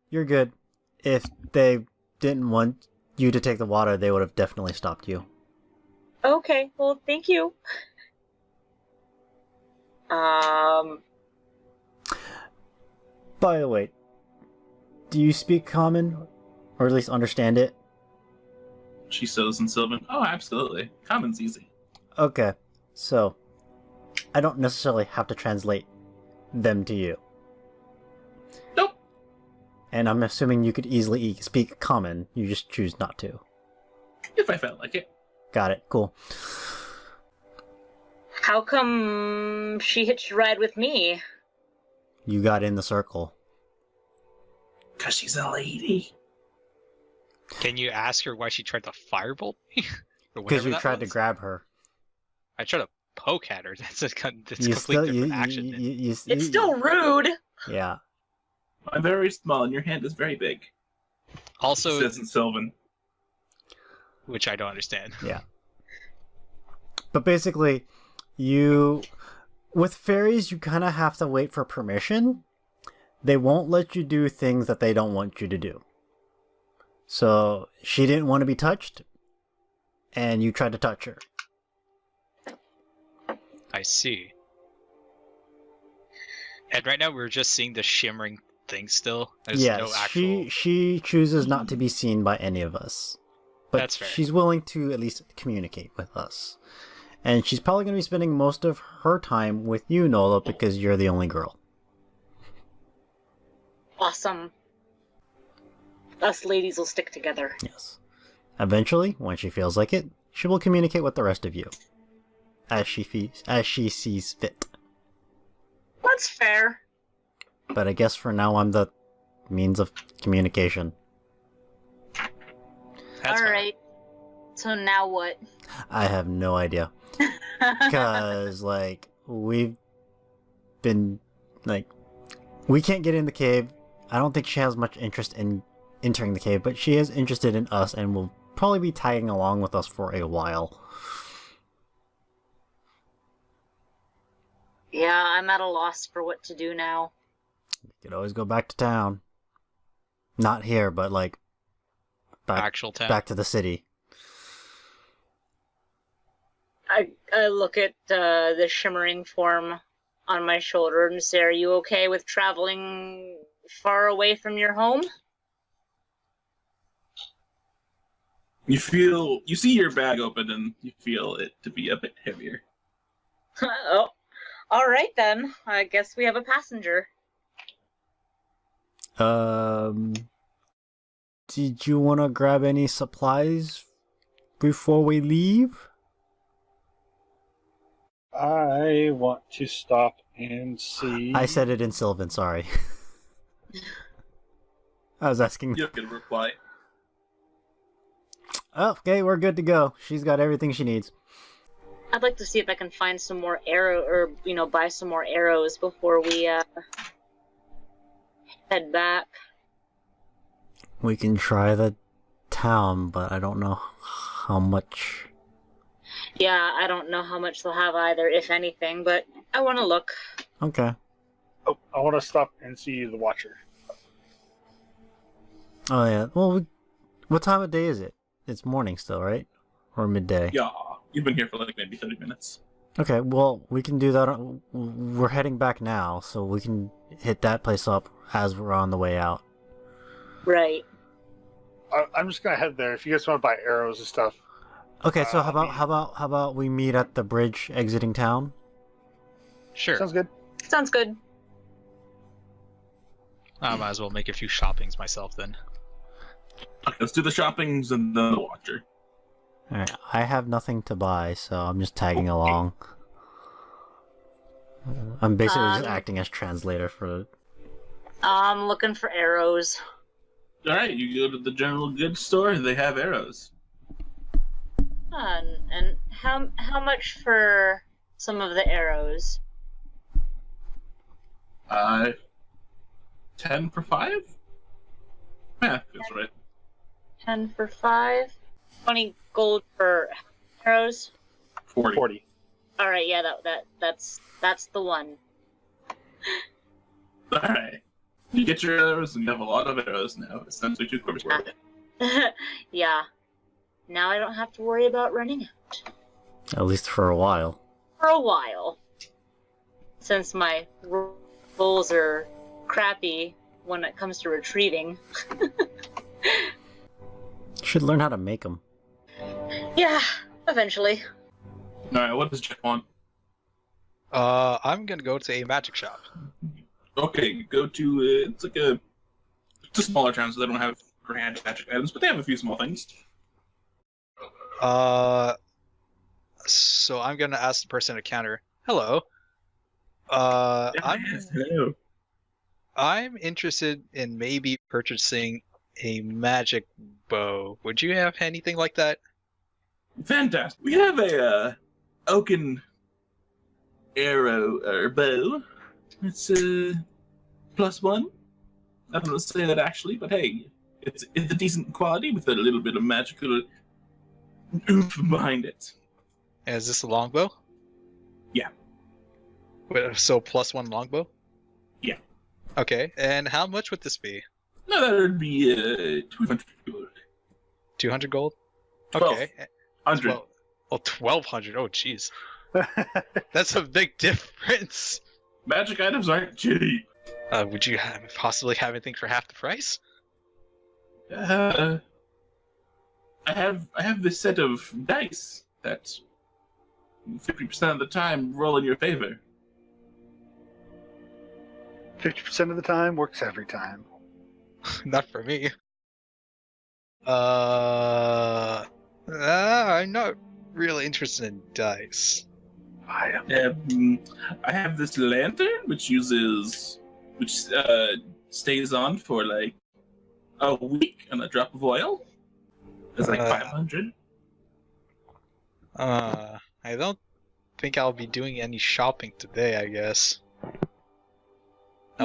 you're good. If they didn't want you to take the water, they would have definitely stopped you. Okay, well, thank you. By the way, do you speak common? Or at least understand it? She says in Sylvan, oh, absolutely. Common's easy. Okay, so I don't necessarily have to translate them to you. Nope. And I'm assuming you could easily speak common, you just choose not to. If I felt like it. Got it, cool. How come she hitched a ride with me? You got in the circle. Because she's a lady. Can you ask her why she tried to firebolt me? Because you tried to grab her. I tried to poke at her. That's a You complete different action. It's still rude. Yeah. I'm very small and your hand is very big. Also, Says in Sylvan. which I don't understand. Yeah. But basically, with fairies, you kind of have to wait for permission. They won't let you do things that they don't want you to do. So, she didn't want to be touched, and you tried to touch her. I see. And right now we're just seeing the shimmering thing still. There's Yes, no actual. she chooses not to be seen by any of us. But That's fair. she's willing to at least communicate with us. And she's probably going to be spending most of her time with you, Nola, because you're the only girl. Awesome. Us ladies will stick together. Yes. Eventually, when she feels like it, she will communicate with the rest of you. As she sees fit. That's fair. But I guess for now I'm the means of communication. That's fine. Alright. So now what? I have no idea. Because, like, we've been, like, we can't get in the cave. I don't think she has much interest in entering the cave, but she is interested in us and will probably be tagging along with us for a while. Yeah, I'm at a loss for what to do now. You could always go back to town. Not here, but, like, Actual town. back to the city. I look at the shimmering form on my shoulder and say, are you okay with traveling far away from your home? You see your bag open and you feel it to be a bit heavier. Oh, all right then. I guess we have a passenger. Did you want to grab any supplies before we leave? I want to stop and see. I said it in Sylvan, sorry. I was asking. You don't get a reply. Oh, okay, we're good to go. She's got everything she needs. I'd like to see if I can find some more buy some more arrows before we head back. We can try the town, but I don't know how much. Yeah, I don't know how much they'll have either, if anything, but I want to look. Okay. Oh, I want to stop and see the Watcher. Oh, yeah. Well, what time of day is it? It's morning still, right? Or midday? Yeah, you've been here for like maybe 30 minutes. Okay, well, we can do that. We're heading back now, so we can hit that place up as we're on the way out. Right. I'm just gonna head there. If you guys want to buy arrows and stuff. Okay, so how I mean- about we meet at the bridge exiting town? Sure. Sounds good. Sounds good. I might as well make a few shoppings myself then. Okay, let's do the shoppings and then the Watcher. Alright, I have nothing to buy, so I'm just tagging along. I'm basically just acting as translator for. I'm looking for arrows. Alright, you go to the general goods store, they have arrows. And how much for some of the arrows? 10 for 5? Yeah, feels right. 10 for 5? 20 gold for arrows? 40. All right, yeah, that's the one. Alright. You get your arrows and you have a lot of arrows now. Essentially 2 quarters worth. Yeah. Now I don't have to worry about running out. At least for a while. For a while. Since my rolls are crappy when it comes to retrieving. Should learn how to make them. Yeah, eventually. Alright, what does Jeff want? I'm gonna go to a magic shop. Okay, go to, it's a smaller town, so they don't have grand magic items, but they have a few small things. So I'm gonna ask the person at the counter. Hello. Hello. I'm interested in maybe purchasing a magic bow. Would you have anything like that? Fantastic. We have a oaken arrow or bow. It's +1. I don't know say that actually, but hey, it's a decent quality with a little bit of magical oomph behind it. Is this a longbow? Yeah. So +1 longbow? Yeah. Okay, and how much would this be? No, that would be 200 gold. 200 gold? 12. Okay. 100. Well, 1200. Oh, jeez. That's a big difference. Magic items aren't cheap. Would you possibly have anything for half the price? I have this set of dice that 50% of the time roll in your favor. 50% of the time works every time. Not for me. I'm not really interested in dice. I am. I have this lantern which stays on for like a week on a drop of oil. It's like 500. I don't think I'll be doing any shopping today, I guess. I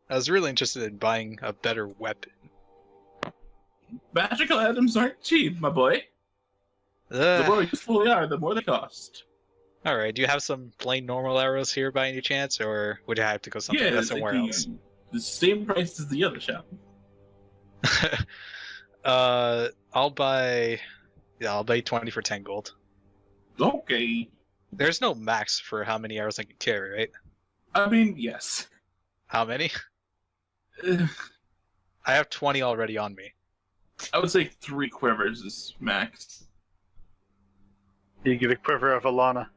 was really interested in buying a better weapon. Magical items aren't cheap, my boy. The more useful they are, the more they cost. Alright, do you have some plain normal arrows here by any chance, or would I have to go It's somewhere like else? the same price as the other shop. I'll buy 20 for 10 gold. Okay. There's no max for how many arrows I can carry, right? I mean, yes. How many? I have 20 already on me. I would say 3 quivers is max. You get a quiver of Alana.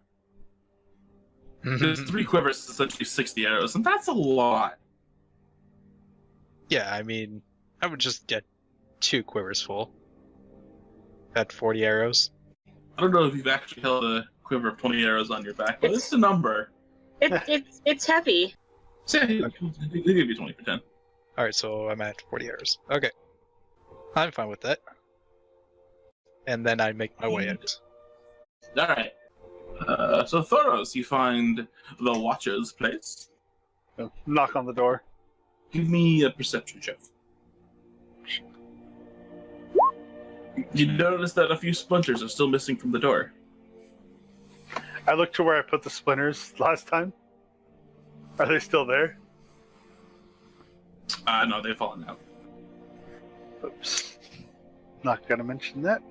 There's 3 quivers is essentially 60 arrows, and that's a lot. Yeah, I mean, I would just get 2 quivers full. At 40 arrows. I don't know if you've actually held a quiver of 20 arrows on your back, but it's a number. It's heavy. So yeah, he'll give you 20 for 10. Alright, so I'm at 40 arrows. Okay. I'm fine with that. And then I make my way out. Alright. So Thoros, you find the Watcher's place. Knock on the door. Give me a perception check. You notice that a few splinters are still missing from the door. I looked to where I put the splinters last time. Are they still there? No, they've fallen out. Oops. Not gonna mention that.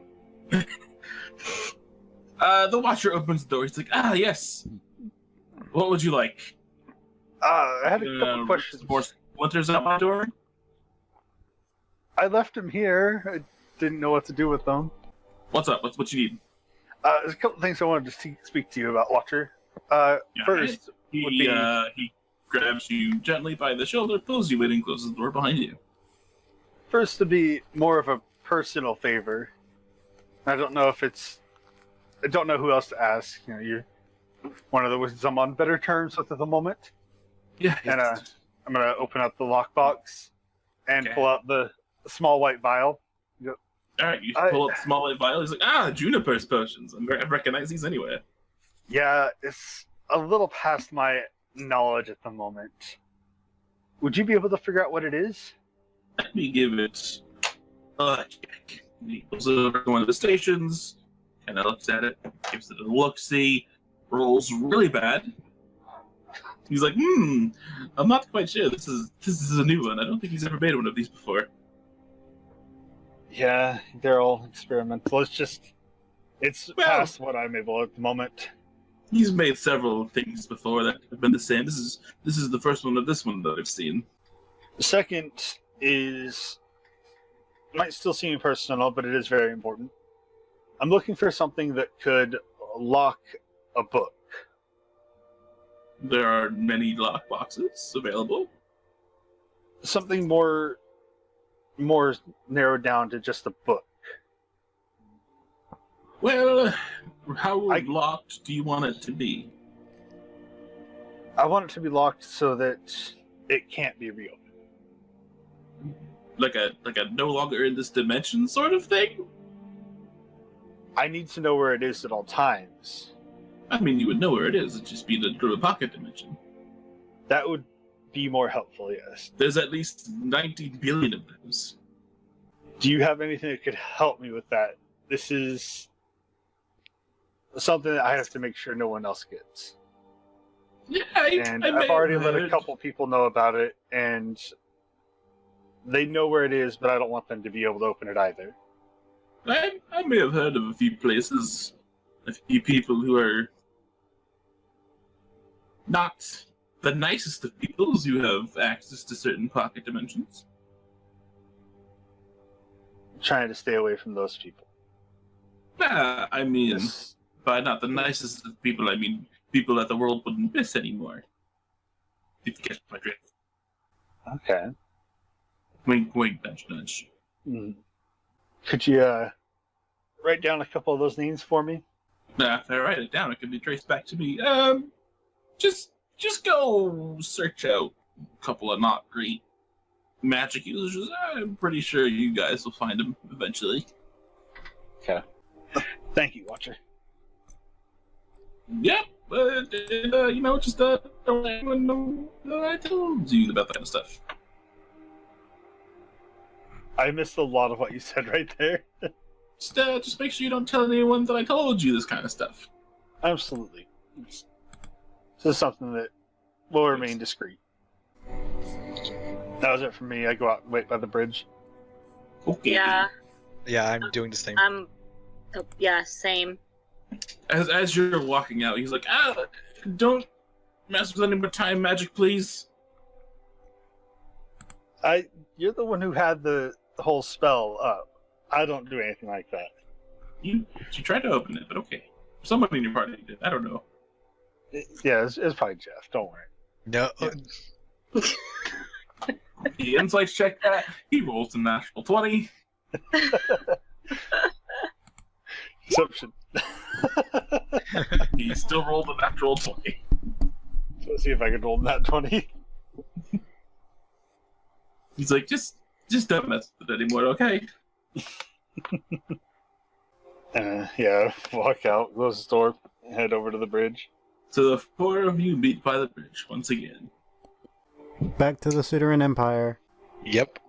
The Watcher opens the door. He's like, yes. What would you like? I had a couple questions. More splinters out my door? I left them here. I didn't know what to do with them. What's up? What you need? There's a couple things I wanted to speak to you about, Watcher. First, he grabs you gently by the shoulder, pulls you in, and closes the door behind you. First, to be more of a personal favor. I don't know who else to ask. You know, you're one of the wizards I'm on better terms with at the moment. Yeah. And I'm gonna open up the lockbox and pull out the small white vial. Alright, you pull up the small white vial. He's like, Juniper's potions. I recognize these anyway. Yeah, it's a little past my knowledge at the moment. Would you be able to figure out what it is? Let me give it a check. He goes over to one of the stations, kind of looks at it, gives it a look-see, rolls really bad. He's like, I'm not quite sure. This is a new one. I don't think he's ever made one of these before. Yeah, they're all experimental. It's past what I'm able at the moment. He's made several things before that have been the same. This is the first one of this one that I've seen. The second might still seem personal, but it is very important. I'm looking for something that could lock a book. There are many lock boxes available. Something more narrowed down to just a book. Well, how locked do you want it to be? I want it to be locked so that it can't be reopened. Like a no longer in this dimension sort of thing? I need to know where it is at all times. I mean, you would know where it is. It'd just be the pocket dimension. That would be more helpful, yes. There's at least 90 billion of those. Do you have anything that could help me with that? This is something that I have to make sure no one else gets. Yeah, I've already let a couple people know about it, and they know where it is, but I don't want them to be able to open it either. I may have heard of a few places, a few people who are not the nicest of peoples. You have access to certain pocket dimensions. Trying to stay away from those people. I mean, Yes. by not the nicest of people, I mean people that the world wouldn't miss anymore. If you get my drift. Okay. Wink, wink, nudge, nudge. Could you write down a couple of those names for me? If I write it down, it can be traced back to me. Just go search out a couple of not great magic users. I'm pretty sure you guys will find them eventually. Okay. Thank you, Watcher. Yep. Just don't let anyone know that I told you about that kind of stuff. I missed a lot of what you said right there. Just make sure you don't tell anyone that I told you this kind of stuff. Absolutely. This is something that will remain discreet. That was it for me. I go out and wait by the bridge. Okay. Yeah, Yeah, I'm doing the same. yeah, same. As you're walking out, he's like, don't mess with any more time magic, please. You're the one who had the whole spell up. I don't do anything like that. You tried to open it, but okay. Somebody in your party did. I don't know. Yeah, it's probably Jeff. Don't worry. No. He insights check that. He rolls a natural 20. Deception. He still rolled a natural 20. So let's see if I can roll that 20. He's like, just don't mess with it anymore, okay? Yeah, walk out, close the door, head over to the bridge. So the four of you meet by the bridge once again. Back to the Sudaran Empire. Yep.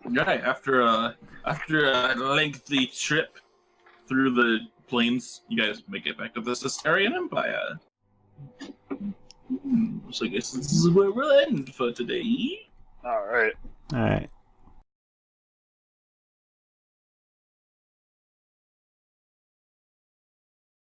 Right, after a lengthy trip through the plains, you guys make it back to the Cestarian Empire. So I guess this is where we'll end for today. Alright. Alright.